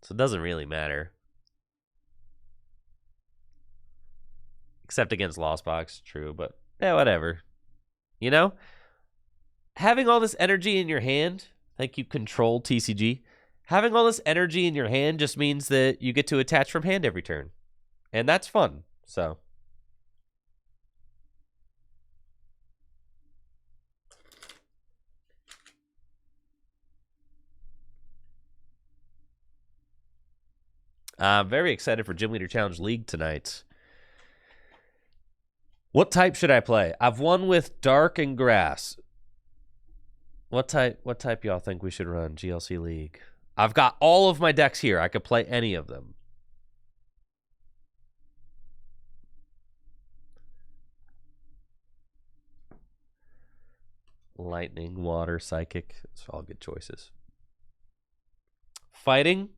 So it doesn't really matter. Except against Lost Box, true, but yeah, whatever. You know? Having all this energy in your hand, like you control TCG, having all this energy in your hand just means that you get to attach from hand every turn. And that's fun, so. I'm very excited for Gym Leader Challenge League tonight. What type should I play? I've won with Dark and Grass. What type y'all think we should run GLC League? I've got all of my decks here. I could play any of them. Lightning, Water, Psychic. It's all good choices. Fighting.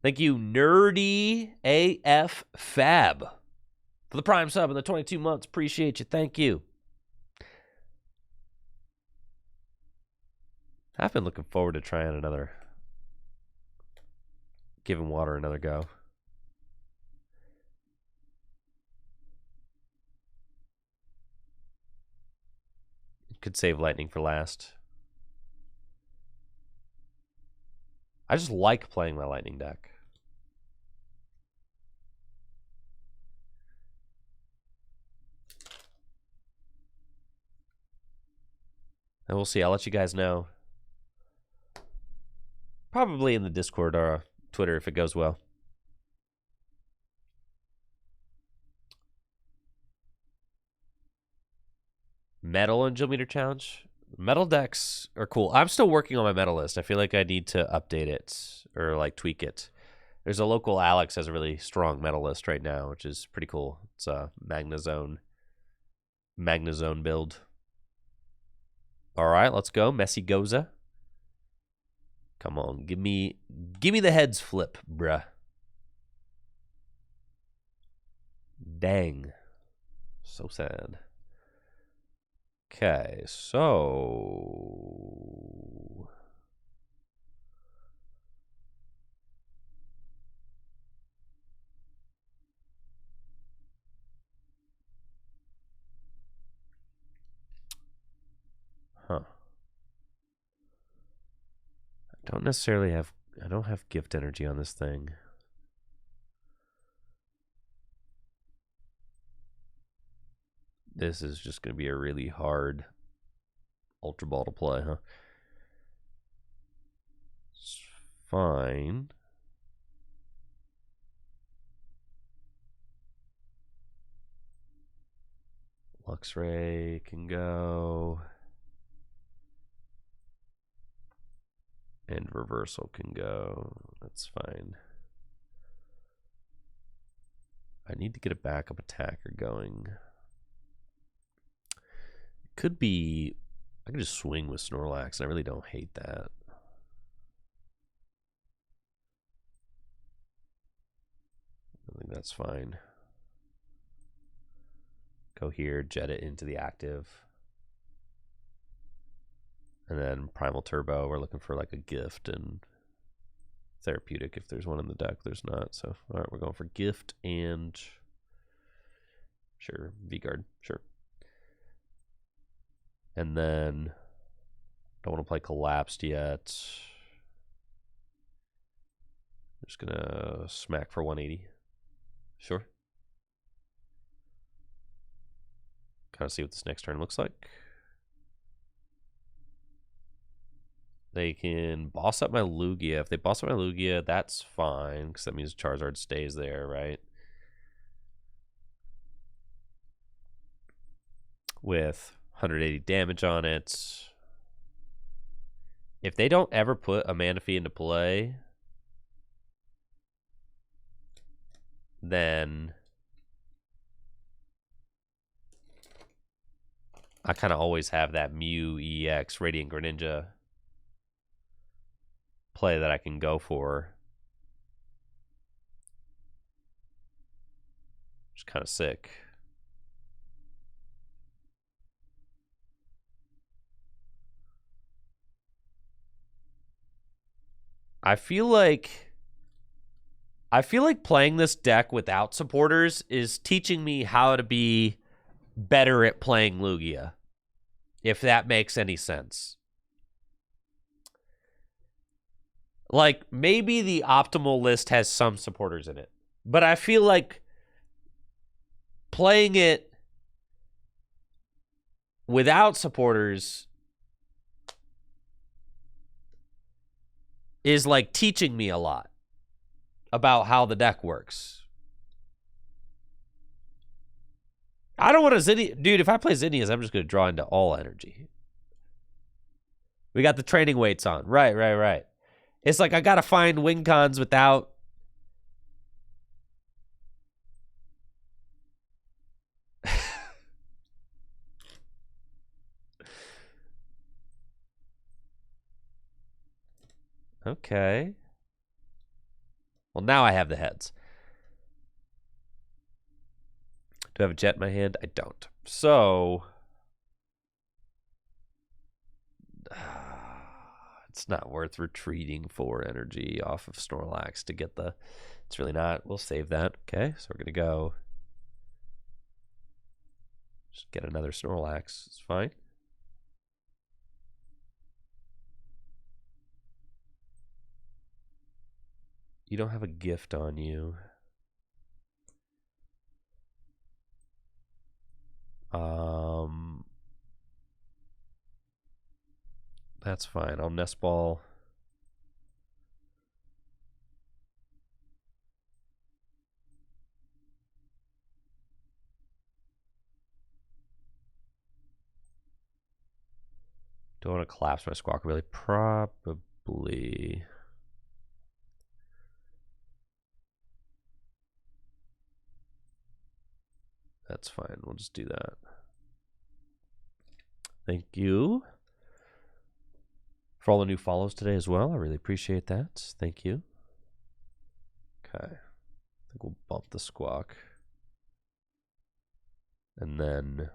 Thank you, Nerdy AF Fab, for the Prime sub and the 22 months. Appreciate you. Thank you. I've been looking forward to trying giving water another go. Could save lightning for last. I just like playing my lightning deck. And we'll see. I'll let you guys know. Probably in the Discord or Twitter if it goes well. Metal and Geometer Challenge. Metal decks are cool. I'm still working on my metal list. I feel like I need to update it or like tweak it. There's a local Alex has a really strong metal list right now, which is pretty cool. It's a Magnazone build. All right, let's go. Messy Goza. Come on, give me the heads flip, bruh. Dang. So sad. Okay, so I don't have gift energy on this thing. This is just going to be a really hard Ultra Ball to play, huh? It's fine. Luxray can go. And Reversal can go. That's fine. I need to get a backup attacker going. Could be, I could just swing with Snorlax, and I really don't hate that. I think that's fine. Go here, jet it into the active. And then Primal Turbo, we're looking for like a gift and therapeutic if there's one in the deck. There's not, so all right, we're going for gift and sure, V-Guard, sure. And then don't want to play Collapsed yet. I'm just gonna smack for 180. Sure. Kind of see what this next turn looks like. They can boss up my Lugia. If they boss up my Lugia, that's fine, because that means Charizard stays there, right? With 180 damage on it. If they don't ever put a Manaphy into play, then I kind of always have that Mew EX Radiant Greninja play that I can go for. Which is kind of sick. I feel like playing this deck without supporters is teaching me how to be better at playing Lugia, if that makes any sense. Like, maybe the optimal list has some supporters in it, but I feel like playing it without supporters is like teaching me a lot about how the deck works. I don't want to Zinnia. Dude, if I play Zinnias, I'm just going to draw into all energy. We got the training weights on. Right. It's like I got to find win cons without... Okay. Well, now I have the heads. Do I have a jet in my hand? I don't. So it's not worth retreating 4 energy off of Snorlax to get the... It's really not. We'll save that. Okay, so we're going to go... Just get another Snorlax. It's fine. You don't have a gift on you. That's fine. I'll Nest Ball. Do I want to collapse my Squawk? Really? Probably. That's fine. We'll just do that. Thank you for all the new follows today as well. I really appreciate that. Thank you. Okay. I think we'll bump the Squawk. And then...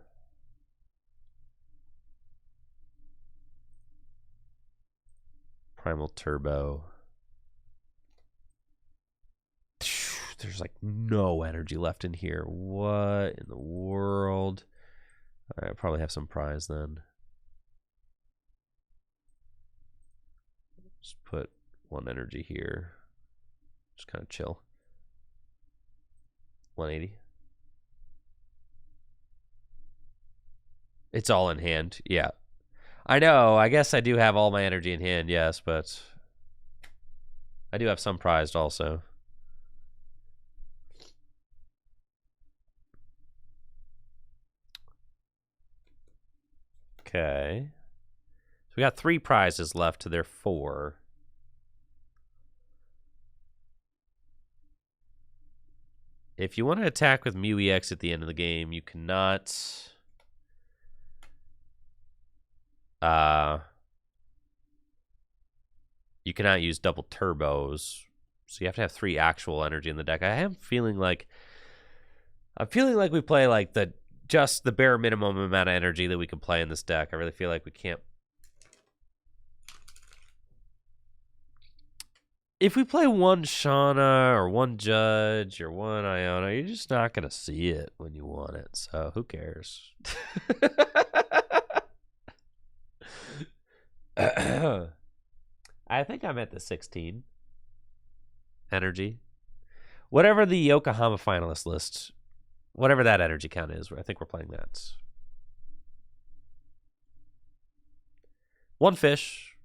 Primal Turbo. There's like no energy left in here. What in the world? All right, I'll probably have some prize then. Just put 1 energy here. Just kind of chill. 180. It's all in hand. Yeah. I know. I guess I do have all my energy in hand, yes, but I do have some prized also. Okay. So we got 3 prizes left to their 4. If you want to attack with Mew EX at the end of the game, you cannot... you cannot use double turbos, so you have to have 3 actual energy in the deck. I'm feeling like we play like just the bare minimum amount of energy that we can play in this deck. I really feel like we can't. If we play 1 Shauna or 1 Judge or 1 Iona, you're just not gonna see it when you want it. So who cares? I think I'm at the 16 energy. Whatever the Yokohama finalist list, whatever that energy count is, I think we're playing that. 1 fish.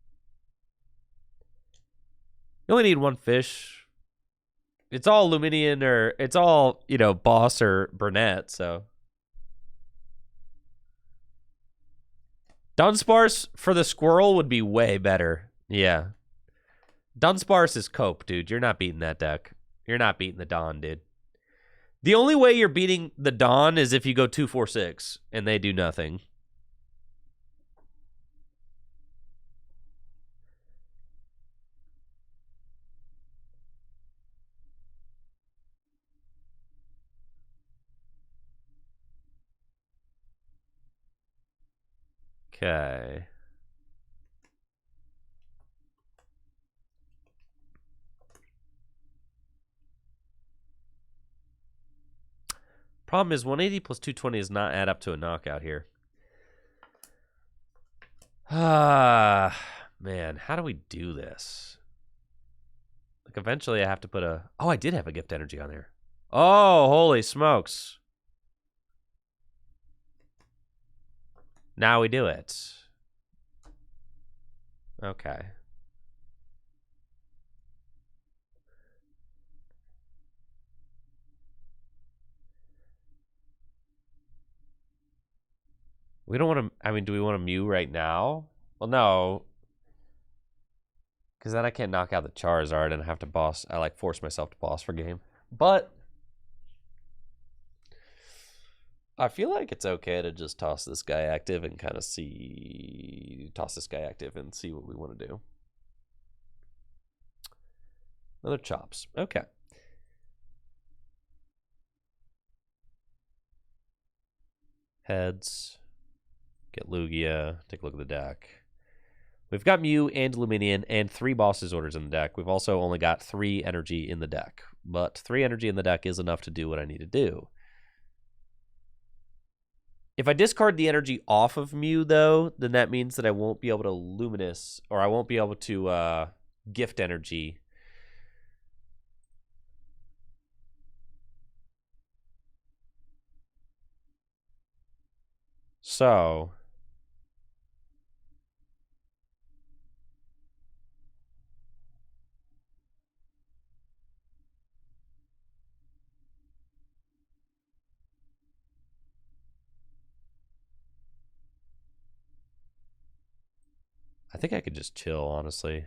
You only need 1 fish. It's all Luminian or it's all, you know, Boss or Burnett, so. Dunsparce for the squirrel would be way better. Yeah. Dunsparce is Cope, dude. You're not beating that deck. You're not beating the Dawn, dude. The only way you're beating the Dawn is if you go 2-4-6 and they do nothing. Okay. Problem is 180 plus 220 does not add up to a knockout here. Ah, man, how do we do this? Like eventually I have to put a... Oh, I did have a gift energy on there. Oh, holy smokes. Now we do it. Okay. We don't want to... I mean, do we want to Mew right now? Well, no. Because then I can't knock out the Charizard and have to boss... I, like, force myself to boss for game. But... I feel like it's okay to just toss this guy active and kind of see... Toss this guy active and see what we want to do. Another Chops. Okay. Heads. Get Lugia. Take a look at the deck. We've got Mew and Luminion and 3 Boss's Orders in the deck. We've also only got 3 energy in the deck. But 3 energy in the deck is enough to do what I need to do. If I discard the energy off of Mew, though, then that means that I won't be able to Luminous, or I won't be able to gift energy. So I think I could just chill, honestly.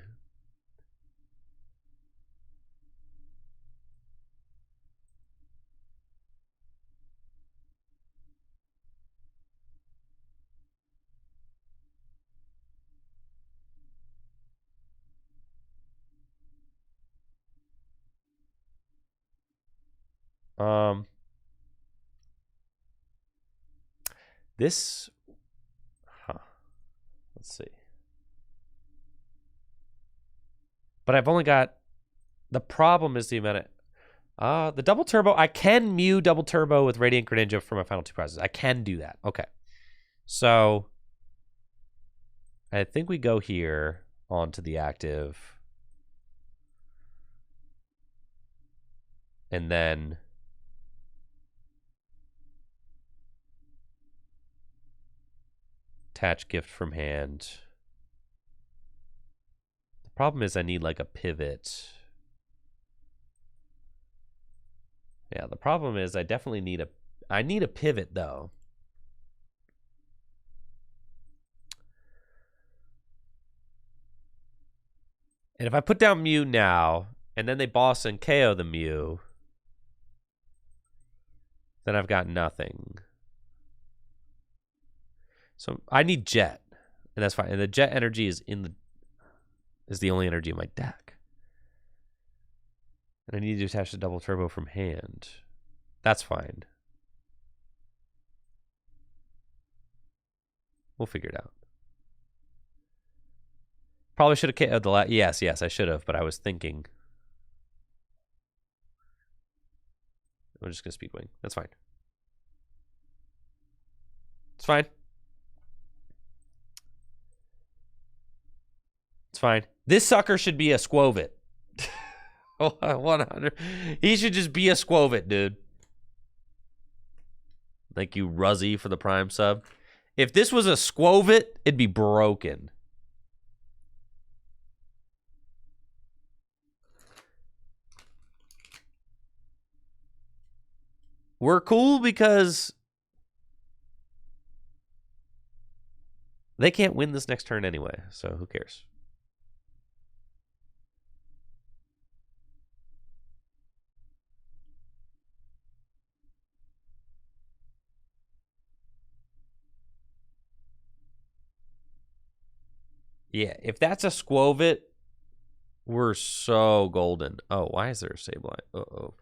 This, let's see. But I've only got, the problem is the amount of, the double turbo, I can Mew double turbo with Radiant Greninja for my final 2 prizes. I can do that. Okay. So I think we go here onto the active. And then attach gift from hand. The problem is I need like a pivot. Yeah, the problem is I definitely need I need a pivot though. And if I put down Mew now, and then they boss and KO the Mew, then I've got nothing. So I need Jet, and that's fine. And the Jet energy is the only energy in my deck. And I need to attach the double turbo from hand. That's fine. We'll figure it out. Probably should have KO'd the last. Yes, I should have, but I was thinking. I'm just going to Speed Wing. That's fine. It's fine. It's fine. This sucker should be a Squovit. 100. He should just be a Squovit, dude. Thank you, Ruzzy, for the Prime sub. If this was a Squovit, it'd be broken. We're cool because they can't win this next turn anyway, so who cares? Yeah, if that's a Squovit, we're so golden. Oh, why is there a Sableye? Uh-oh.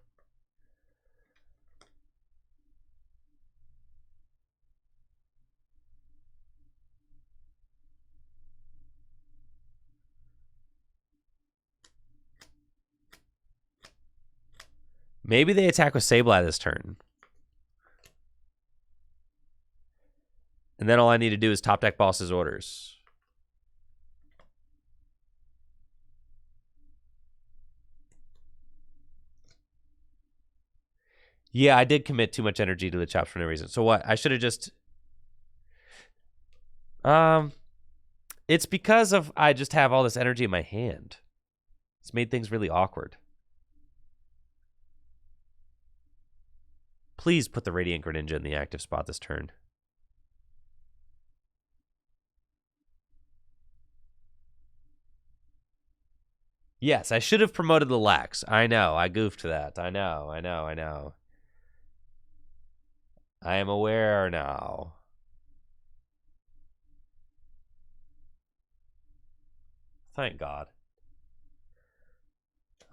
Maybe they attack with Sableye this turn. And then all I need to do is top deck Boss's Orders. Yeah, I did commit too much energy to the chops for no reason. So what? I should have just... It's because of I just have all this energy in my hand. It's made things really awkward. Please put the Radiant Greninja in the active spot this turn. Yes, I should have promoted the Lax. I know, I goofed that. I know. I am aware now. Thank God.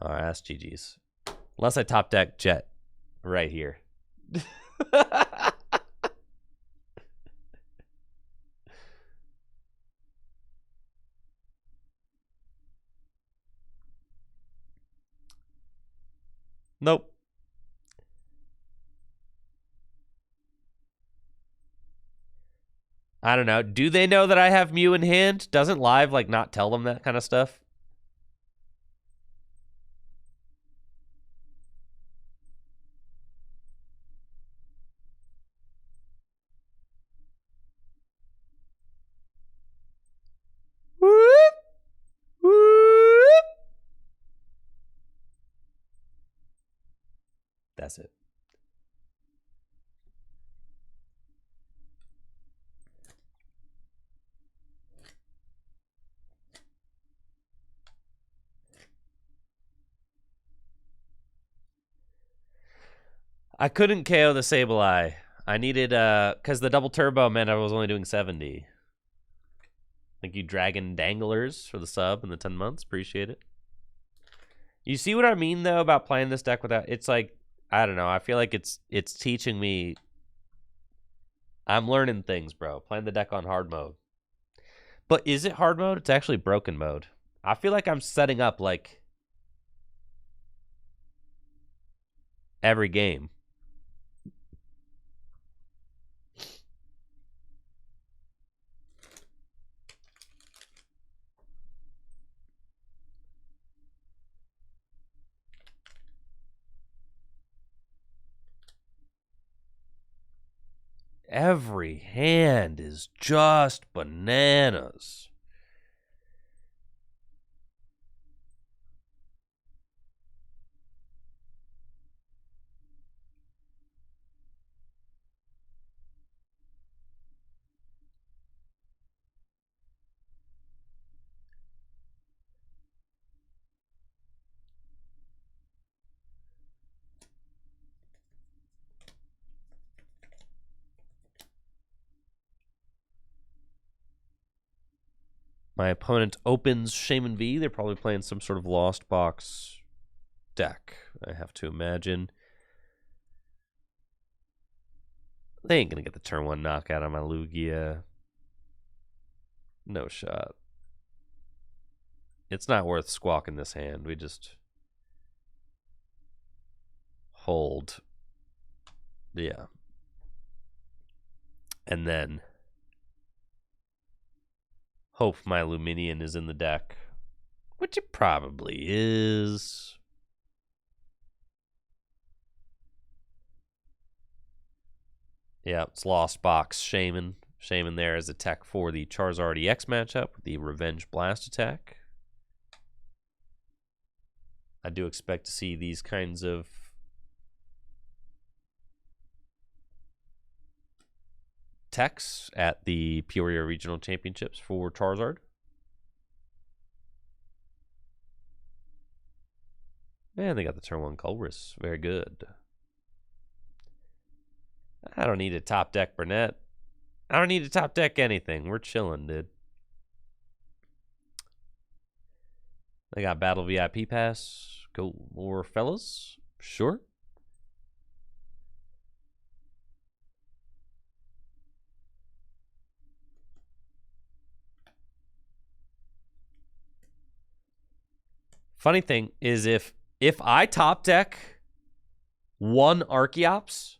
Alright, that's GG's. Unless I top deck Jet right here. Nope. I don't know. Do they know that I have Mew in hand? Doesn't Live like not tell them that kind of stuff? Whoop, whoop. That's it. I couldn't KO the Sableye. I needed, because the double turbo meant I was only doing 70. Thank you, Dragon Danglers, for the sub and the 10 months. Appreciate it. You see what I mean, though, about playing this deck without... It's like, I don't know. I feel like it's teaching me... I'm learning things, bro. Playing the deck on hard mode. But is it hard mode? It's actually broken mode. I feel like I'm setting up, like, every game. Every hand is just bananas. My opponent opens Shaman V. They're probably playing some sort of Lost Box deck, I have to imagine. They ain't going to get the turn 1 knockout on my Lugia. No shot. It's not worth squawking this hand. We just hold. Yeah. And then hope my Luminion is in the deck, which it probably is. Yeah, it's Lost Box Shaman. Shaman there as a tech for the Charizard EX matchup with the Revenge Blast attack. I do expect to see these kinds of techs at the Peoria Regional Championships for Charizard. And they got the turn 1 Colress. Very good. I don't need to top deck Burnett. I don't need to top deck anything. We're chilling, dude. They got Battle VIP Pass. Go more fellas. Sure. Funny thing is if I top deck 1 Archeops,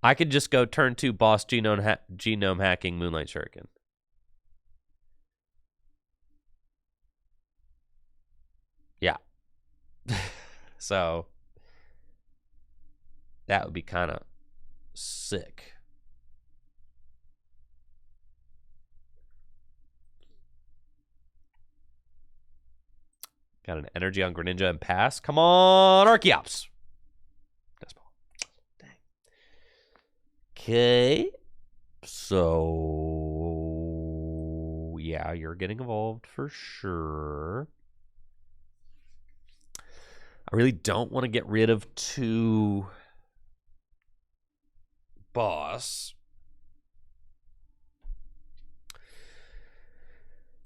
I could just go turn 2 boss genome hacking Moonlight Shuriken. Yeah. So that would be kind of sick. Got an energy on Greninja and pass. Come on, Archeops. Dang. Okay. So, yeah, you're getting evolved for sure. I really don't want to get rid of 2 boss.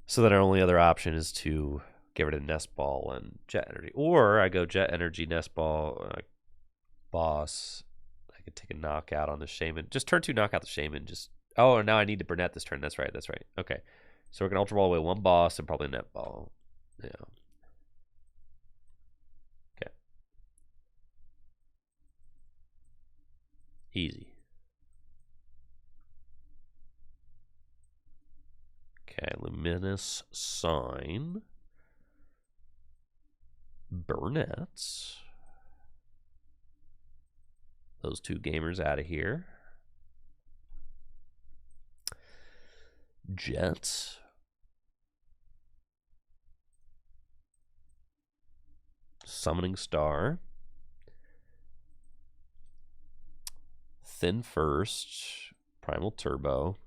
So that our only other option is to get rid of Nest Ball and Jet Energy. Or I go Jet Energy, Nest Ball, boss. I could take a knockout on the Shaman. Just turn 2 knockout the Shaman. Just oh, now I need to Burnett this turn. That's right. That's right. Okay. So we're going to Ultra Ball away 1 boss and probably Net Ball. Yeah. Okay. Easy. Okay, Luminous Sign. Burnett's. Those two gamers out of here. Jets. Summoning Star. Thin First. Primal Turbo.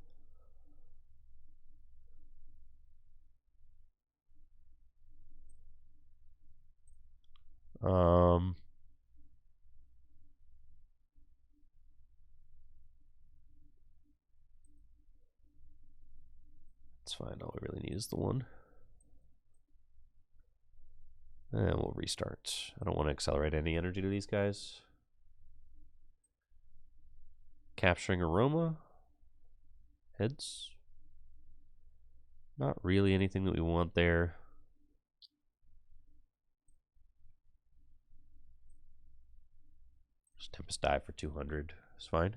It's fine. All we really need is the one. And we'll restart. I don't want to accelerate any energy to these guys. Capturing Aroma. Heads. Not really anything that we want there. Just Tempest Dive for 200 is fine.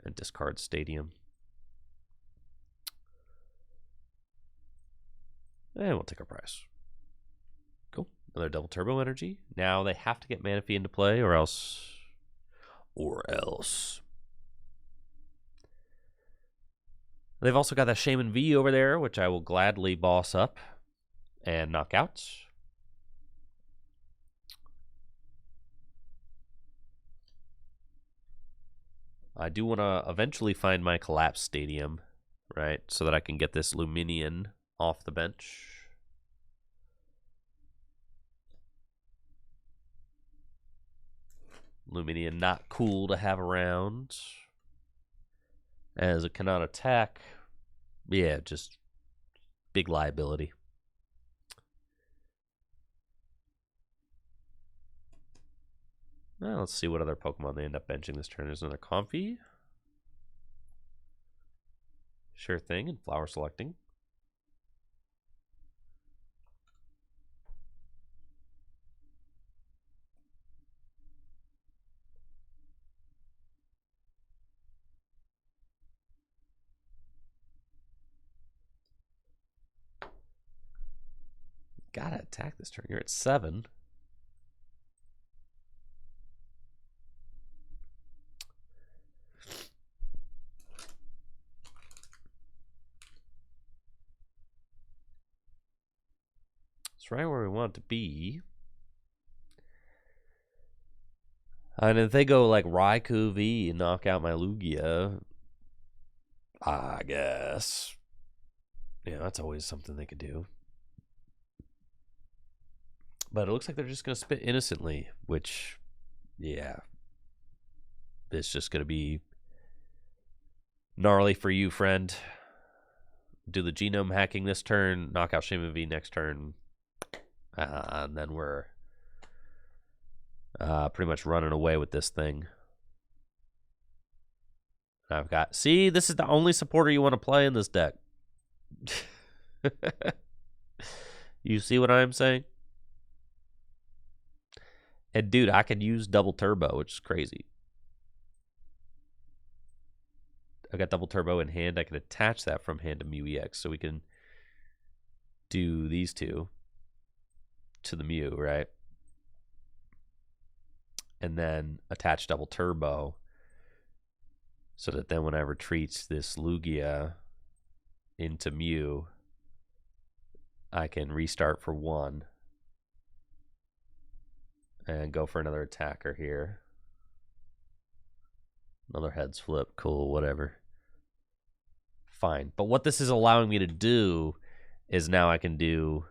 And discard Stadium. And we'll take our price. Cool. Another double turbo energy. Now they have to get Manaphy into play or else. They've also got that Shaman V over there, which I will gladly boss up and knock out. I do want to eventually find my Collapse Stadium, right? So that I can get this Luminion off the bench. Luminion not cool to have around. As it cannot attack. Yeah, just big liability. Well, let's see what other Pokemon they end up benching this turn. There's another Comfey. Sure thing, and Flower Selecting. Gotta attack this turn. You're at 7. It's right where we want it to be. And if they go like Raikou V and knock out my Lugia, I guess. Yeah, that's always something they could do. But it looks like they're just going to spit innocently, which, yeah. It's just going to be gnarly for you, friend. Do the genome hacking this turn, knock out Shaman V next turn. And then we're pretty much running away with this thing. I've got... See, this is the only supporter you want to play in this deck. You see what I'm saying? And dude, I could use double turbo, which is crazy. I got double turbo in hand. I can attach that from hand to Mew EX, so we can do these two to the Mew, right? And then attach double turbo so that then when I retreat this Lugia into Mew, I can restart for 1 and go for another attacker here. Another heads flip. Cool, whatever. Fine. But what this is allowing me to do is now I can do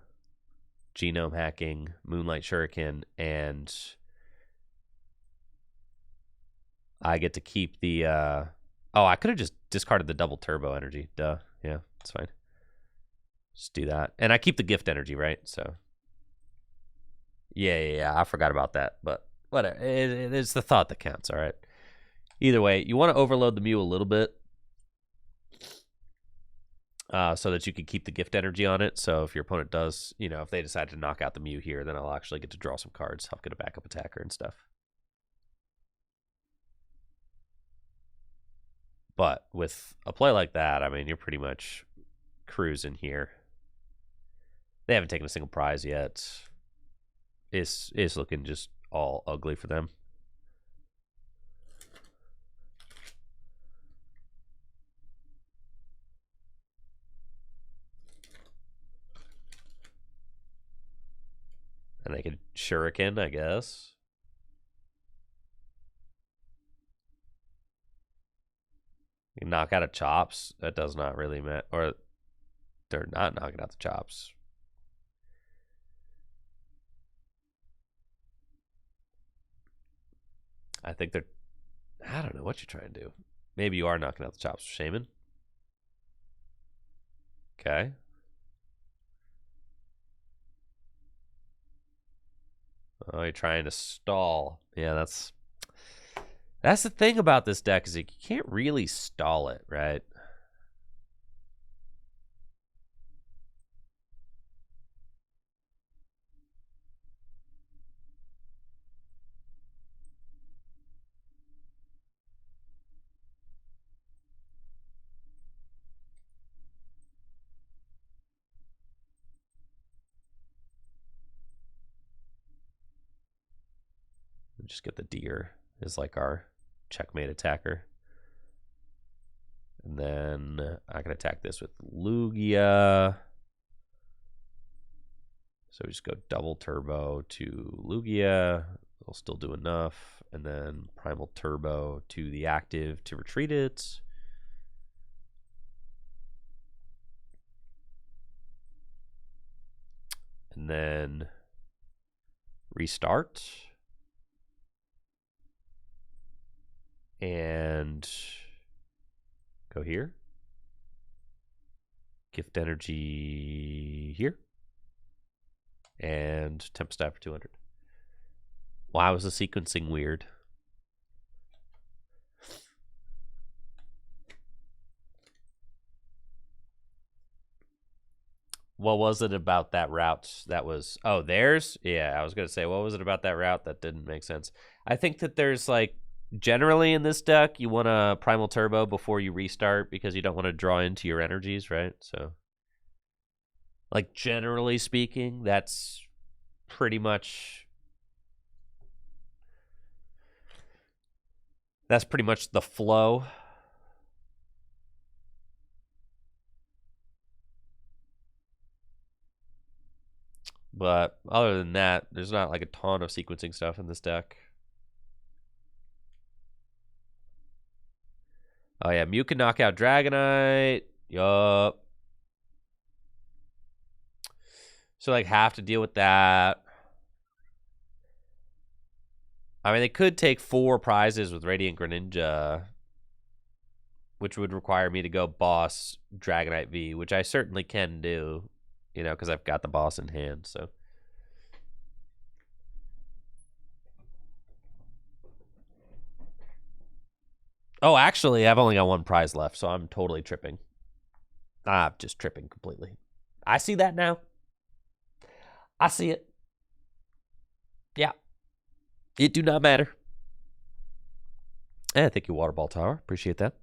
genome hacking, Moonlight Shuriken, and I get to keep the... Oh, I could have just discarded the double turbo energy. Duh. Yeah, it's fine. Just do that. And I keep the gift energy, right? So... Yeah, I forgot about that. But whatever. It's the thought that counts, all right? Either way, you want to overload the Mew a little bit so that you can keep the gift energy on it. So if your opponent does, you know, if they decide to knock out the Mew here, then I'll actually get to draw some cards, help get a backup attacker and stuff. But with a play like that, I mean, you're pretty much cruising here. They haven't taken a single prize yet. It's looking just all ugly for them. And they could shuriken, I guess. You can knock out a chops. That does not really matter. Or they're not knocking out the chops. I think they're... I don't know what you're trying to do. Maybe you are knocking out the chops for Shaman. Okay. Oh, you're trying to stall. Yeah, that's the thing about this deck is you can't really stall it, right? Just get the deer as like our checkmate attacker. And then I can attack this with Lugia. So we just go double turbo to Lugia. It'll still do enough. And then primal turbo to the active to retreat it. And then restart. And go here. Gift energy here. And Tempest Dive for 200. Why was the sequencing weird? What was it about that route that was... Oh, theirs? Yeah, I was going to say, what was it about that route that didn't make sense? I think that there's like... Generally in this deck, you want a Primal Turbo before you restart because you don't want to draw into your energies, right? So, like, generally speaking, that's pretty much... That's pretty much the flow. But other than that, there's not like a ton of sequencing stuff in this deck. Oh yeah, Mew can knock out Dragonite. Yup. So like have to deal with that. I mean, they could take 4 prizes with Radiant Greninja, which would require me to go boss Dragonite V, which I certainly can do, you know, because I've got the boss in hand, so. Oh, actually, I've only got 1 prize left, so I'm totally tripping. I'm just tripping completely. I see that now. I see it. Yeah. It do not matter. And thank you, Water Ball Tower. Appreciate that.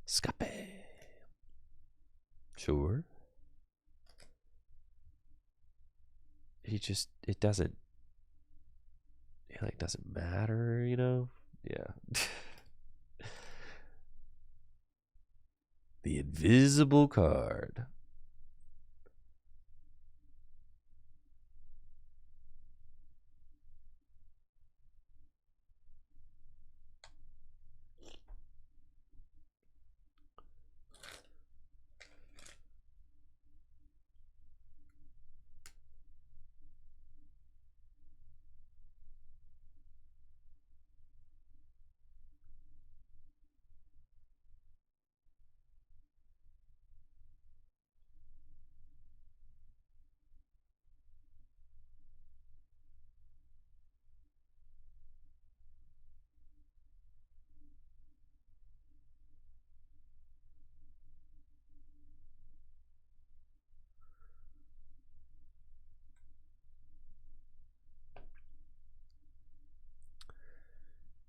Scape. Sure. It doesn't, like, doesn't matter, you know? Yeah. The invisible card.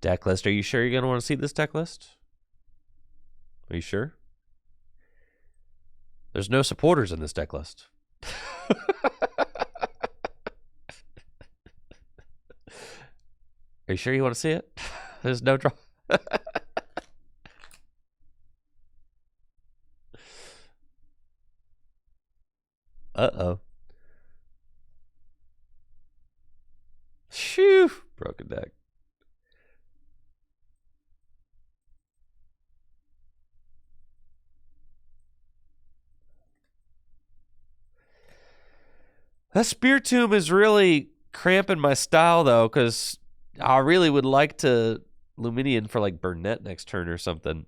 Deck list. Are you sure you're going to want to see this deck list? Are you sure? There's no supporters in this deck list. Are you sure you want to see it? There's no draw. Uh-oh. Phew. Broken deck. That Spear Tomb is really cramping my style, though, because I really would like to Luminion for, like, Burnett next turn or something.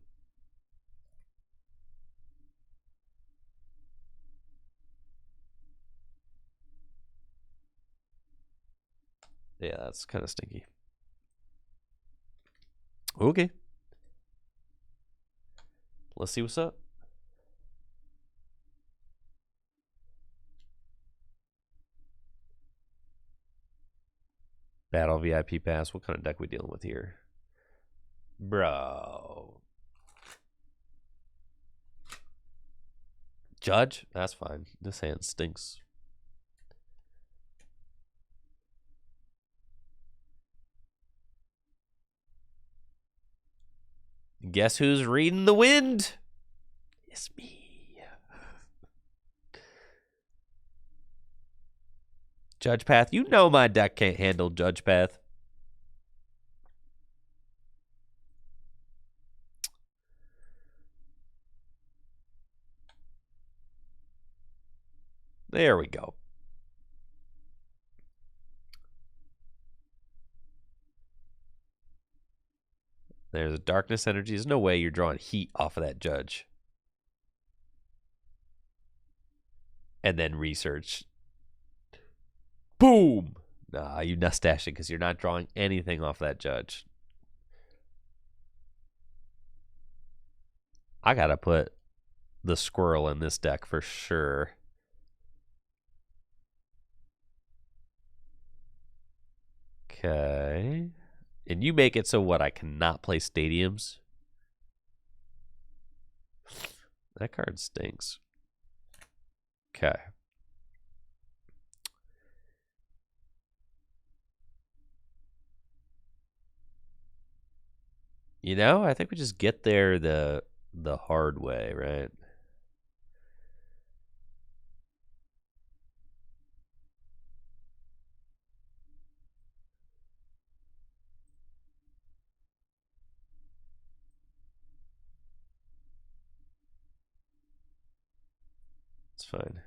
Yeah, that's kind of stinky. Okay. Let's see what's up. Battle VIP pass. What kind of deck we dealing with here? Bro. Judge? That's fine. This hand stinks. Guess who's reading the wind? It's me. Judge Path. You know my deck can't handle Judge Path. There we go. There's a darkness energy. There's no way you're drawing heat off of that Judge. And then research. Boom! Nah, you nustash it because you're not drawing anything off that Judge. I gotta put the squirrel in this deck for sure. Okay. And you make it so what? I cannot play stadiums? That card stinks. Okay. You know, I think we just get there the hard way, right? It's fine.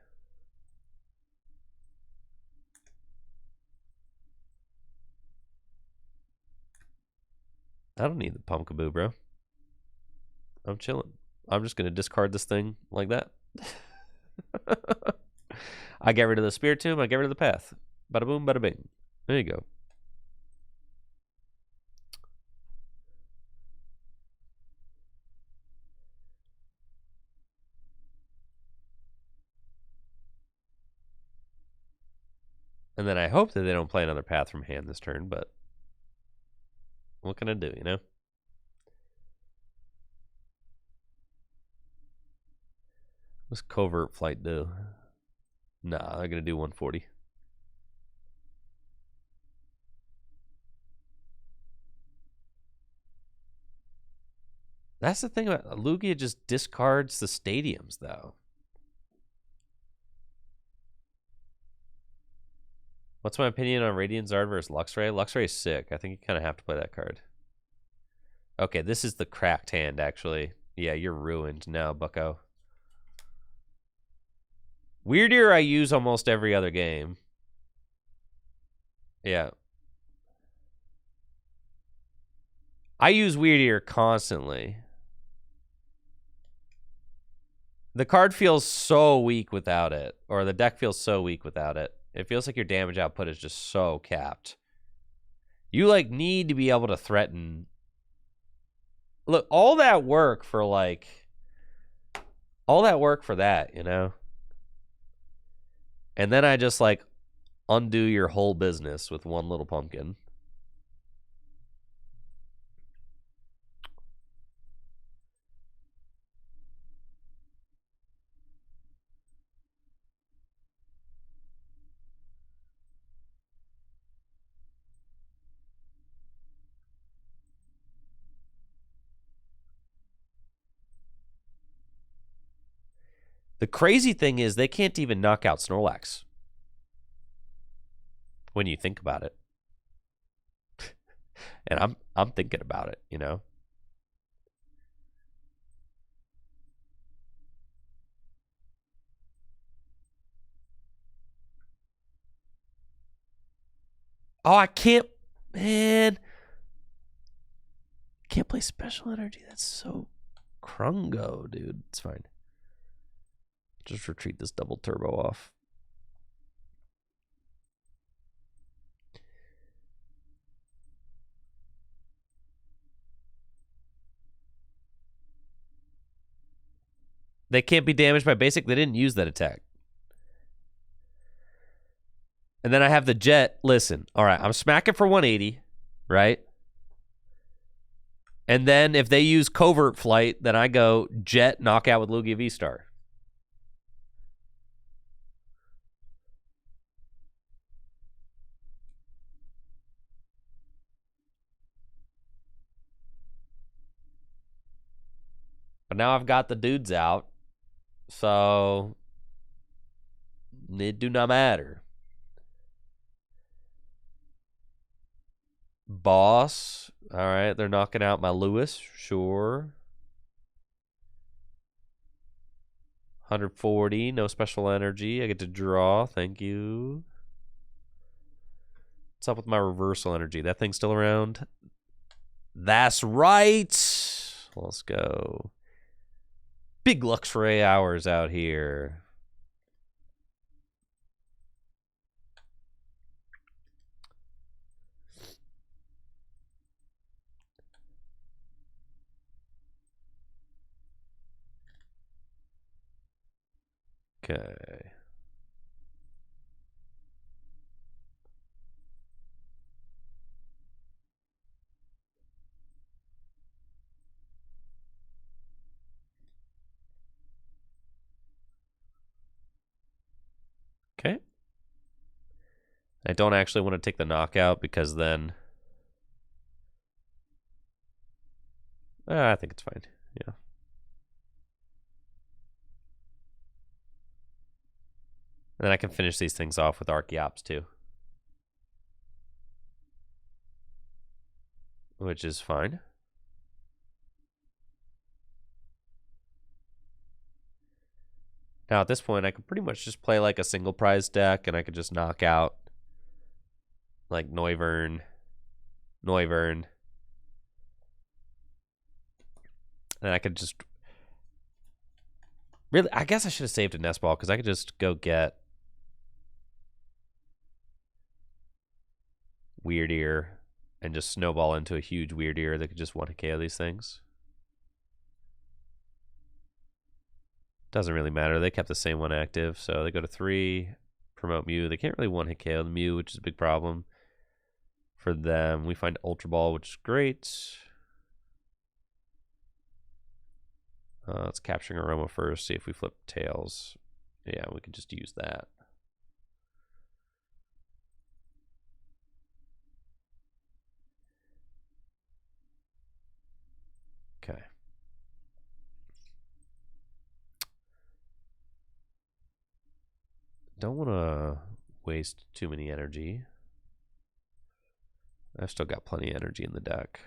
I don't need the Pumpkaboo, bro. I'm chilling. I'm just going to discard this thing like that. I get rid of the Spear Tomb. I get rid of the Path. Bada boom, bada bing. There you go. And then I hope that they don't play another Path from hand this turn, but what can I do, you know? What's Covert Flight do? Nah, I'm going to do 140. That's the thing about Lugia, just discards the stadiums, though. What's my opinion on Radiant Zard versus Luxray? Luxray is sick. I think you kind of have to play that card. Okay, this is the cracked hand, actually. Yeah, you're ruined now, bucko. Weirdier I use almost every other game. Yeah. I use Weirdier constantly. The card feels so weak without it. Or the deck feels so weak without it. It feels like your damage output is just so capped. You, like, need to be able to threaten. Look, all that work for, like... all that work for that, you know? And then I just, like, undo your whole business with one little pumpkin. The crazy thing is they can't even knock out Snorlax when you think about it. And I'm thinking about it, you know. Oh, I can't, man. Can't play special energy. That's so Krungo, dude. It's fine. Just retreat this double turbo off. They can't be damaged by basic. They didn't use that attack. And then I have the jet. Listen, all right, I'm smacking for 180, right? And then if they use covert flight, then I go jet knockout with Lugia V-Star. But now I've got the dudes out, so it do not matter. Boss. All right, they're knocking out my Lewis. Sure. 140, no special energy. I get to draw. Thank you. What's up with my reversal energy? That thing's still around? That's right. Let's go. Big Luxray hours out here. Okay. Okay. I don't actually want to take the knockout because then I think it's fine. Yeah. And then I can finish these things off with Archeops too. Which is fine. Now at this point I could pretty much just play like a single prize deck and I could just knock out like Noivern. And I could just really, I guess I should have saved a nest ball because I could just go get Weird Ear and just snowball into a huge Weird Ear that could just one-hit KO these things. Doesn't really matter. They kept the same one active, so they go to 3, promote Mew. They can't really one-hit KO the Mew, which is a big problem for them. We find Ultra Ball, which is great. Let's capturing Aroma first, see if we flip tails. Yeah, we can just use that. Okay. Don't want to waste too many energy. I've still got plenty of energy in the deck.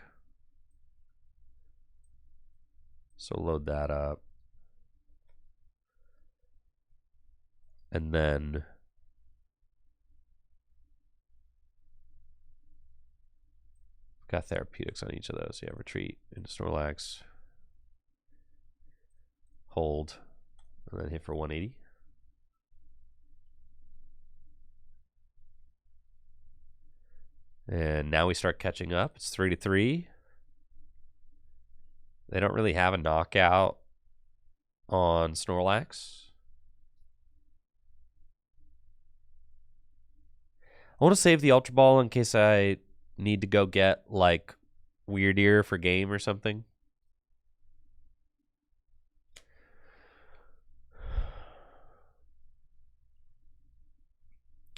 So load that up. And then got therapeutics on each of those. Yeah, retreat into Snorlax. Hold. And then hit for 180. And now we start catching up. It's 3-3. They don't really have a knockout on Snorlax. I want to save the Ultra Ball in case I need to go get, like, Weird Ear for game or something.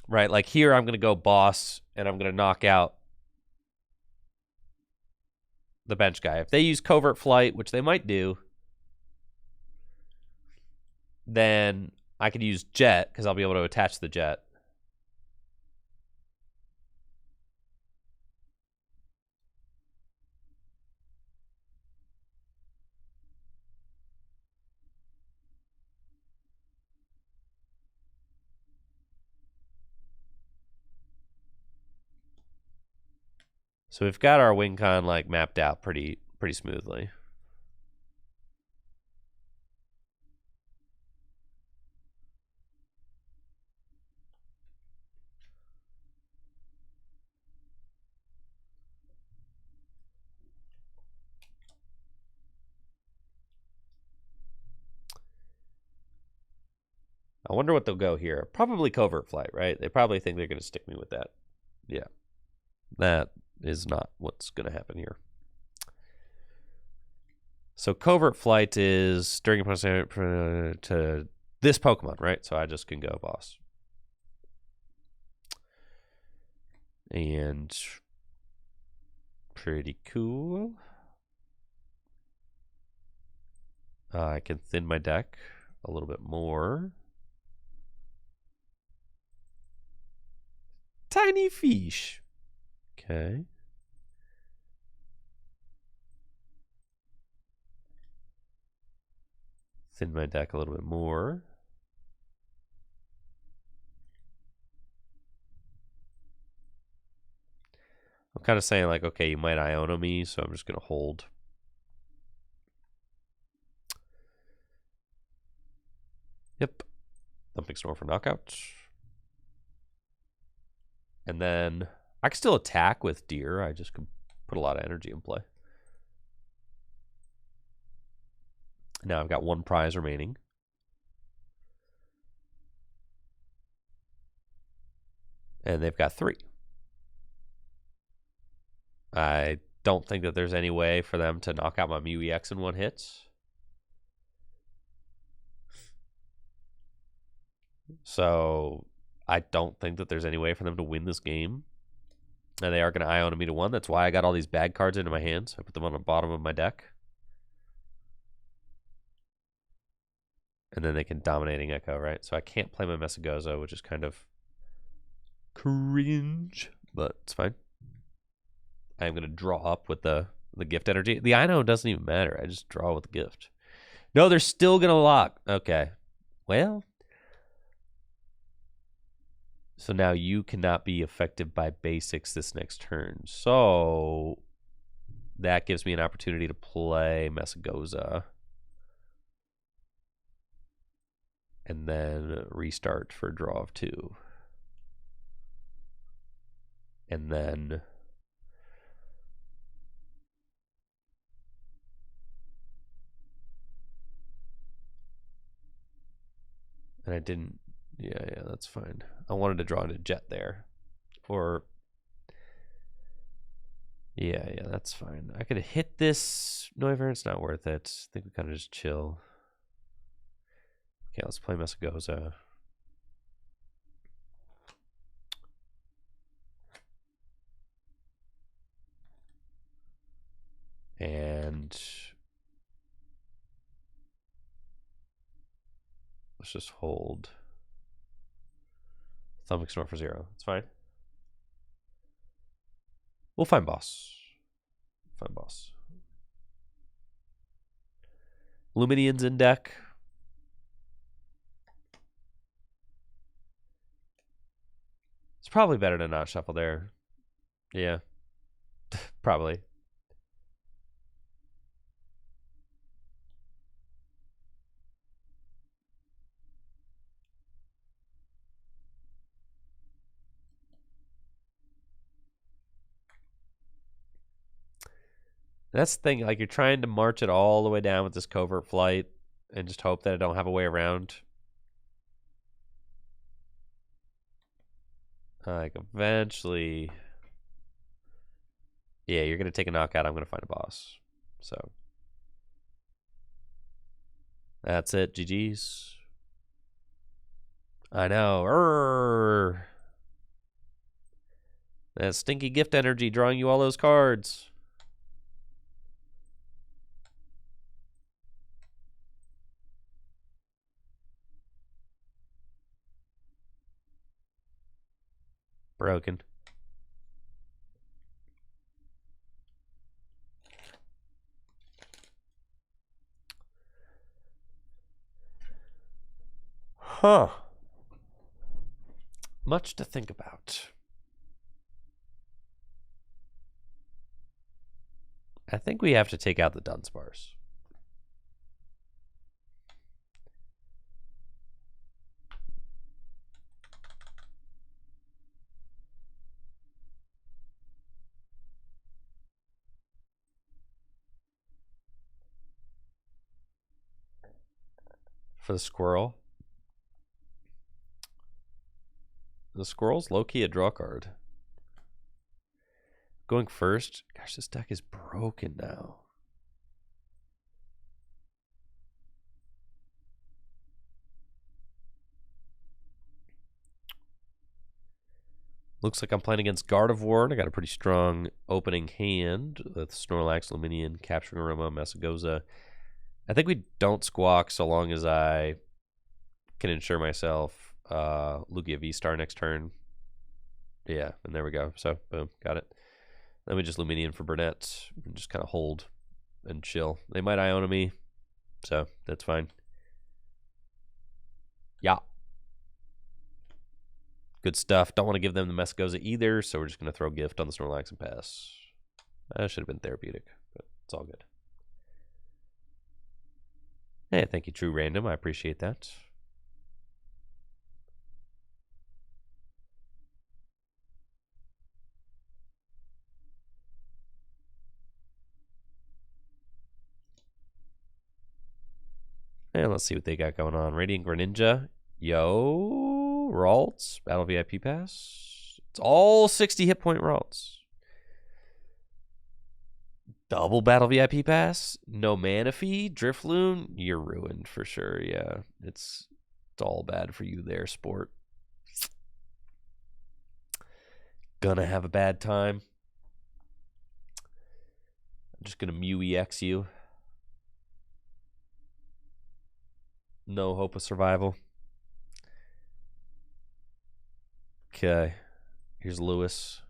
Right, like here I'm going to go boss, and I'm going to knock out the bench guy. If they use Covert Flight, which they might do, then I could use Jet because I'll be able to attach the Jet. So we've got our win con like mapped out pretty smoothly. I wonder what they'll go here. Probably Covert Flight, right? They probably think they're going to stick me with that. Yeah. That is not what's going to happen here. So Covert Flight is during to this Pokemon, right? So I just can go boss. And pretty cool. I can thin my deck a little bit more. Tiny fish. Okay. Thin my deck a little bit more. I'm kind of saying like, okay, you might Iono me, so I'm just going to hold. Yep. Thumping Snore for knockout. And then I can still attack with Deer. I just could put a lot of energy in play. Now I've got one prize remaining. And they've got 3. I don't think that there's any way for them to knock out my Mew EX in one hit. So I don't think that there's any way for them to win this game. And they are going to Iono me to 1. That's why I got all these bad cards into my hands. I put them on the bottom of my deck. And then they can Dominating Echo, right? So I can't play my Messagozo, which is kind of cringe, but it's fine. I'm going to draw up with the gift energy. The Ino doesn't even matter. I just draw with the gift. No, they're still going to lock. Okay. Well. So now you cannot be affected by basics this next turn. So that gives me an opportunity to play Messagoza. And then restart for a draw of 2. And then I didn't. Yeah, that's fine. I wanted to draw into Jet there. Or yeah, that's fine. I could hit this Noivern. It's not worth it. I think we kind of just chill. Okay, let's play Messagoza. And let's just hold. Thumb Snore for 0. It's fine. We'll find boss. Find boss. Luminian's in deck. It's probably better to not shuffle there. Yeah. Probably. That's the thing, like you're trying to march it all the way down with this Covert Flight and just hope that I don't have a way around. Like eventually, yeah, you're gonna take a knockout. I'm gonna find a boss. So that's it. GG's. I know. That stinky gift energy drawing you all those cards. Broken. Huh. Much to think about. I think we have to take out the Dunsparce. For the squirrel. The squirrel's low-key a draw card. Going first. Gosh, this deck is broken now. Looks like I'm playing against Gardevoir, and I got a pretty strong opening hand with Snorlax, Luminion, Capturing Aroma, Messagoza. I think we don't squawk so long as I can ensure myself Lugia V-Star next turn. Yeah, and there we go. So, boom, got it. Then we just Luminion for Burnett and just kind of hold and chill. They might Iona me, so that's fine. Yeah. Good stuff. Don't want to give them the Messagoza either, so we're just going to throw Gift on the Snorlax and pass. That should have been therapeutic, but it's all good. Hey, thank you, True Random. I appreciate that. And let's see what they got going on. Radiant Greninja. Yo, Ralts. Battle VIP Pass. It's all 60 hit point Ralts. Double Battle VIP Pass. No mana fee. Drifloon. You're ruined for sure. Yeah, it's all bad for you there, sport. Gonna have a bad time. I'm just gonna Mew EX you. No hope of survival. Okay. Here's Lewis.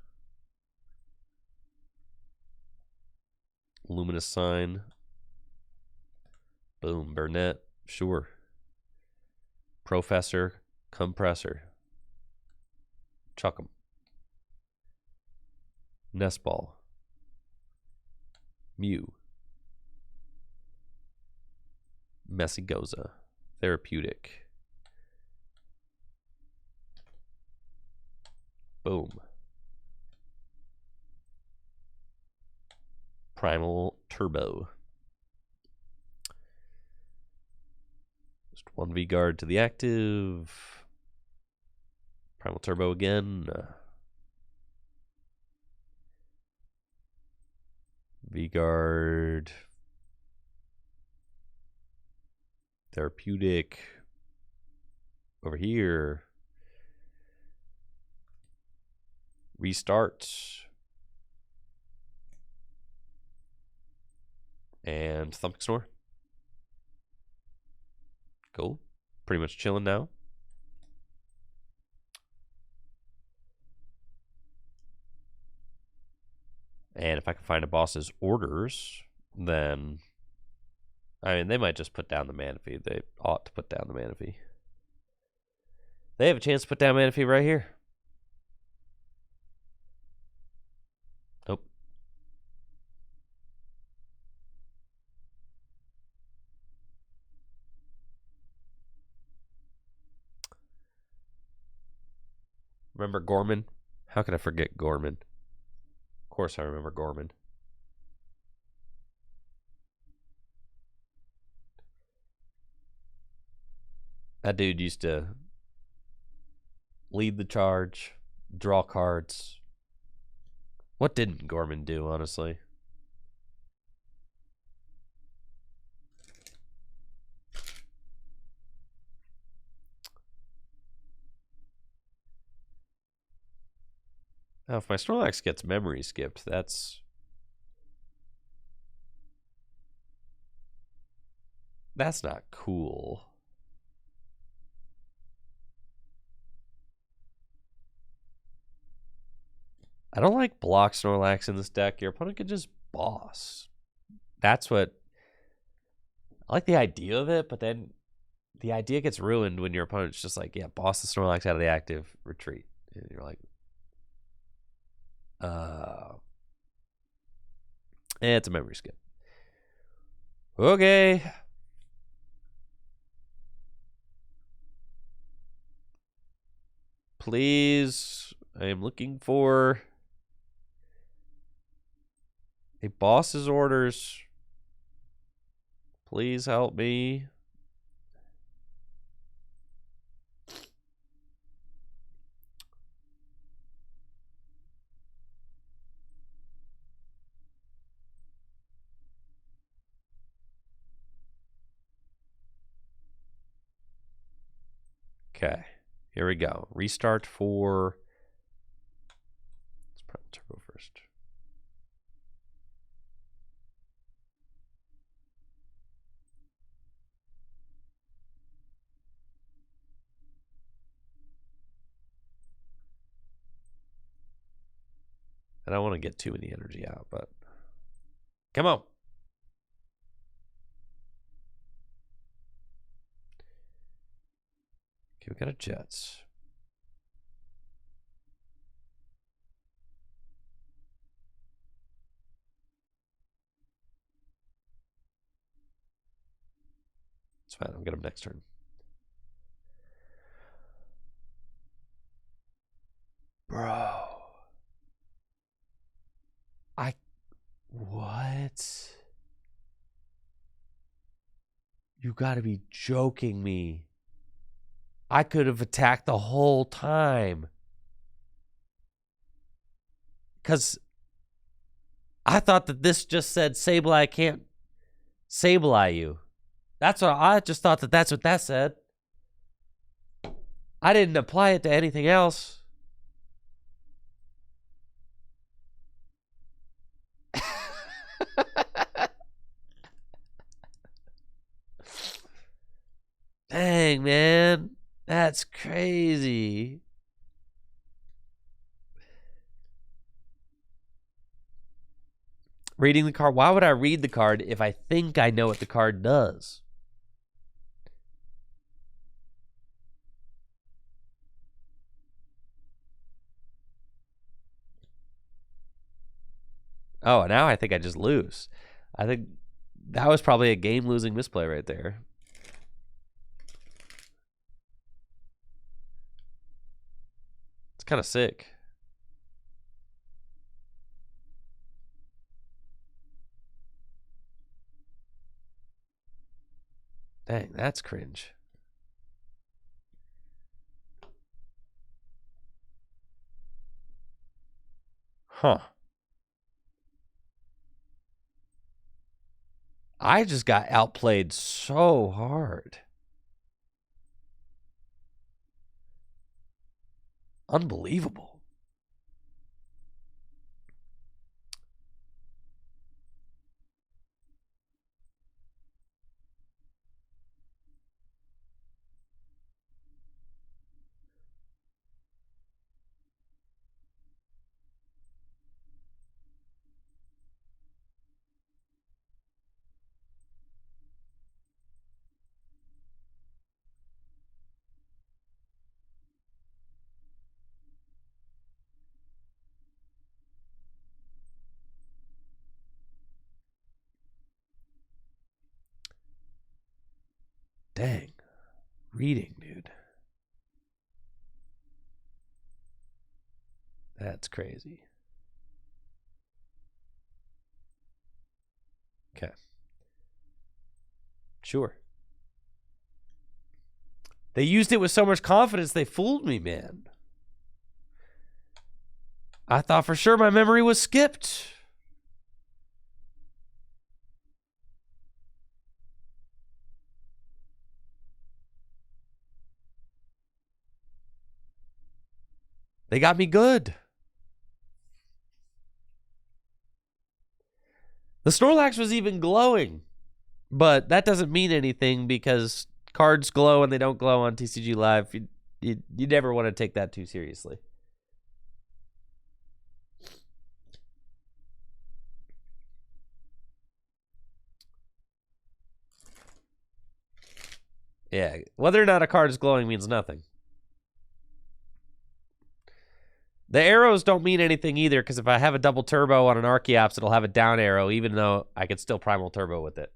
Luminous Sign. Boom. Burnett. Sure. Professor. Compressor. Chuck 'em. Nestball. Mew. Messagoza. Therapeutic. Boom. Primal Turbo. Just 1 V-Guard to the active. Primal Turbo again. V-Guard. Therapeutic. Over here. Restart. And Thumping Snore. Cool. Pretty much chilling now. And if I can find a boss's orders, then I mean, they might just put down the mana fee. They ought to put down the mana fee. They have a chance to put down mana fee right here. Nope. Remember Gorman? How could I forget Gorman? Of course I remember Gorman. That dude used to lead the charge, draw cards. What didn't Gorman do, honestly? Now, if my Snorlax gets memory skipped, that's not cool. I don't like block Snorlax in this deck. Your opponent could just boss. That's what... I like the idea of it, but then the idea gets ruined when your opponent's just like, yeah, boss the Snorlax out of the active, retreat. And you're like, it's a memory skip. Okay. Please, I am looking for a boss's orders. Please help me. Okay, here we go. Restart for... Let's probably turbo first. I don't want to get too many energy out, but... Come on. Okay, we got a Jets. It's fine. I'll get him next turn. Bro. What? You gotta be joking me. I could have attacked the whole time. Because I thought that this just said Sableye can't Sableye you. That's what I just thought that that's what that said. I didn't apply it to anything else. Dang, man. That's crazy. Reading the card. Why would I read the card if I think I know what the card does? Oh, now I think I just lose. I think that was probably a game-losing misplay right there. It's kind of sick. Dang, that's cringe. Huh. I just got outplayed so hard. Unbelievable. Dang. Reading, dude. That's crazy. Okay. Sure. They used it with so much confidence, they fooled me, man. I thought for sure my memory was skipped. They got me good. The Snorlax was even glowing. But that doesn't mean anything because cards glow and they don't glow on TCG Live. You never want to take that too seriously. Yeah, whether or not a card is glowing means nothing. The arrows don't mean anything either, because if I have a double turbo on an Archeops, it'll have a down arrow, even though I could still primal turbo with it.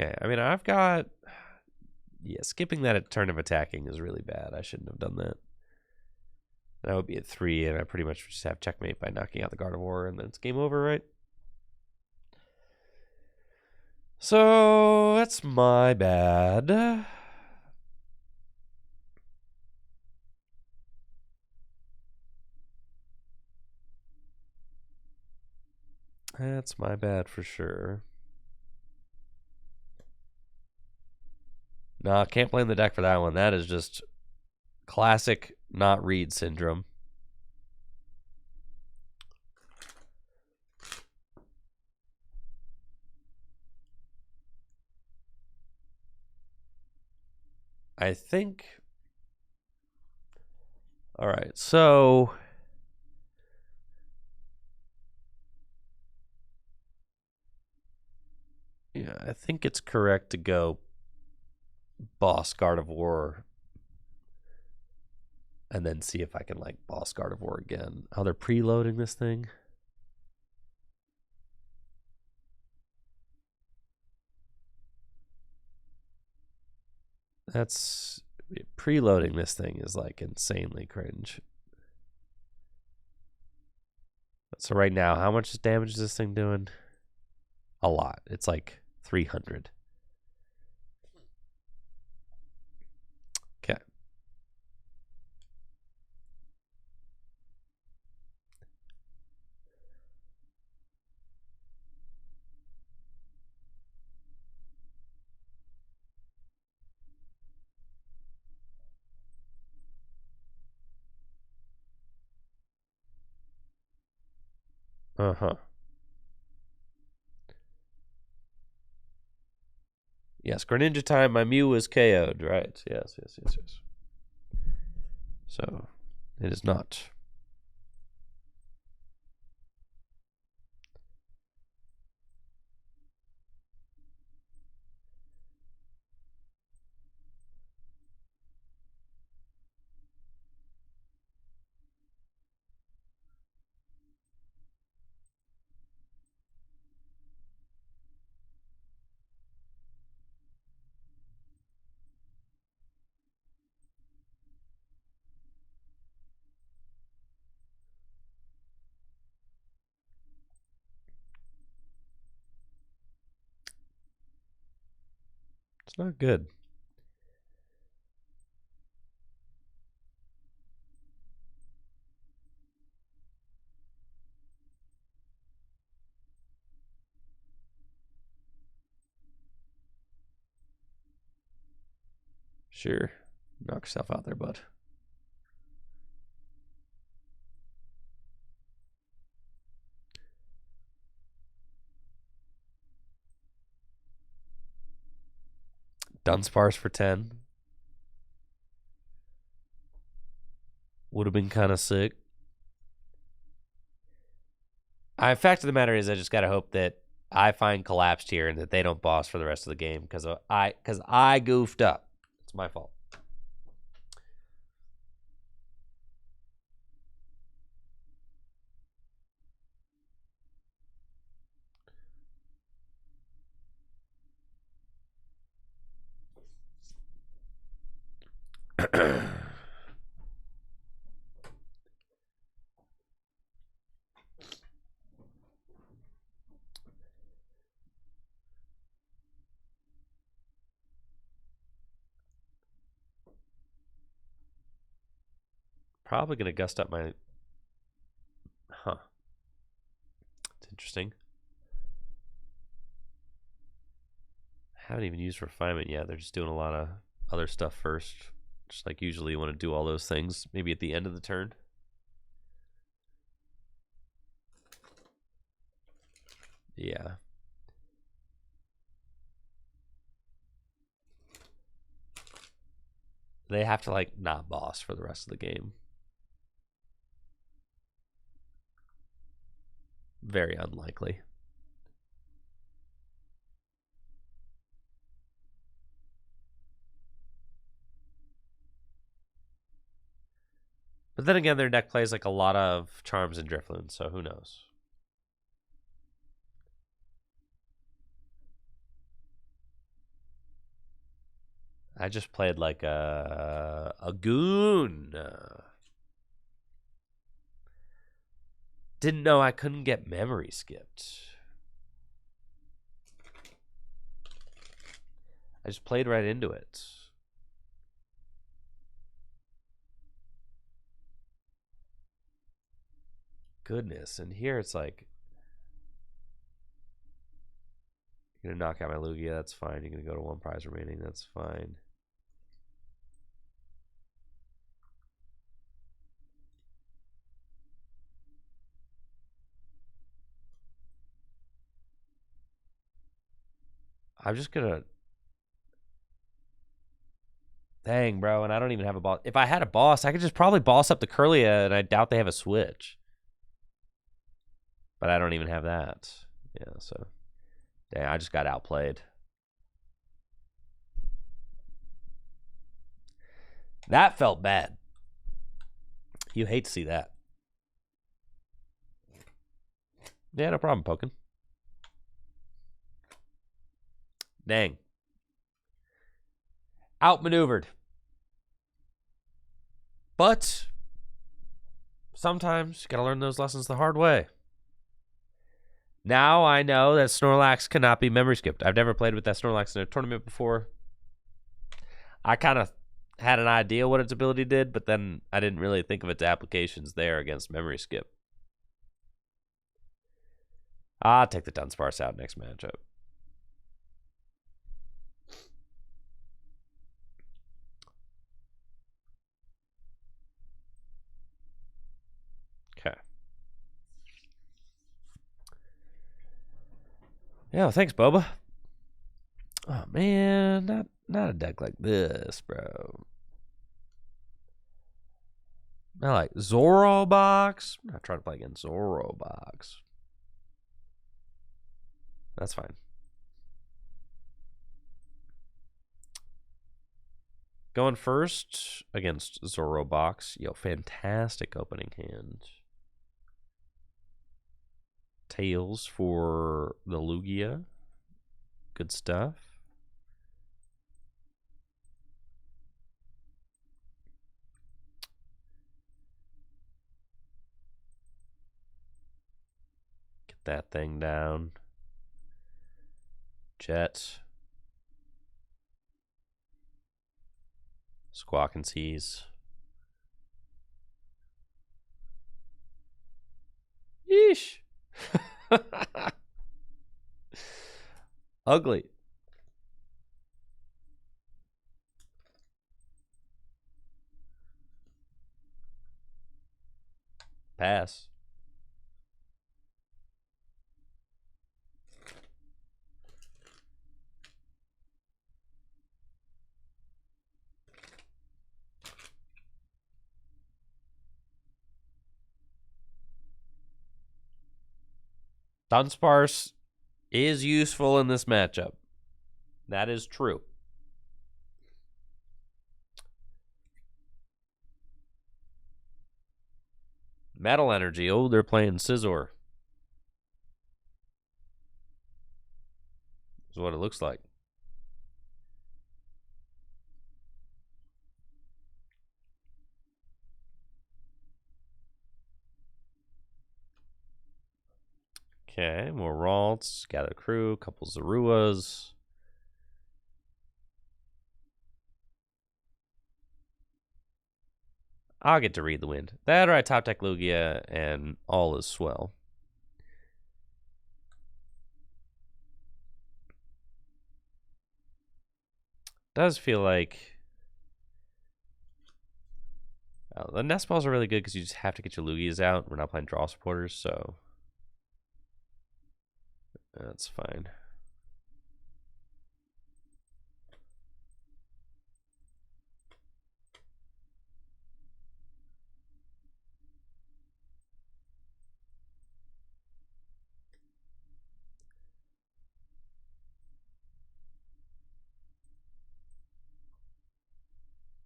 Okay, I mean, I've got... Yeah, skipping that at turn of attacking is really bad. I shouldn't have done that. That would be at 3, and I pretty much just have checkmate by knocking out the Gardevoir, and then it's game over, right? So, that's my bad. That's my bad for sure. No, can't blame the deck for that one. That is just classic not read syndrome. I think... All right, so... Yeah, I think it's correct to go boss Gardevoir and then see if I can, like, boss Gardevoir again. Oh, they're preloading this thing? That's... Preloading this thing is, like, insanely cringe. So right now, how much damage is this thing doing? A lot. It's like 300. Okay. Uh-huh. Yes, Greninja time, my Mew was KO'd, right? Yes. So, it is not. It's not good. Sure. Knock yourself out there, bud. Dunsparce for 10. Would have been kind of sick. Fact of the matter is, I just got to hope that I find collapsed here and that they don't boss for the rest of the game because I goofed up. It's my fault. Probably going to gust up my... Huh. Interesting. Haven't even used refinement yet. They're just doing a lot of other stuff first. Just like usually you want to do all those things maybe at the end of the turn. Yeah. They have to like not boss for the rest of the game. Very unlikely. But then again, their deck plays like a lot of Charms and Drifloon, so who knows? I just played like a goon. Didn't know I couldn't get memory skipped. I just played right into it. Goodness, and here it's like, you're gonna knock out my Lugia, that's fine. You're gonna go to 1 prize remaining, that's fine. I'm just gonna... Dang, bro, and I don't even have a boss. If I had a boss, I could just probably boss up the Curlia, and I doubt they have a switch. But I don't even have that. Yeah, so... Dang, I just got outplayed. That felt bad. You hate to see that. Yeah, no problem, Pokin. Dang. Outmaneuvered. But sometimes you gotta learn those lessons the hard way. Now I know that Snorlax cannot be memory skipped. I've never played with that Snorlax in a tournament before. I kind of had an idea what its ability did, but then I didn't really think of its applications there against memory skip. I'll take the Dunsparce out next matchup. Okay. Yeah, thanks, Boba. Oh man, not a deck like this, bro. I like Zorobox. I'm not trying to play against Zorobox. That's fine. Going first against Zorobox. Yo, fantastic opening hand. Tails for the Lugia. Good stuff. Get that thing down. Jet. Squawk and Seize. Yeesh. Ugly. Pass. Dunsparce is useful in this matchup. That is true. Metal Energy. Oh, they're playing Scizor. That's what it looks like. Okay, more Ralts, gather crew, couple Zaruas. I'll get to read the wind. That or I top deck Lugia and all is swell. does feel like... Oh, the nest balls are really good because you just have to get your Lugias out. We're not playing draw supporters, so... That's fine.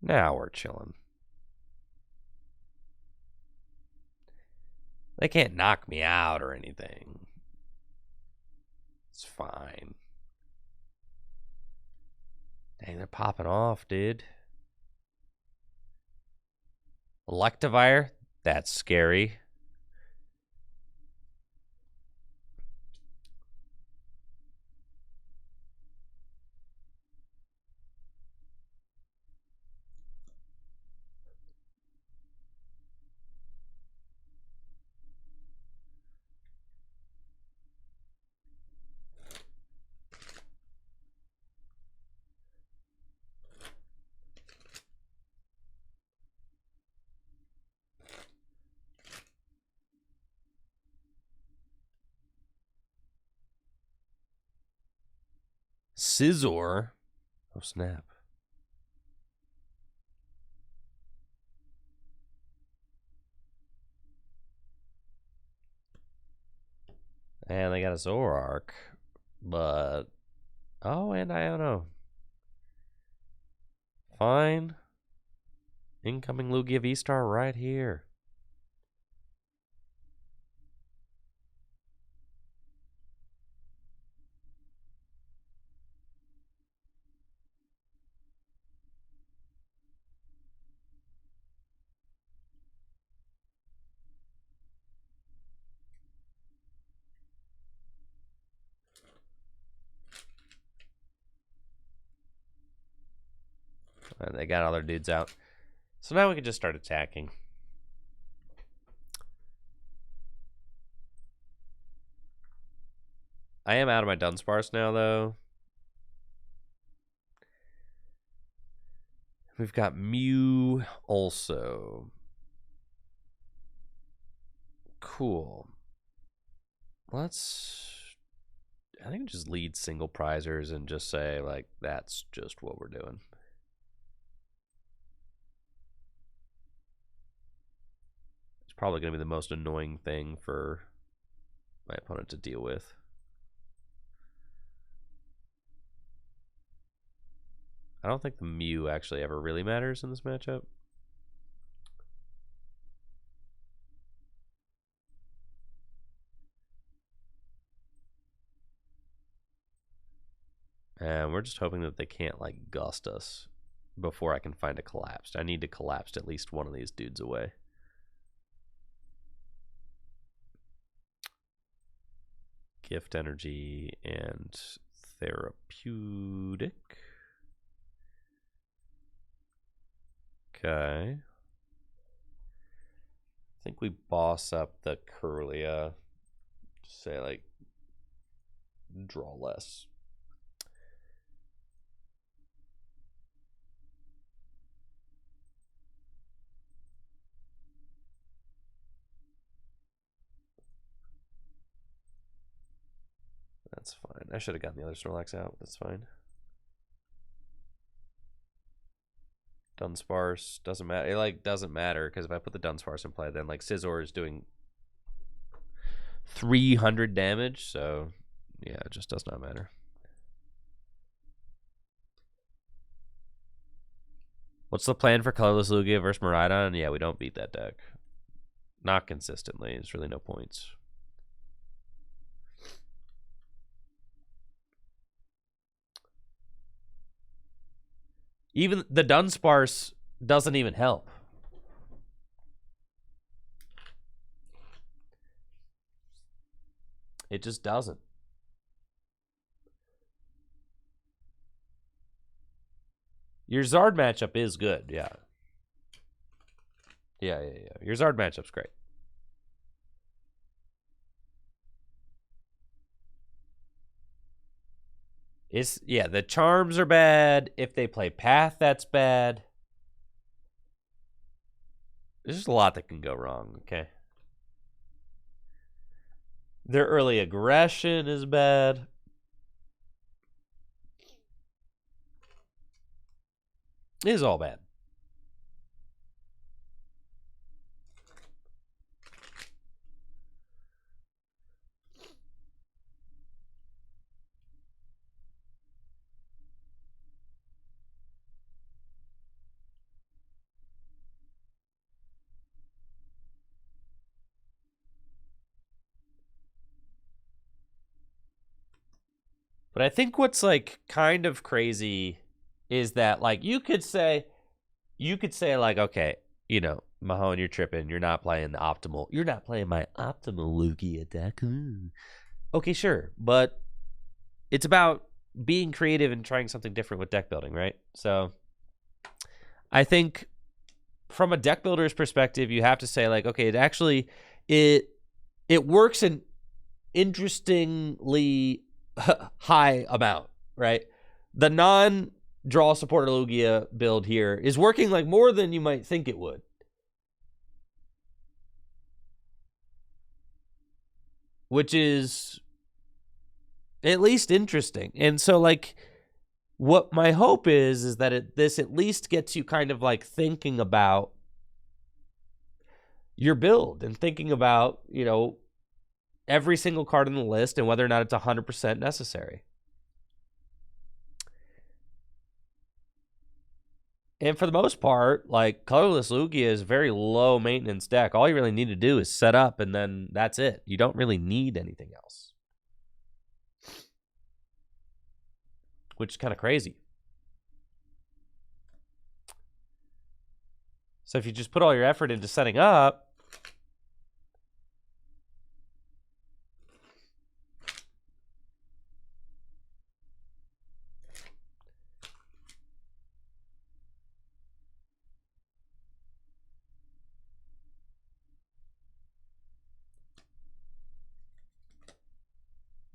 Now we're chilling. They can't knock me out or anything. It's fine. Dang, they're popping off, dude. Electivire? That's scary. Scizor? Oh, snap. And they got a Zoroark. But... Oh, and I don't know. Fine. Incoming Lugia V-Star right here. And they got all their dudes out. So now we can just start attacking. I am out of my Dunsparce now, though. We've got Mew also. Cool. I think just lead single prizers and just say, like, that's just what we're doing. It's probably going to be the most annoying thing for my opponent to deal with. I don't think the Mew actually ever really matters in this matchup. And we're just hoping that they can't, like, gust us before I can find a collapsed. I need to collapse at least one of these dudes away. Gift energy and therapeutic. Okay. I think we boss up the Curlia. Just say, like, draw less. That's fine. I should have gotten the other Snorlax out. That's fine. Dunsparce doesn't matter. It, like, doesn't matter because if I put the Dunsparce in play, then, like, Scizor is doing 300 damage. So, yeah, it just does not matter. What's the plan for Colorless Lugia versus Miraidon? Yeah, we don't beat that deck. Not consistently. There's really no points. Even the Dunsparce doesn't even help. It just doesn't. Your Zard matchup is good, yeah. Yeah. Your Zard matchup's great. Yeah, the charms are bad. If they play Path, that's bad. There's just a lot that can go wrong, okay? Their early aggression is bad. It is all bad. But I think what's like kind of crazy is that like you could say like, okay, you know, Mahone, you're tripping. You're not playing my optimal Lugia deck. Okay, sure. But it's about being creative and trying something different with deck building, right? So I think from a deck builder's perspective, you have to say like, okay, it works in interestingly high amount, right? The non-draw supporter Lugia build here is working like more than you might think it would. Which is at least interesting. And so like what my hope is that this at least gets you kind of like thinking about your build and thinking about, you know, every single card on the list and whether or not it's 100% necessary. And for the most part, like, Colorless Lugia is a very low maintenance deck. All you really need to do is set up, and then that's it. You don't really need anything else. Which is kind of crazy. So if you just put all your effort into setting up,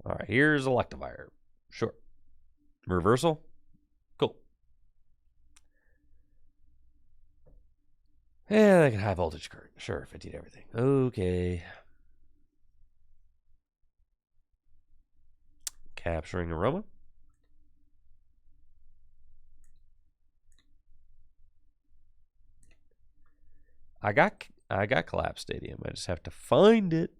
all right, here's Electivire. Sure. Reversal. Cool. Yeah, they can high voltage current. Sure, 15 everything. Okay. Capturing Aroma. I got Collapse Stadium. I just have to find it.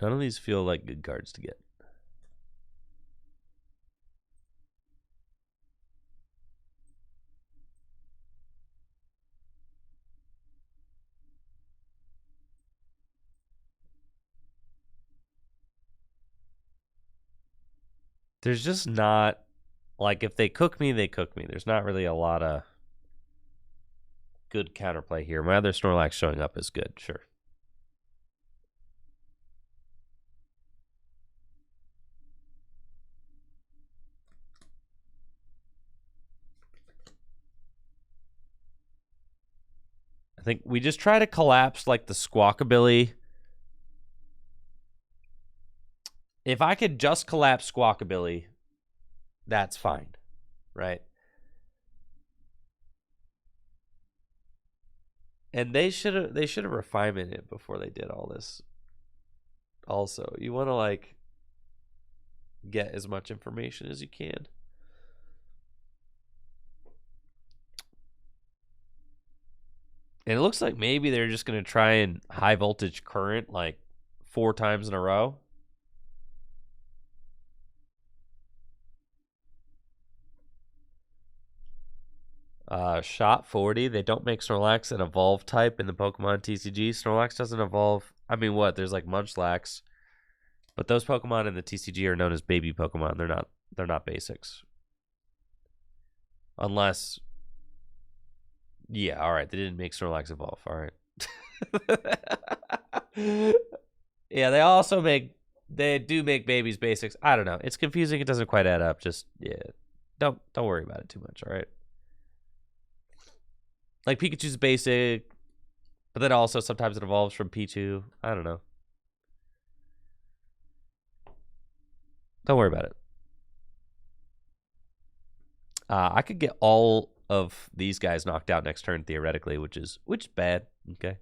None of these feel like good cards to get. There's just not, like, if they cook me, they cook me. There's not really a lot of good counterplay here. My other Snorlax showing up is good, sure. I think we just try to collapse, like, the Squawkabilly. If I could just collapse Squawkabilly, that's fine, right? And they should have refinement it before they did all this. Also, you want to like get as much information as you can. And it looks like maybe they're just going to try and high voltage current like 4 times in a row. Shot 40. They don't make Snorlax an evolve type in the Pokemon TCG. Snorlax doesn't evolve. I mean, what? There's like Munchlax, but those Pokemon in the TCG are known as baby Pokemon. They're not basics. Unless, yeah, all right. They didn't make Snorlax evolve. All right. Yeah, they do make babies basics. I don't know. It's confusing. It doesn't quite add up. Just, yeah, don't worry about it too much. All right. Like Pikachu's basic, but then also sometimes it evolves from Pichu. I don't know. Don't worry about it. I could get all of these guys knocked out next turn theoretically, which is bad. Okay.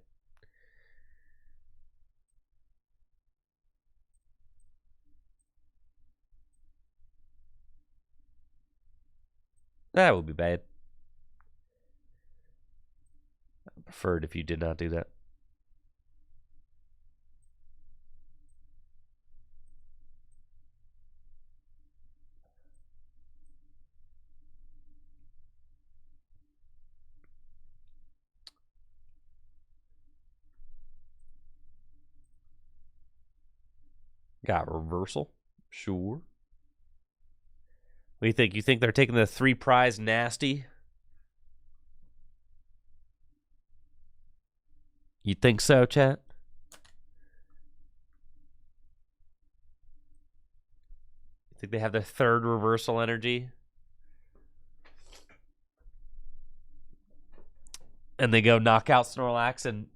That would be bad. I preferred if you did not do that. Got reversal. Sure. What do you think? You think they're taking the 3 prize nasty? You think so, chat? You think they have their 3rd reversal energy? And they go knock out Snorlax and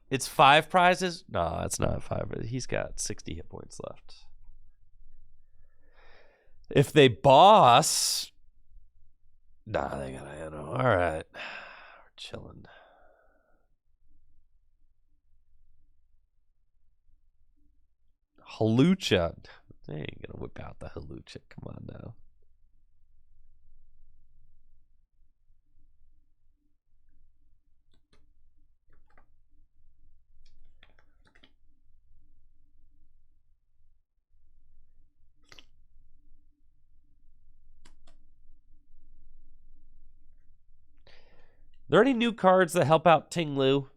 it's 5 prizes? No, it's not 5. He's got 60 hit points left. If they boss... Nah, they got a handle. All right. We're chilling. Halucha. They ain't gonna whip out the Halucha. Come on now. Are there any new cards that help out Ting Lu?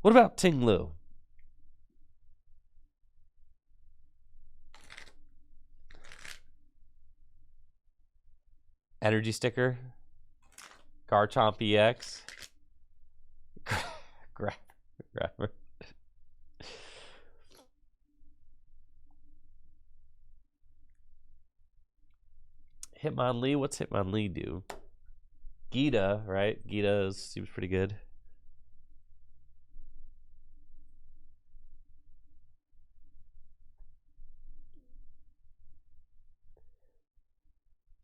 What about Ting Lu? Energy sticker. Garchomp EX. Grabber. Hitmonlee. What's Hitmonlee do? Gita, right? Gita seems pretty good.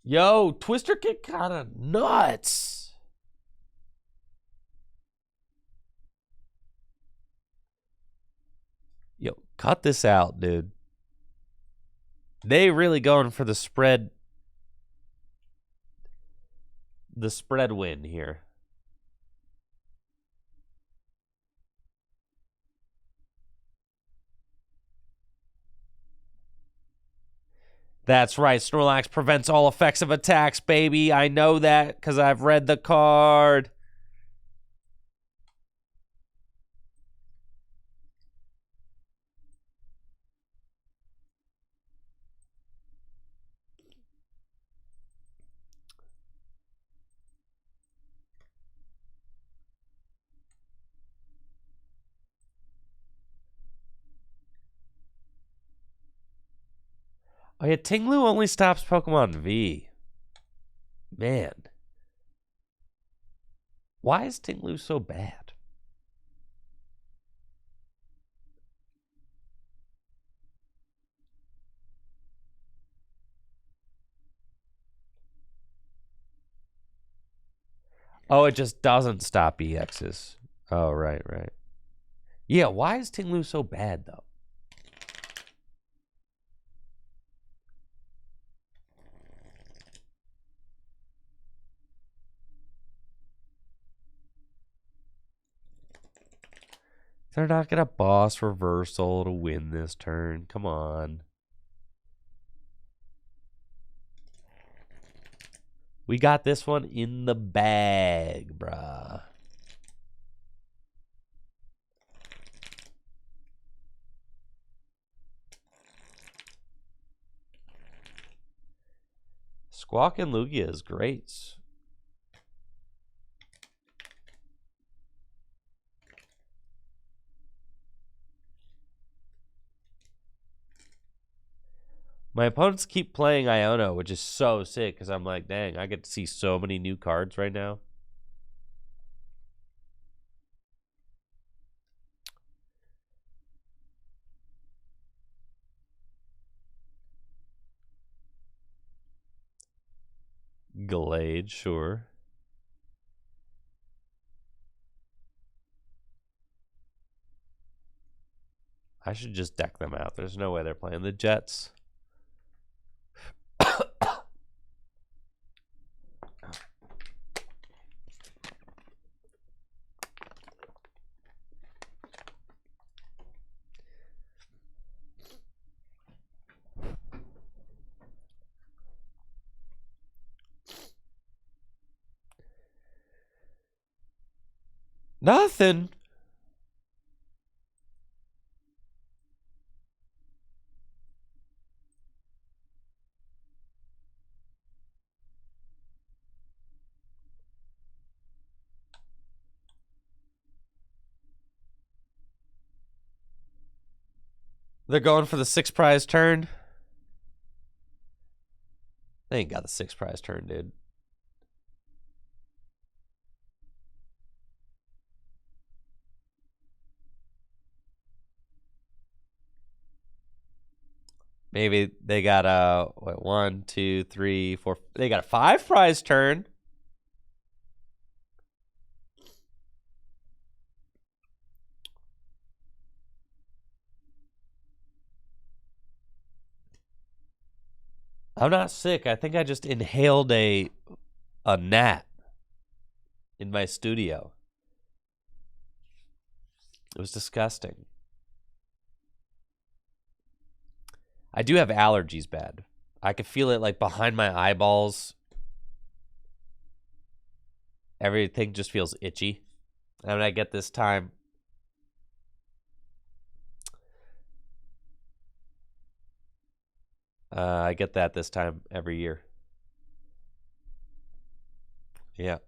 Yo, Twister Kick kind of nuts. Yo, cut this out, dude. They really going for the spread. The spread win here. That's right. Snorlax prevents all effects of attacks, baby. I know that because I've read the card. Oh yeah, Ting Lu only stops Pokemon V. Man. Why is Ting Lu so bad? Oh, it just doesn't stop EXs. Oh, right. Yeah, why is Ting Lu so bad, though? They're not going to boss reversal to win this turn. Come on. We got this one in the bag, bruh. Squawk and Lugia is great. My opponents keep playing Iono, which is so sick because I'm like, dang, I get to see so many new cards right now. Glade, sure. I should just deck them out. There's no way they're playing the Jets. Nothing. They're going for the 6 prize turn. They ain't got the 6 prize turn, dude. Maybe they got a 1, 2, 3, 4. They got a 5 prize turn. I'm not sick. I think I just inhaled a gnat in my studio. It was disgusting. I do have allergies bad. I could feel it like behind my eyeballs. Everything just feels itchy. And I get this time. I get that this time every year. Yeah.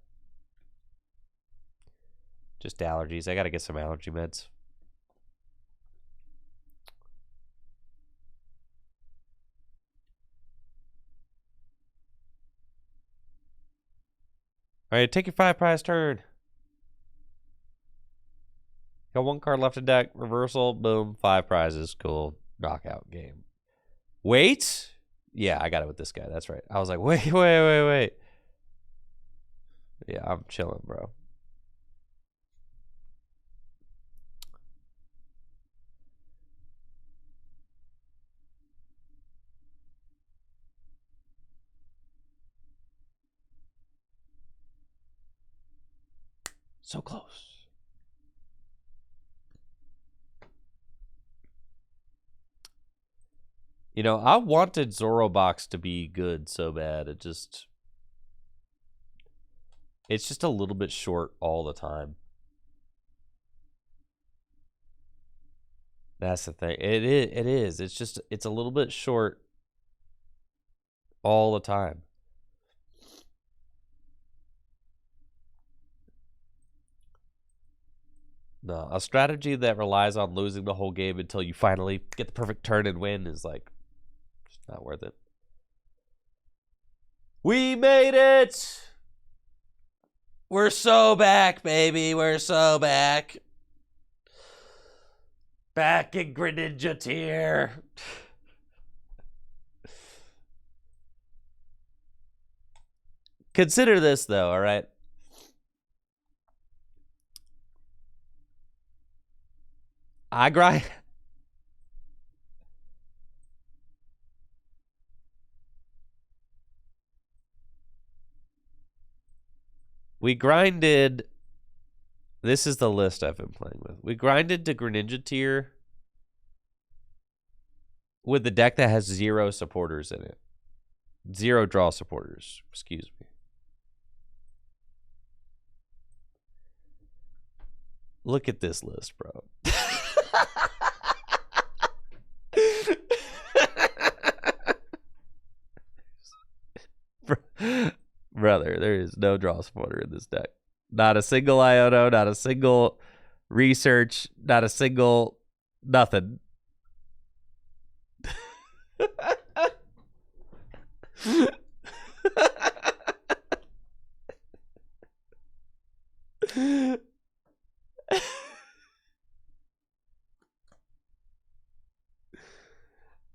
Just allergies. I got to get some allergy meds. All right, take your 5 prize turn. Got 1 card left in deck. Reversal. Boom. 5 prizes. Cool. Knockout game. Wait. Yeah, I got it with this guy. That's right. I was like, wait. Yeah, I'm chilling, bro. So close. You know, I wanted Zorobox to be good so bad. It's just a little bit short all the time. That's the thing. It is. It's a little bit short all the time. No, a strategy that relies on losing the whole game until you finally get the perfect turn and win is like just not worth it. We made it! We're so back, baby. We're so back. Back in Greninja tier. Consider this, though, all right? I grind. We grinded. This is the list I've been playing with. We grinded to Greninja tier with the deck that has 0 supporters in it. 0 draw supporters. Excuse me. Look at this list, bro. Brother, there is no draw supporter in this deck. Not a single Iono, not a single research, not a single nothing.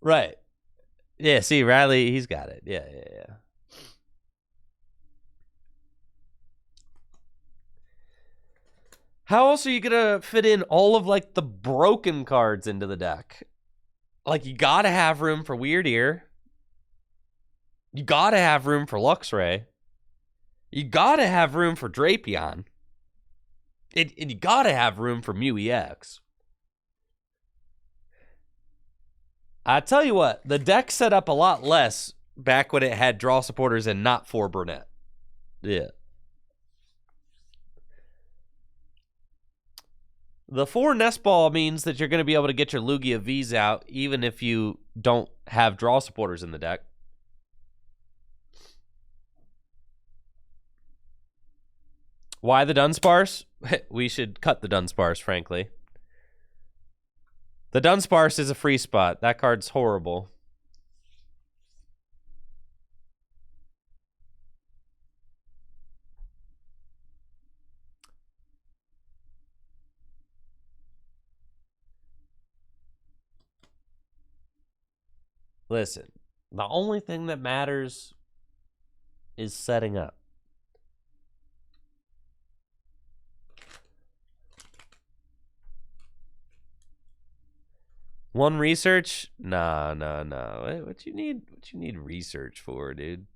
Right. Yeah, see, Riley, he's got it. Yeah. How else are you gonna fit in all of like the broken cards into the deck? Like, you gotta have room for Weird Ear. You gotta have room for Luxray. You gotta have room for Drapion. And you gotta have room for Mew EX. I tell you what, the deck set up a lot less back when it had draw supporters and not for Burnett. Yeah. The 4 Nest Ball means that you're going to be able to get your Lugia Vs out even if you don't have draw supporters in the deck. Why the Dunsparce? We should cut the Dunsparce, frankly. The Dunsparce is a free spot. That card's horrible. Listen, the only thing that matters is setting up. One research? No. What you need research for, dude?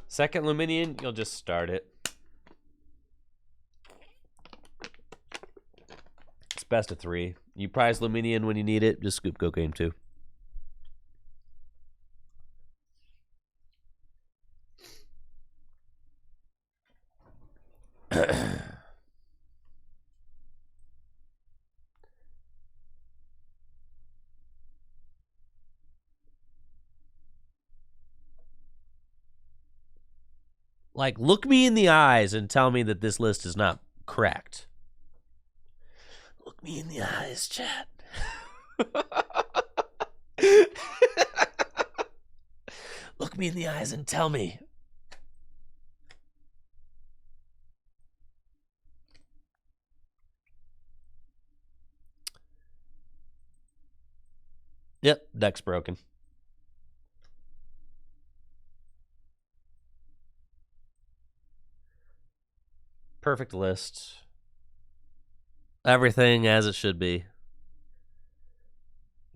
Second Luminion, you'll just start it. It's best of 3. You prize Luminion when you need it, just scoop Go Game 2. Like, look me in the eyes and tell me that this list is not correct. Look me in the eyes, chat. Look me in the eyes and tell me. Yep, deck's broken. Perfect list. Everything as it should be.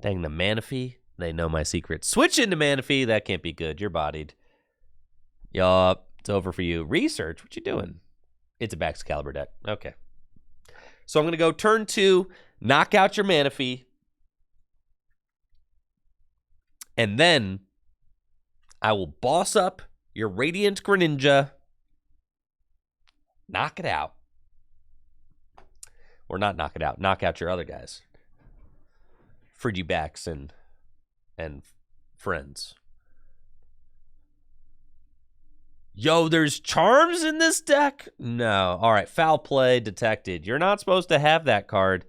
Dang, the Manaphy. They know my secret. Switch into Manaphy. That can't be good. You're bodied. Yup. It's over for you. Research. What you doing? It's a Baxcalibur deck. Okay. So I'm going to go turn 2. Knock out your Manaphy. And then I will boss up your Radiant Greninja. Knock it out. Or not knock it out. Knock out your other guys. Frigibax and friends. Yo, there's charms in this deck? No. All right, foul play detected. You're not supposed to have that card.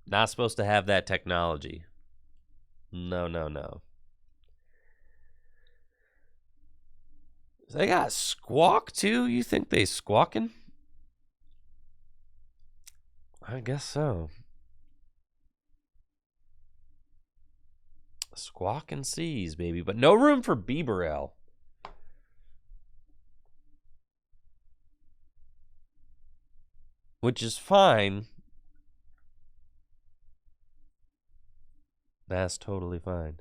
Not supposed to have that technology. No. They got Squawk, too? You think they squawking? I guess so. Squawk and Seas, baby. But no room for Bibarel. Which is fine. That's totally fine.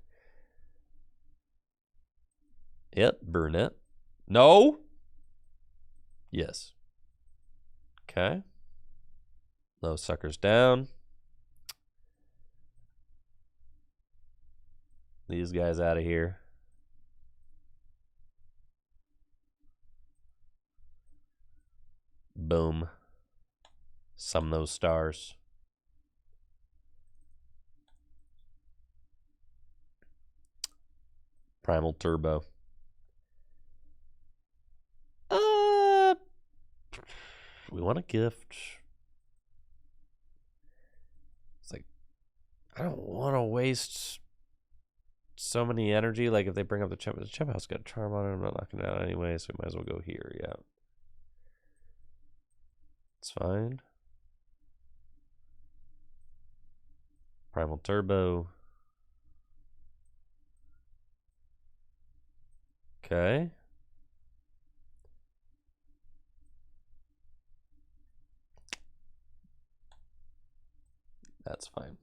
Yep, Burnett. No? Yes. Okay. Those suckers down. These guys out of here. Boom. Sum those stars. Primal Turbo. We want a gift. It's like, I don't want to waste so many energy. Like if they bring up the Chip House got a charm on it. I'm not knocking it out anyway, so we might as well go here. Yeah, it's fine. Primal Turbo. Okay. That's fine.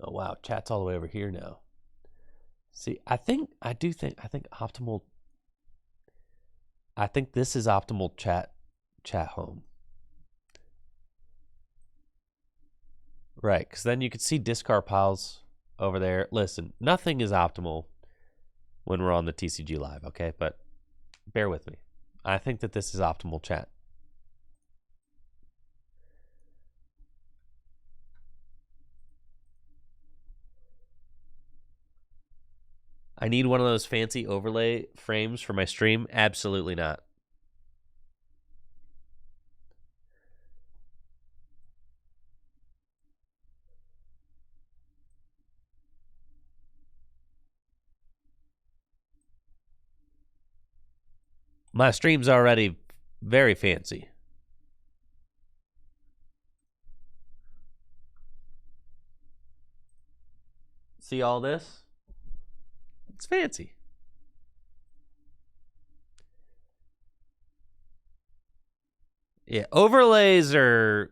Oh wow, chat's all the way over here now. See, I think optimal. I think this is optimal chat home. Right, because then you could see discard piles over there. Listen, nothing is optimal when we're on the TCG live, okay? But bear with me. I think that this is optimal chat. I need one of those fancy overlay frames for my stream. Absolutely not. My stream's already very fancy. See all this? It's fancy. Yeah, overlays are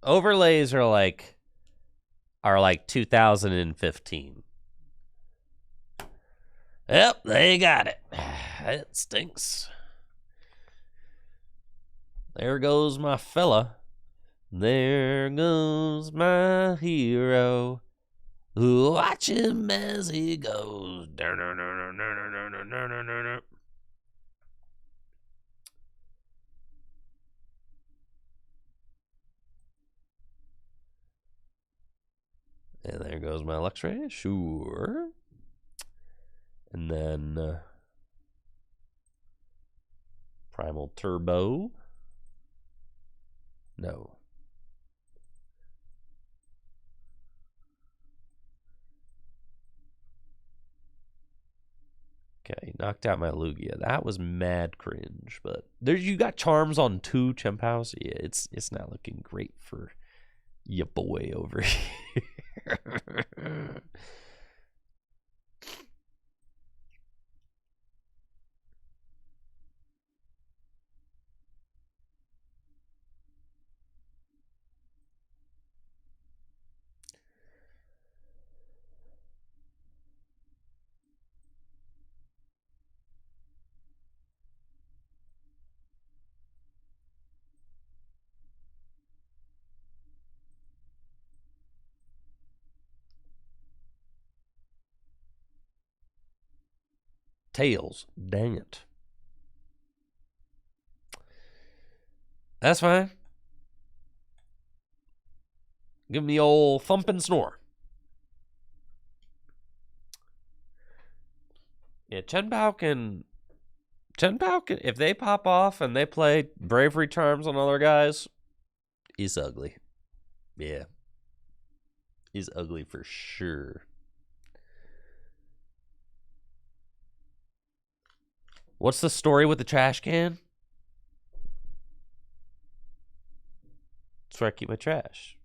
like 2015. Yep, they got it. It stinks. There goes my fella. There goes my hero. Watch him as he goes. And there goes my Luxray. Sure. And then Primal Turbo. No. Okay, knocked out my Lugia. That was mad cringe, but there you got charms on 2 Chimp House. Yeah, it's not looking great for your boy over here. Tails. Dang it. That's fine. Give me the old thump and snore. Yeah, Chen Bao can, if they pop off and they play bravery charms on other guys, he's ugly. Yeah. He's ugly for sure. What's the story with the trash can? That's where I keep my trash.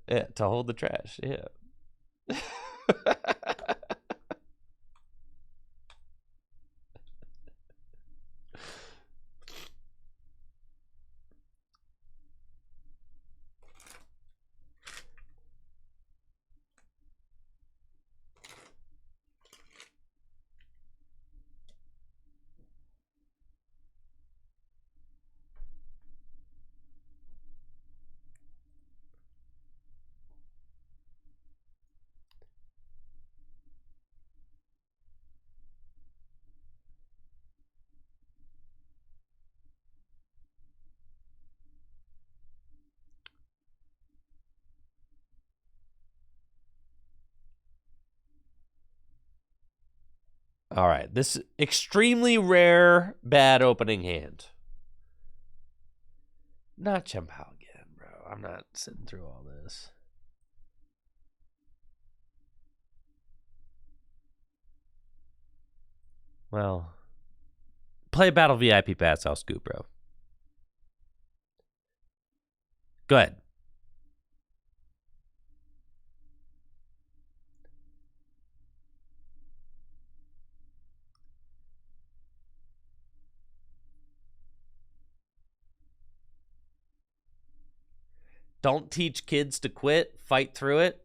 Yeah, to hold the trash. Yeah. All right. This extremely rare bad opening hand. Not Chempao again, bro. I'm not sitting through all this. Well, play Battle VIP Pass. I'll scoop, bro. Go ahead. Don't teach kids to quit. Fight through it.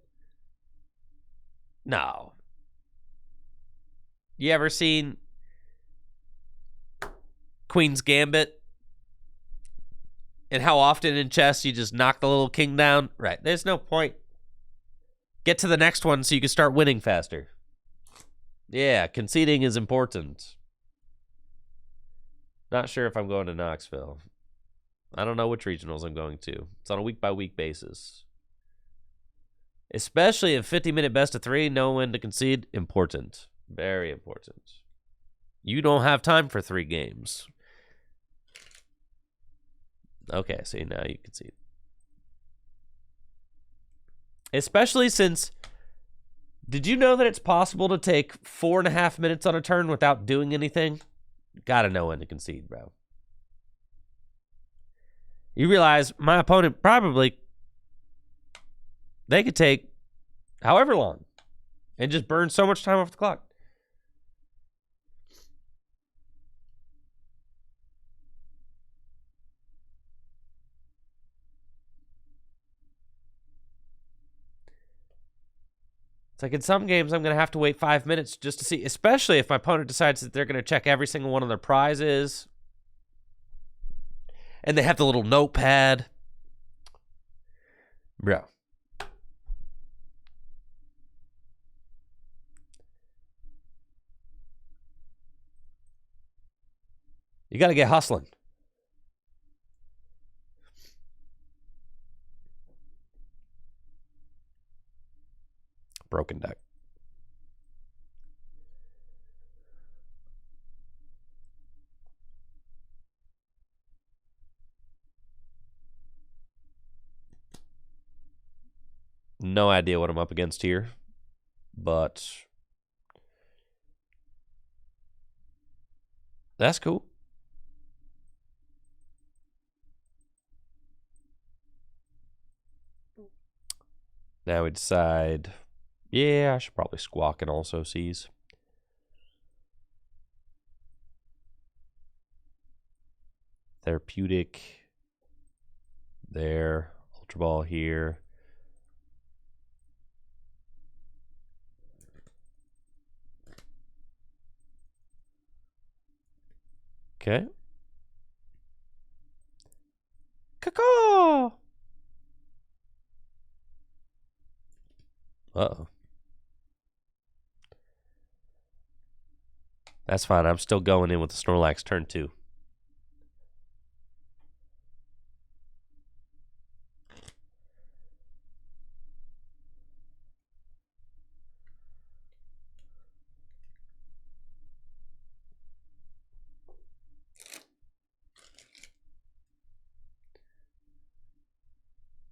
No. You ever seen Queen's Gambit? And how often in chess you just knock the little king down? Right. There's no point. Get to the next one so you can start winning faster. Yeah, conceding is important. Not sure if I'm going to Knoxville. I don't know which regionals I'm going to. It's on a week-by-week basis. Especially in 50-minute best-of-3, know when to concede. Important. Very important. You don't have time for 3 games. Okay, see, now you concede. Especially since... Did you know that it's possible to take 4.5 minutes on a turn without doing anything? Gotta know when to concede, bro. You realize my opponent probably... They could take however long and just burn so much time off the clock. It's like in some games, I'm going to have to wait 5 minutes just to see, especially if my opponent decides that they're going to check every single one of their prizes. And they have the little notepad. Bro. You got to get hustling. Broken deck. No idea what I'm up against here, but that's cool. Now we decide, yeah, I should probably squawk and also seize. Therapeutic. There. Ultra Ball here. Okay. Caw. Uh-oh. That's fine. I'm still going in with the Snorlax turn 2.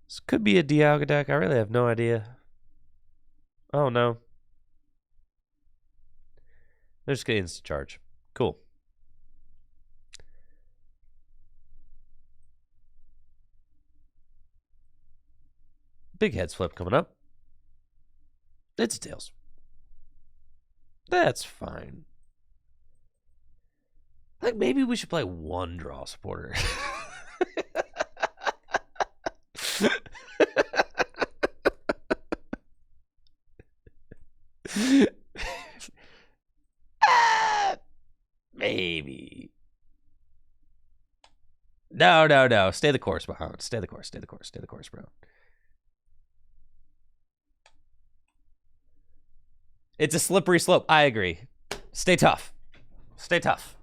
This could be a Dialga deck. I really have no idea. Oh, no. They're just going to instant charge. Cool. Big heads flip coming up. It's tails. That's fine. Like, maybe we should play one draw supporter. Maybe. No. Stay the course, Bahamut. Stay the course, bro. It's a slippery slope. I agree. Stay tough. Stay tough.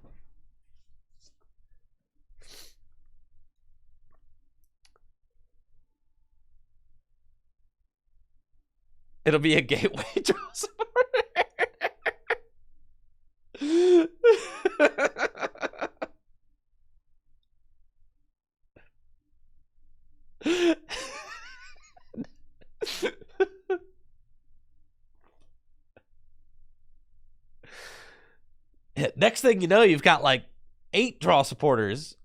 It'll be a gateway draw supporter. Next thing you know, you've got like 8 draw supporters.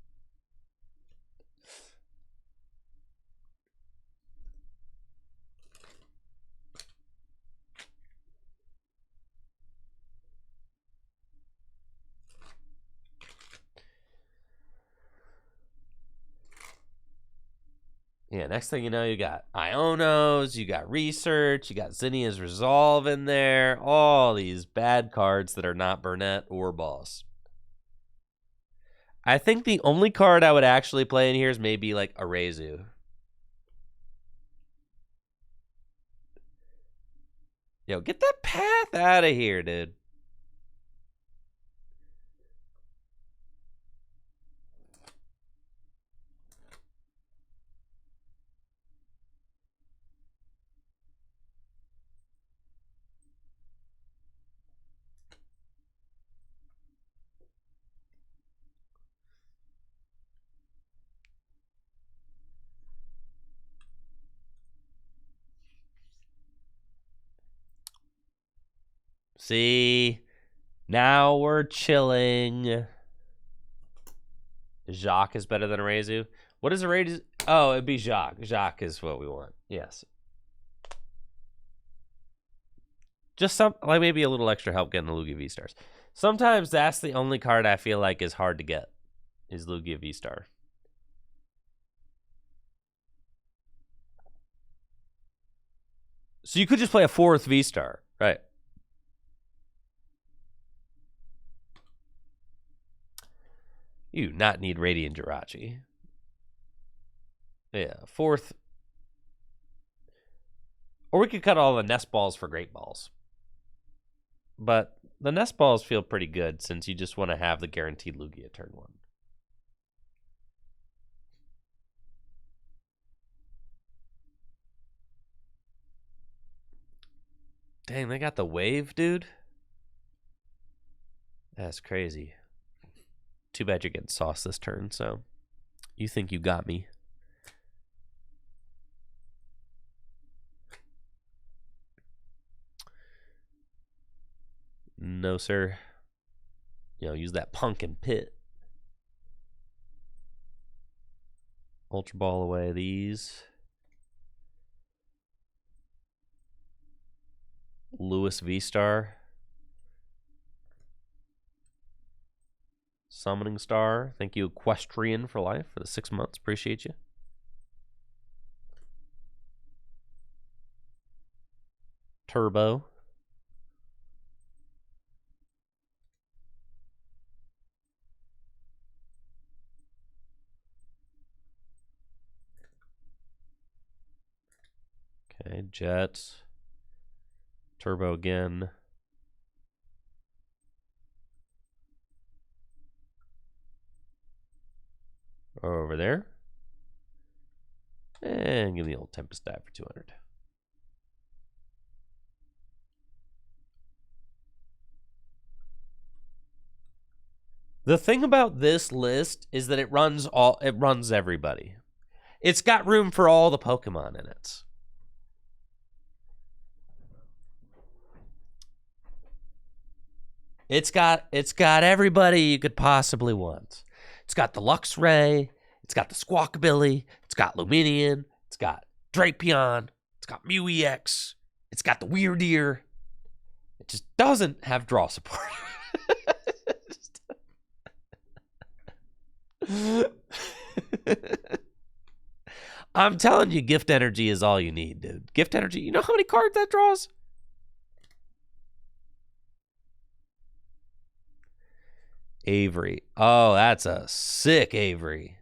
Yeah, next thing you know, you got Ionos, you got Research, you got Zinnia's Resolve in there. All these bad cards that are not Burnett or Boss. I think the only card I would actually play in here is maybe like Arezu. Yo, get that path out of here, dude. See, now we're chilling. Jacques is better than Arezu. What is Arezu? Oh, it'd be Jacques. Jacques is what we want. Yes. Just some, like maybe a little extra help getting the Lugia V-Stars. Sometimes that's the only card I feel like is hard to get, is Lugia V-Star. So you could just play a 4th V-Star, right? You do not need Radiant Jirachi. Yeah, 4th. Or we could cut all the Nest Balls for Great Balls. But the Nest Balls feel pretty good since you just want to have the guaranteed Lugia turn 1. Dang, they got the wave, dude. That's crazy. Too bad you're getting sauce this turn, so you think you got me. No, sir. Use that pumpkin pit. Ultra Ball away these. Lewis V-Star. Summoning Star. Thank you, Equestrian, for life for the 6 months. Appreciate you. Turbo. Okay, Jet. Turbo again. Over there. And give me the old Tempest Dive for 200. The thing about this list is that it runs everybody. It's got room for all the Pokemon in it. It's got everybody you could possibly want. It's got the Luxray, it's got the Squawkabilly, it's got Luminion, it's got Drapion, it's got Mew EX, it's got the Weirdeer. It just doesn't have draw support. I'm telling you, gift energy is all you need, dude. Gift energy, you know how many cards that draws? Avery. Oh, that's a sick Avery.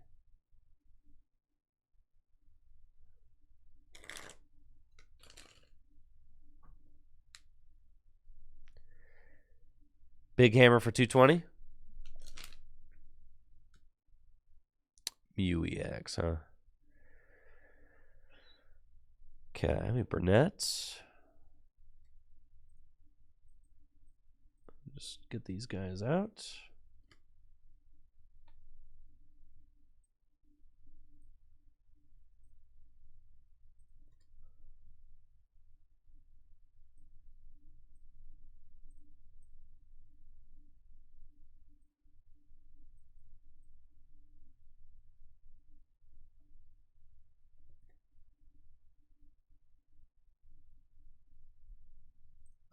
Big Hammer for 220. Mew EX, huh? Okay, I mean Burnett. Just get these guys out.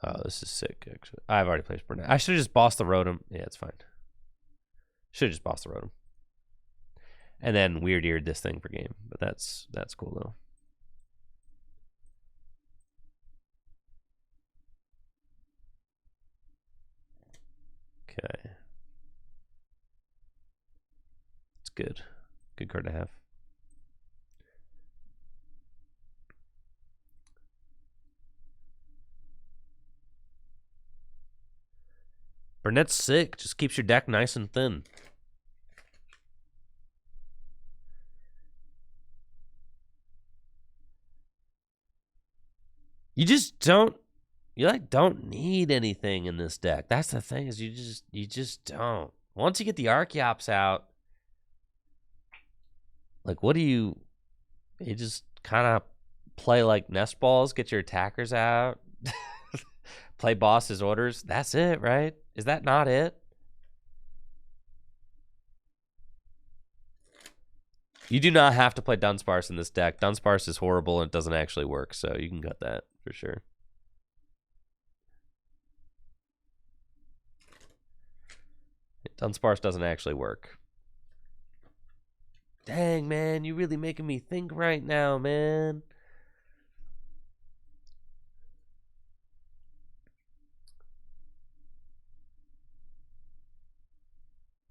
Oh, this is sick, actually. I've already placed Burnett. I should have just bossed the Rotom. Yeah, it's fine. Should have just bossed the Rotom. And then weird-eared this thing for game. But that's cool, though. Okay. It's good. Good card to have. Burnett's sick. Just keeps your deck nice and thin. You just don't don't need anything in this deck. That's the thing, is you just don't. Once you get the Archeops out, like, what do you just kind of play like nest balls, get your attackers out, play boss's orders. That's it, right? Is that not it? You do not have to play Dunsparce in this deck. Dunsparce is horrible and it doesn't actually work, so you can cut that for sure. Dunsparce doesn't actually work. Dang, man, you're really making me think right now, man.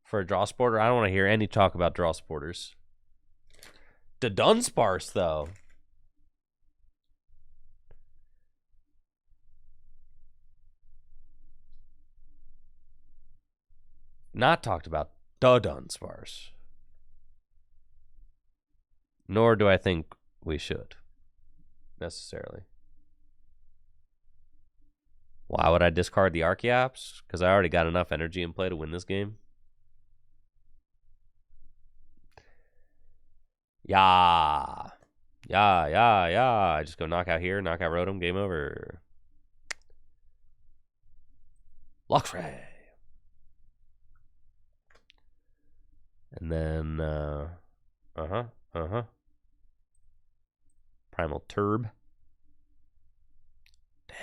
For a draw sporter, I don't want to hear any talk about draw sporters. The Dunsparce, though. Not talked about the Dunsparce. Nor do I think we should, necessarily. Why would I discard the Archeops? Because I already got enough energy in play to win this game. Yeah. I just go knock out here, knock out Rotom, game over. Luxray. And then, Primal Turb. Dang.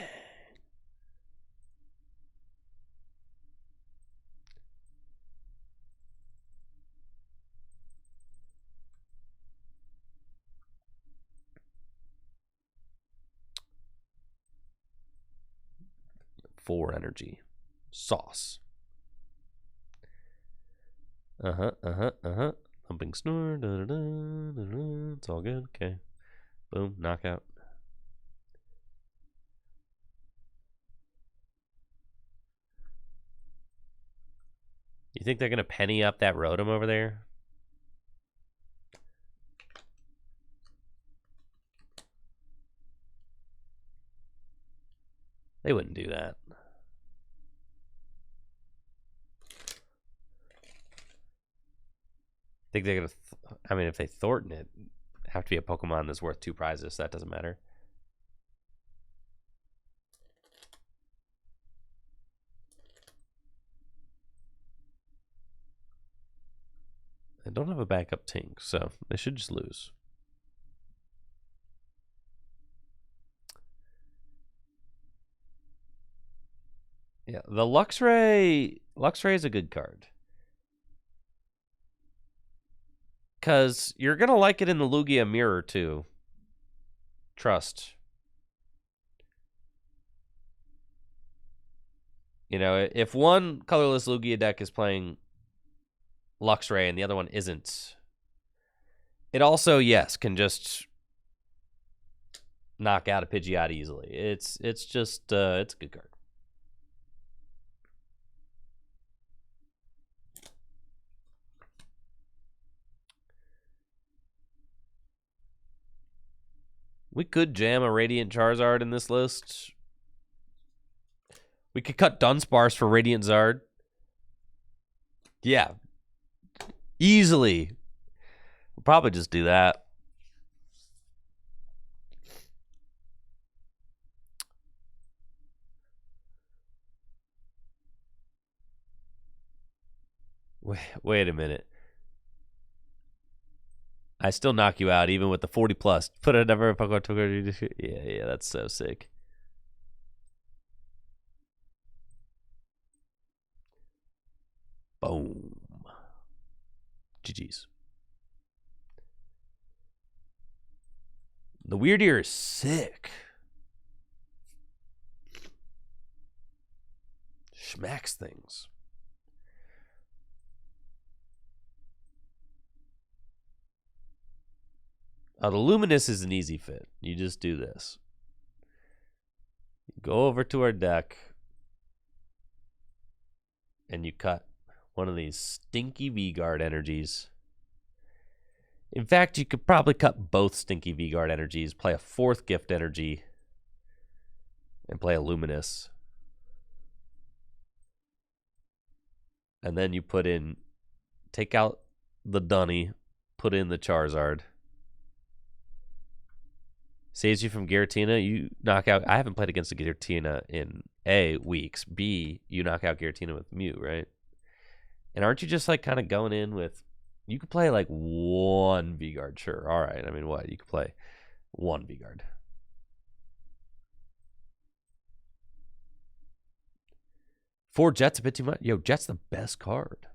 Four energy. Sauce. Thumping snore. It's all good. Okay. Boom. Knockout. You think they're going to penny up that Rotom over there? They wouldn't do that. Think they're going to... I mean, if they Thornton it, have to be a Pokemon that's worth 2 prizes. So that doesn't matter. They don't have a backup Tink, so they should just lose. Yeah, the Luxray is a good card. Because you're going to like it in the Lugia mirror, too. Trust. You know, if one Colorless Lugia deck is playing Luxray and the other one isn't, it also, yes, can just knock out a Pidgeot easily. It's just, it's a good card. We could jam a Radiant Charizard in this list. We could cut Dunsparce for Radiant Zard. Yeah. Easily. We'll probably just do that. Wait a minute. I still knock you out even with the 40 plus. Put a number of Pokemon. Yeah, that's so sick. GG's. The Weird Ear is sick. Smacks things. The Luminous is an easy fit. You just do this. You go over to our deck, and you cut one of these stinky V-Guard energies. In fact, you could probably cut both stinky V-Guard energies, play a 4th gift energy, and play a Luminous. And then you put in, take out the Dunny, put in the Charizard. Saves you from Giratina. You knock out. I haven't played against a Giratina in A, weeks. B, you knock out Giratina with Mew, right? And aren't you just like kind of going in with. You could play like 1 V-Guard, sure. All right. I mean, what? You could play 1 V-Guard. Four Jet's a bit too much. Yo, Jet's the best card.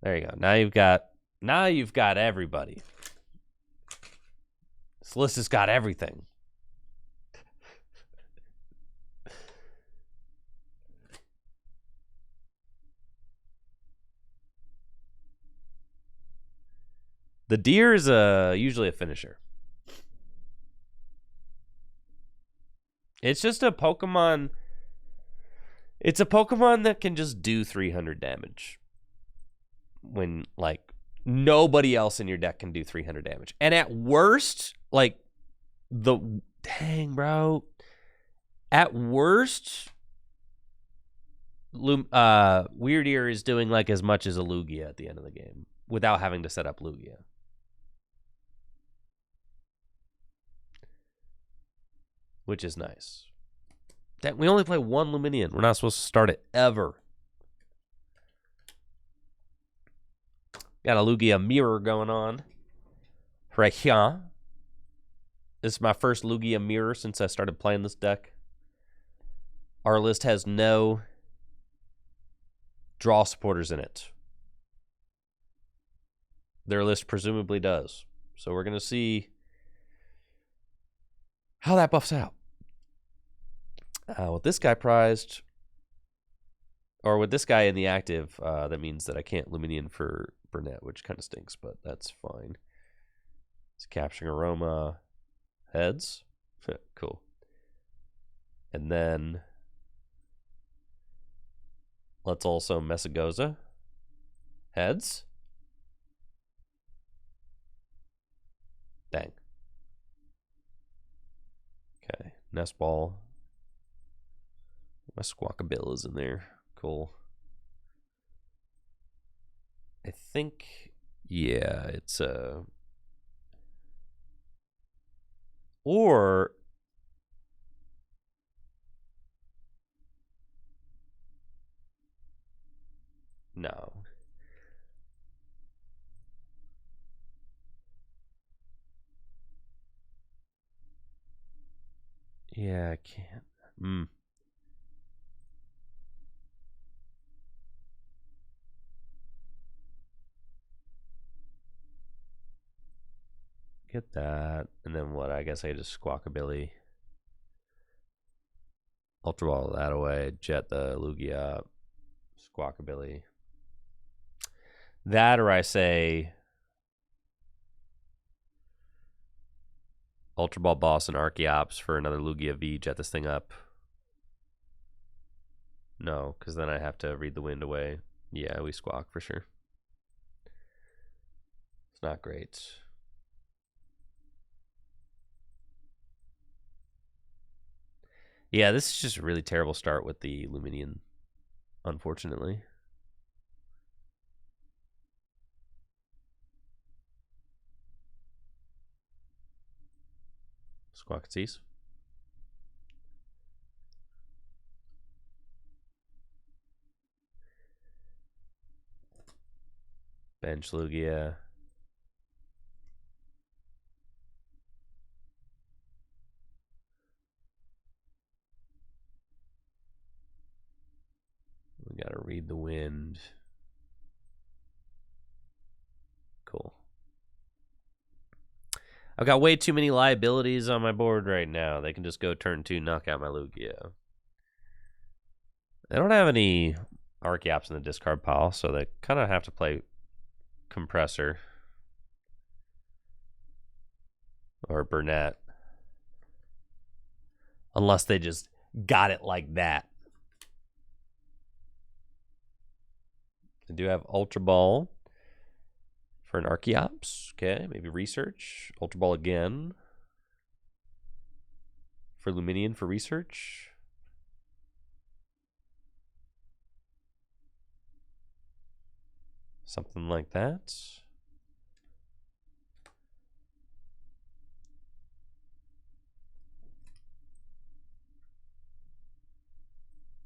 There you go. Now you've got everybody. This list has got everything. The Deer is usually a finisher. It's just a Pokemon. It's a Pokemon that can just do 300 damage. When, like, nobody else in your deck can do 300 damage. And at worst, like, dang, bro. At worst, Weird Ear is doing, like, as much as a Lugia at the end of the game. Without having to set up Lugia. Which is nice. We only play 1 Luminion. We're not supposed to start it ever. Got a Lugia mirror going on. Right here. This is my first Lugia mirror since I started playing this deck. Our list has no draw supporters in it. Their list presumably does. So we're going to see how that buffs out. With this guy prized, or with this guy in the active, that means that I can't Luminion for Burnett, which kind of stinks, but that's fine. It's capturing Aroma. Heads. Cool. And then let's also Messagoza. Heads. Dang. Okay. Nest Ball. My Squawkabill is in there. Cool. I think, yeah, it's or no. Yeah, I can't. Get that. And then what? I guess I just Squawkabilly. Ultra Ball that away. Jet the Lugia. Squawkabilly. That, or I say Ultra Ball Boss and Archeops for another Lugia V. Jet this thing up. No, because then I have to read the wind away. Yeah, we Squawk for sure. It's not great. Yeah, this is just a really terrible start with the Luminion, unfortunately. Squawkatees. Bench Lugia. Read the wind. Cool. I've got way too many liabilities on my board right now. They can just go turn 2, knock out my Lugia. They don't have any Archeops in the discard pile, so they kind of have to play Compressor. Or Burnett. Unless they just got it like that. I do have Ultra Ball for an Archeops. Okay, maybe Research. Ultra Ball again. For Luminion for Research. Something like that.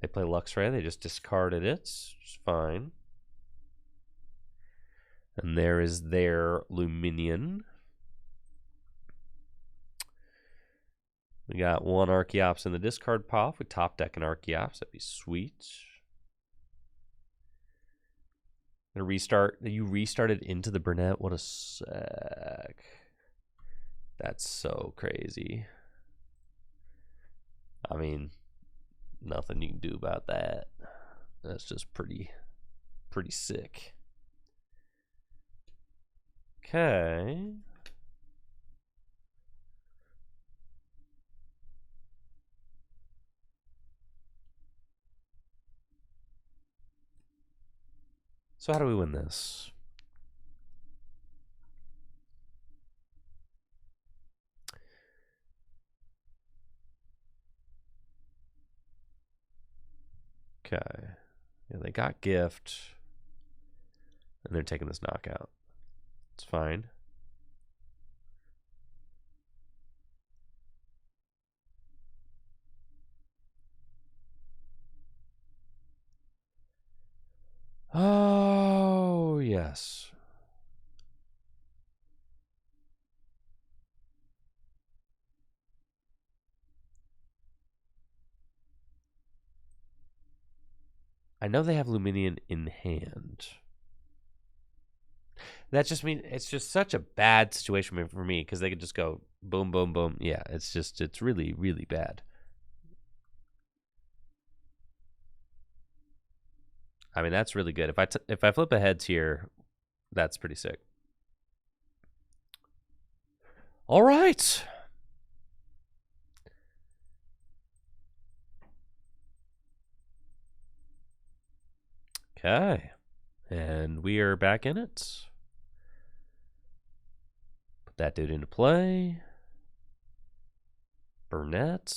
They play Luxray. They just discarded it. It's fine. And there is their Luminion. We got one Archeops in the discard pile. If we top deck an Archeops, that'd be sweet. Gonna restart. You restarted into the Burnett. What a sack. That's so crazy. I mean, nothing you can do about that. That's just pretty sick. Okay. So how do we win this? Okay. Yeah, they got gift. And they're taking this knockout. It's fine. Oh, yes. I know they have Luminion in hand. That just means it's just such a bad situation for me because they could just go boom, boom, boom. Yeah, it's really, really bad. I mean, that's really good. If I flip a heads here, that's pretty sick. All right. Okay. And we are back in it. Put that dude into play. Burnett.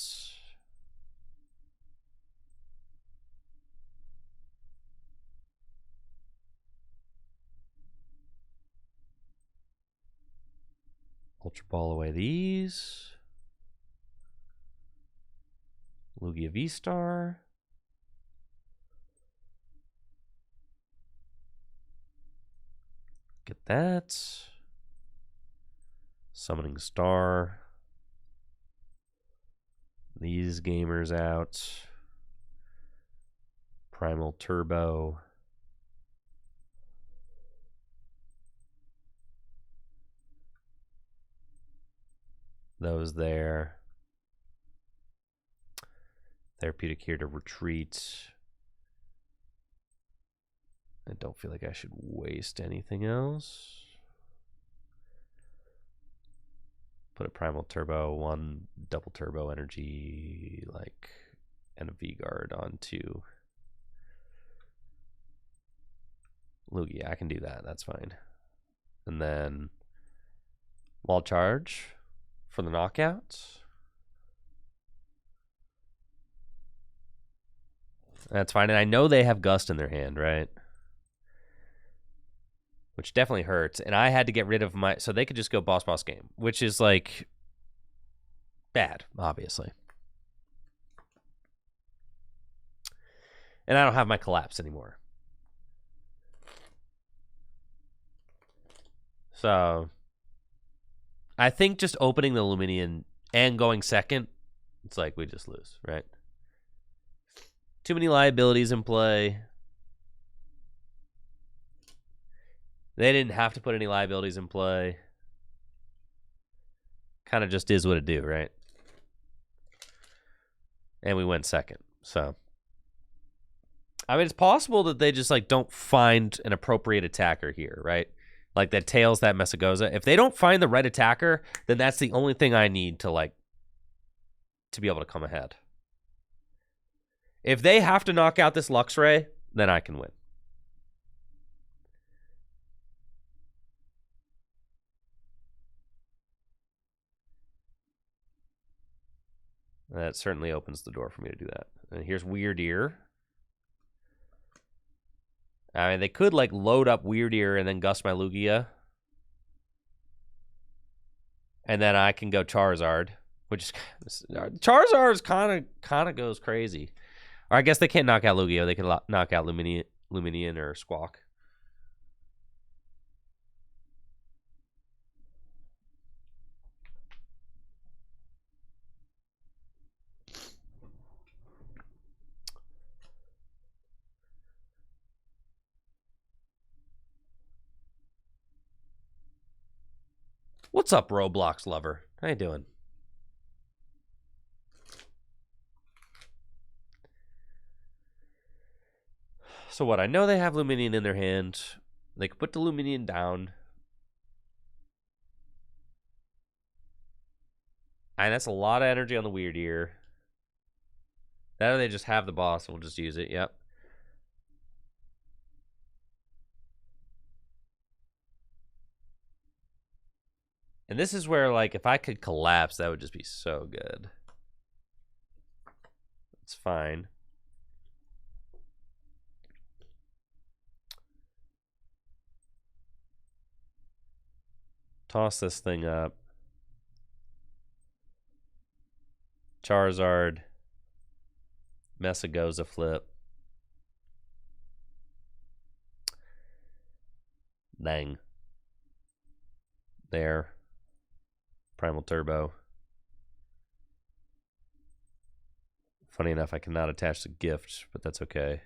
Ultra Ball away these. Lugia V-Star. Get that. Summoning Star. These gamers out. Primal Turbo. Those there. Therapeutic here to retreat. I don't feel like I should waste anything else. Put a Primal Turbo, 1 double turbo energy, like, and a V-Guard onto Lugia. I can do that. That's fine. And then Wall Charge for the knockout. That's fine. And I know they have Gust in their hand, right? Which definitely hurts. And I had to get rid of my... So they could just go boss game, which is, like, bad, obviously. And I don't have my Collapse anymore. So I think just opening the Luminion and going second, it's like we just lose, right? Too many liabilities in play. They didn't have to put any liabilities in play. Kind of just is what it do, right? And we went second. So, I mean, it's possible that they just like don't find an appropriate attacker here, right? Like that tails that Messagoza. If they don't find the right attacker, then that's the only thing I need to like to be able to come ahead. If they have to knock out this Luxray, then I can win. That certainly opens the door for me to do that. And here's Weird Ear. I mean, they could like load up Weird Ear and then gust my Lugia. And then I can go Charizard, which is Charizard kind of goes crazy. Or I guess they can't knock out Lugia. They can knock out Luminian or Squawk. What's up, Roblox lover? How you doing? So what? I know they have Luminian in their hand. They could put the Luminian down. And that's a lot of energy on the Weird Ear. That or they just have the boss and we'll just use it. Yep. And this is where, like, if I could collapse, that would just be so good. It's fine. Toss this thing up. Charizard. Messagoza flip. Dang. There. Primal Turbo. Funny enough, I cannot attach the gift, but that's okay.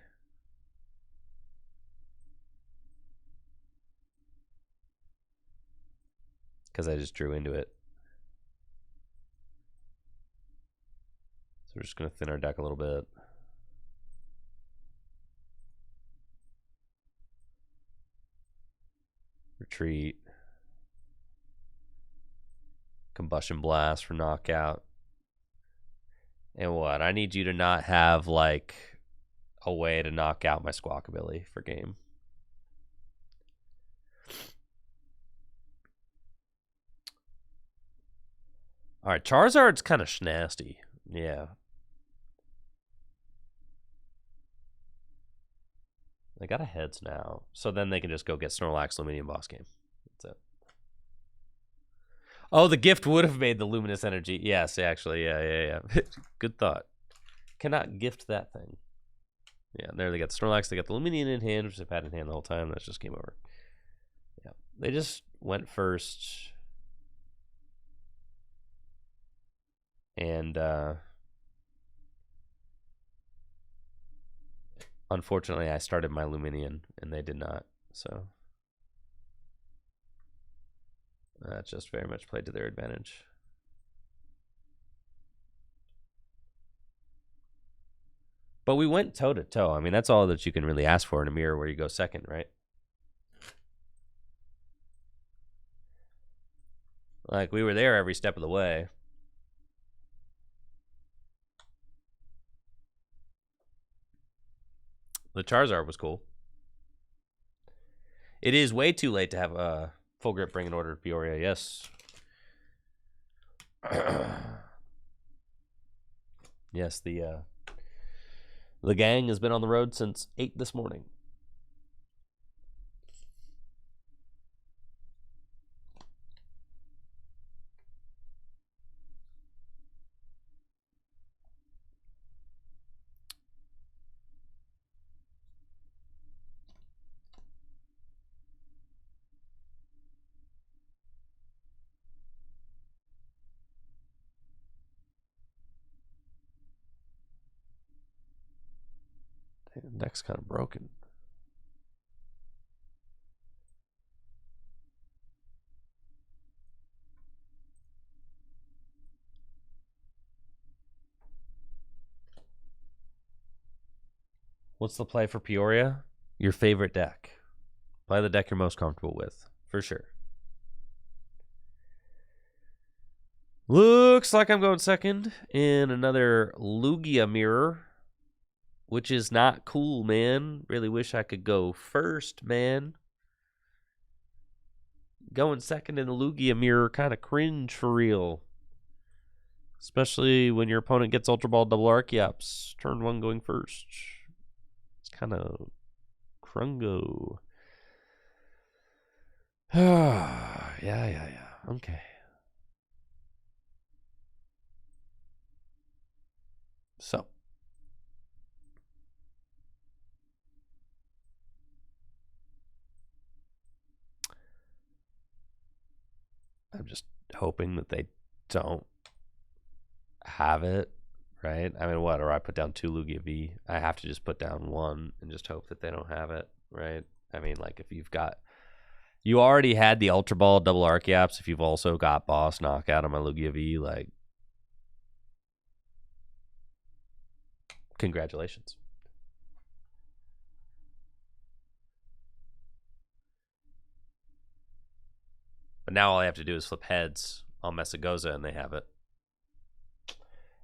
Because I just drew into it. So we're just going to thin our deck a little bit. Retreat. Combustion Blast for knockout. And what? I need you to not have, like, a way to knock out my Squawkabilly for game. All right, Charizard's kind of nasty. Yeah. They got a heads now. So then they can just go get Snorlax Luminium boss game. That's it. Oh, the gift would have made the luminous energy. Yes, actually. Yeah. Good thought. Cannot gift that thing. Yeah, there they got the Snorlax. They got the Luminian in hand, which they've had in hand the whole time. That's just game over. Yeah. They just went first. And unfortunately, I started my Luminian, and they did not. So that just very much played to their advantage. But we went toe-to-toe. I mean, that's all that you can really ask for in a mirror where you go second, right? Like, we were there every step of the way. The Charizard was cool. It is way too late to have a full grip bring in order to Peoria, yes. Yes, the gang has been on the road since 8 this morning. The deck's kind of broken. What's the play for Peoria? Your favorite deck. Play the deck you're most comfortable with, for sure. Looks like I'm going second in another Lugia mirror, which is not cool, man. Really wish I could go first, man. Going second in the Lugia mirror, kind of cringe for real. Especially when your opponent gets Ultra Ball double Archeops. Turn 1 going first. It's kind of crungo. yeah. Okay. So. I'm just hoping that they don't have it, right? I mean, what? Or I put down 2 Lugia V. I have to just put down 1 and just hope that they don't have it, right? I mean, like, if you've got... You already had the Ultra Ball double Archeops. If you've also got Boss Knockout on my Lugia V, like... Congratulations. But now all I have to do is flip heads on Messagoza and they have it.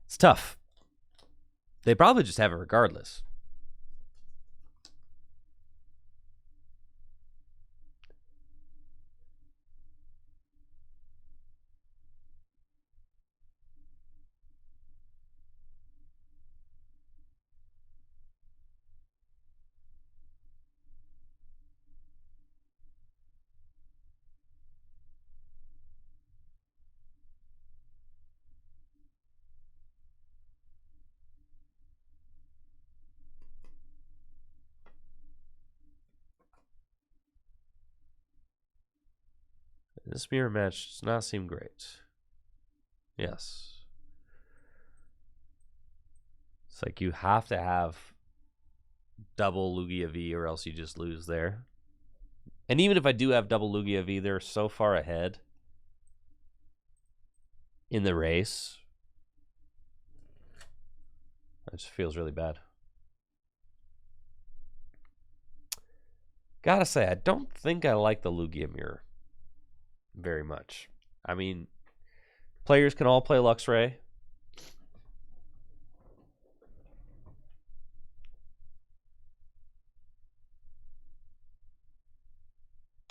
It's tough. They probably just have it regardless. This mirror match does not seem great. Yes. It's like you have to have double Lugia V or else you just lose there. And even if I do have double Lugia V, they're so far ahead in the race. It just feels really bad. Gotta say, I don't think I like the Lugia mirror very much. I mean, players can all play Luxray.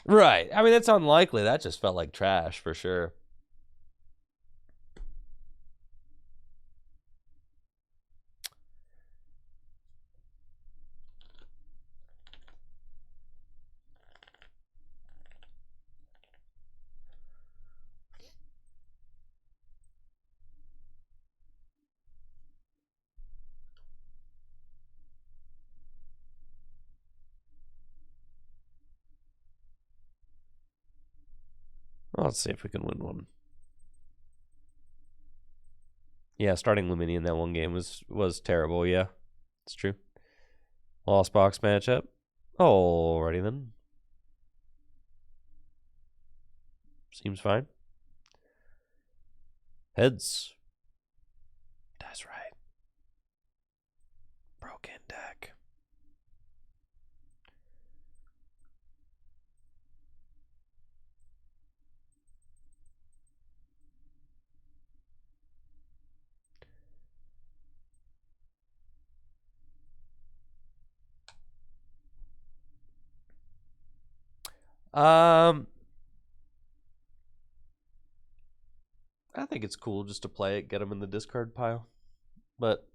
Right. I mean, that's unlikely. That just felt like trash for sure. Well, let's see if we can win one. Yeah, starting Lumini in that one game was terrible. Yeah, it's true. Lost box matchup. Alrighty then. Seems fine. Heads. That's right. Broken deck. I think it's cool just to play it, get them in the discard pile. But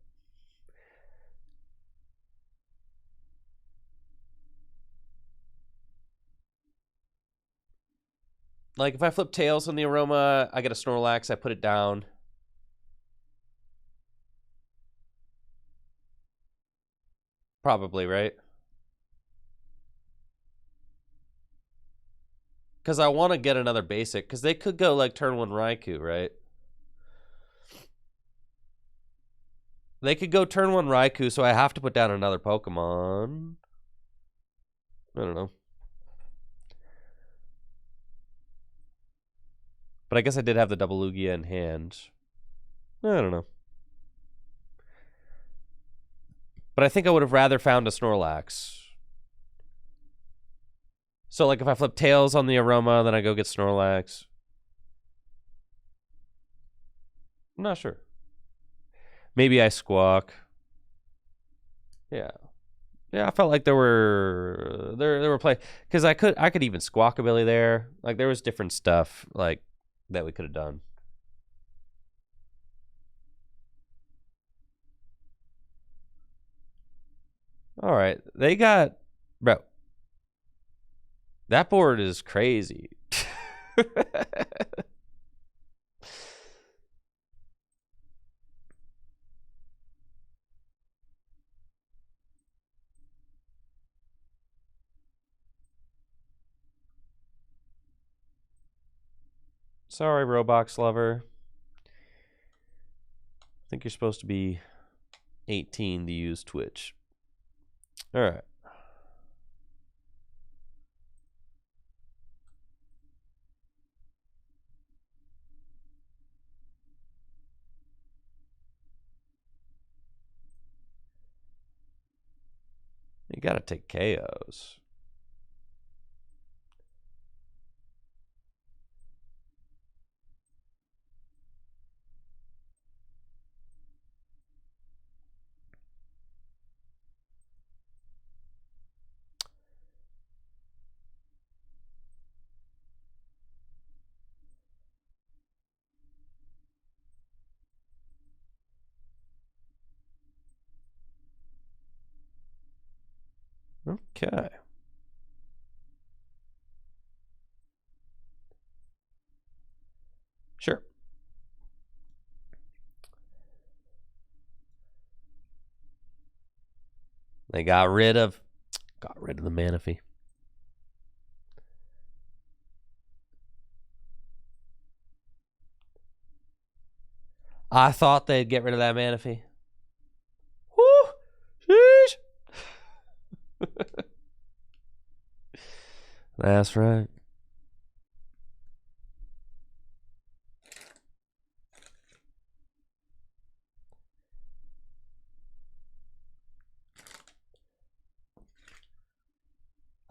like if I flip Tails on the Aroma, I get a Snorlax, I put it down. Probably, right? Because I want to get another basic. Because they could go like turn 1 Raikou, right? They could go turn 1 Raikou, so I have to put down another Pokemon. I don't know. But I guess I did have the double Lugia in hand. I don't know. But I think I would have rather found a Snorlax. So, like, if I flip Tails on the Aroma, then I go get Snorlax. I'm not sure. Maybe I Squawk. Yeah. Yeah, I felt like there were play because I could even Squawkabilly there. Like there was different stuff like that we could have done. All right, they got bro. That board is crazy. Sorry, Roblox lover. I think you're supposed to be 18 to use Twitch. All right. You gotta take KOs. Okay. Sure. They got rid of the Manaphy. I thought they'd get rid of that Manaphy. Woo! Sheesh! That's right.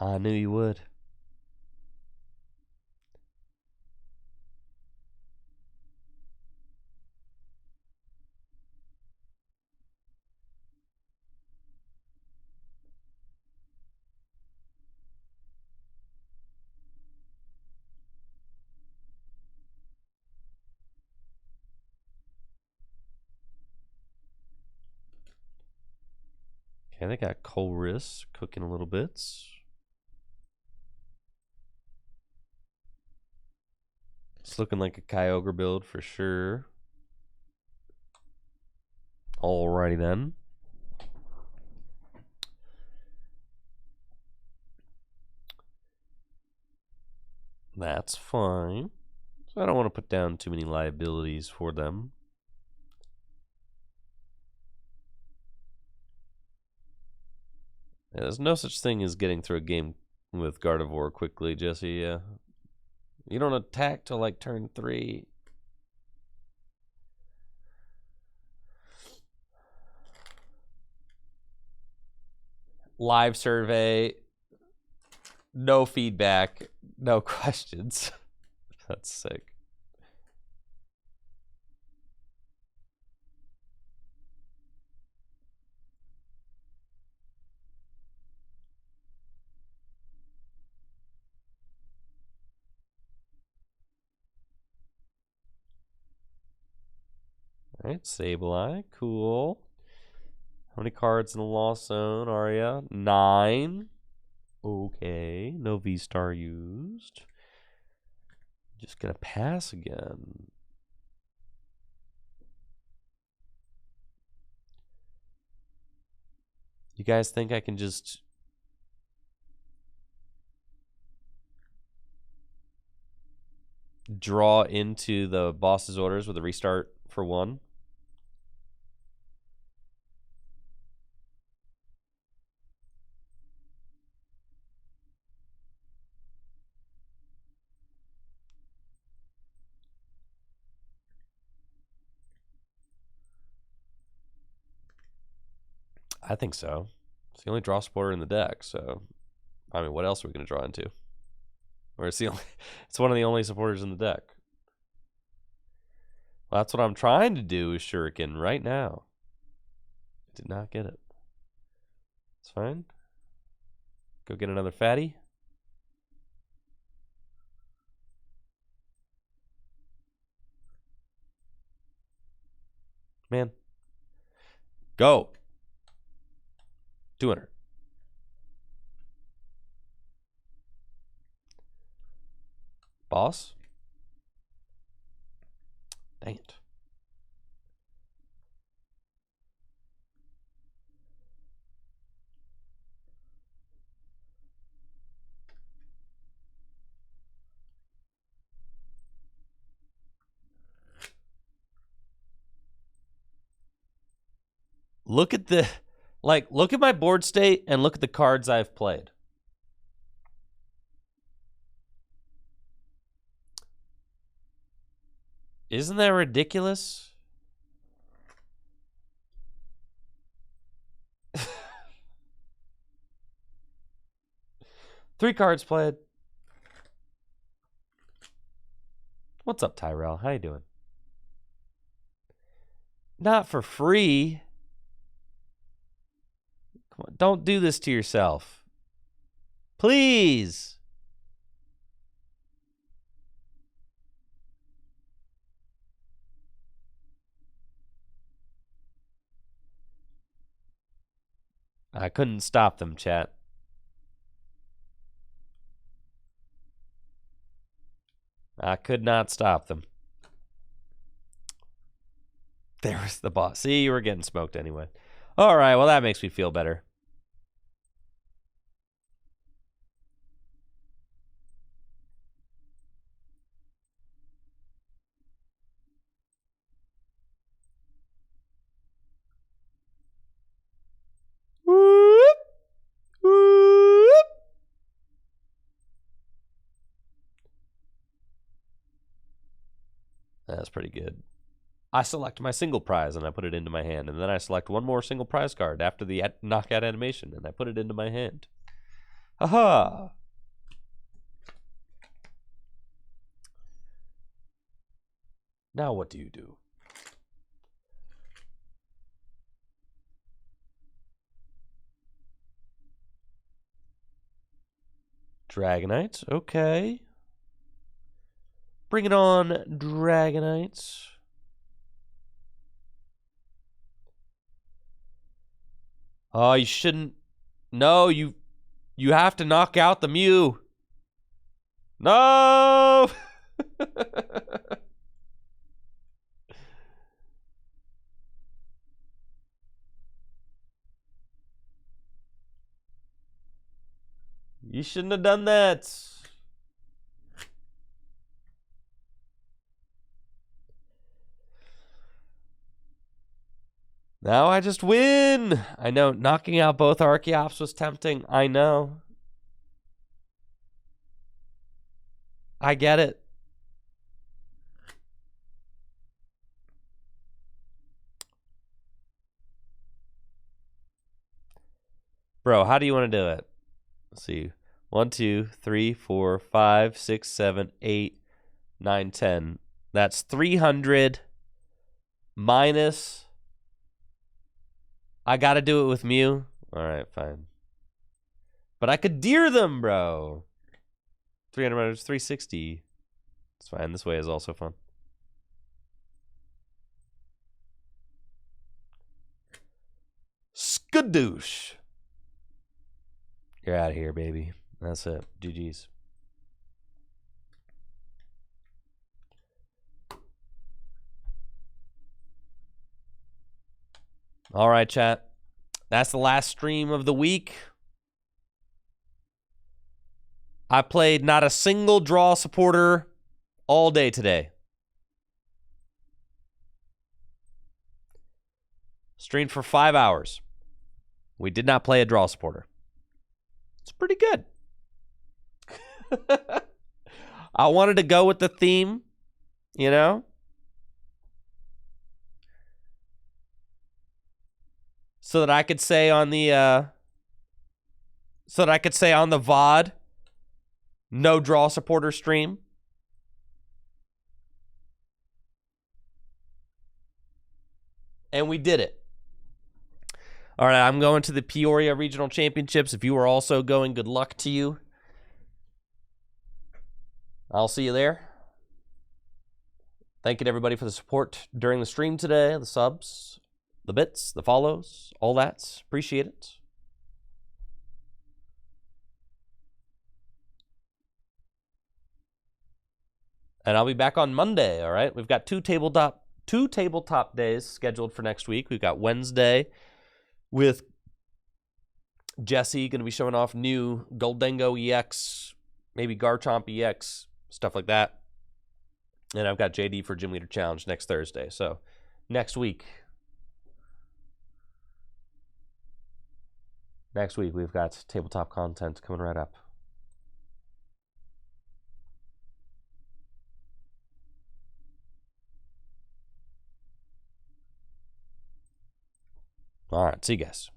I knew you would. Okay, they got Colress cooking a little bits. It's looking like a Kyogre build for sure. Alrighty then. That's fine. So I don't want to put down too many liabilities for them. Yeah, there's no such thing as getting through a game with Gardevoir quickly, Jesse. Yeah. You don't attack till like turn 3. Live survey. No feedback. No questions. That's sick. All right, Sableye, cool. How many cards in the Lost Zone are ya? 9. Okay, no V-Star used. Just gonna pass again. You guys think I can just draw into the boss's orders with a restart for 1? I think so. It's the only draw supporter in the deck, so I mean, what else are we going to draw into? Or it's one of the only supporters in the deck. Well, that's what I'm trying to do is Shuriken right now. I did not get it. It's fine. Go get another fatty. Man. Go. 200. Boss. Dang it. Look at the, look at my board state and look at the cards I've played. Isn't that ridiculous? Three cards played. What's up, Tyrell? How you doing? Not for free. Come on, don't do this to yourself. Please. I couldn't stop them, chat. I could not stop them. There was the boss. See, you were getting smoked anyway. All right, well, that makes me feel better. Whoop, whoop. That's pretty good. I select my single prize and I put it into my hand, and then I select one more single prize card after the knockout animation and I put it into my hand. Aha! Now what do you do? Dragonites, okay. Bring it on, Dragonites. Oh, you shouldn't. No, you have to knock out the Mew. No! You shouldn't have done that. Now I just win. I know knocking out both Archeops was tempting. I know. I get it. Bro, how do you want to do it? Let's see. 1, 2, 3, 4, 5, 6, 7, 8, 9, 10. That's 300 minus. I got to do it with Mew. All right, fine. But I could deer them, bro. 300 minus 360. It's fine. This way is also fun. Skadoosh. You're out of here, baby. That's it. GG's. All right, chat. That's the last stream of the week. I played not a single draw supporter all day today. Streamed for 5 hours. We did not play a draw supporter. It's pretty good. I wanted to go with the theme, you know? so that I could say on the VOD, no draw supporter stream. And we did it. All right, I'm going to the Peoria Regional Championships. If you are also going, good luck to you. I'll see you there. Thank you to everybody for the support during the stream today, the subs, the bits, the follows, all that. Appreciate it. And I'll be back on Monday, all right? We've got two tabletop days scheduled for next week. We've got Wednesday with Jesse going to be showing off new Goldengo EX, maybe Garchomp EX, stuff like that. And I've got JD for Gym Leader Challenge next Thursday. So next week we've got tabletop content coming right up. All right, see you guys.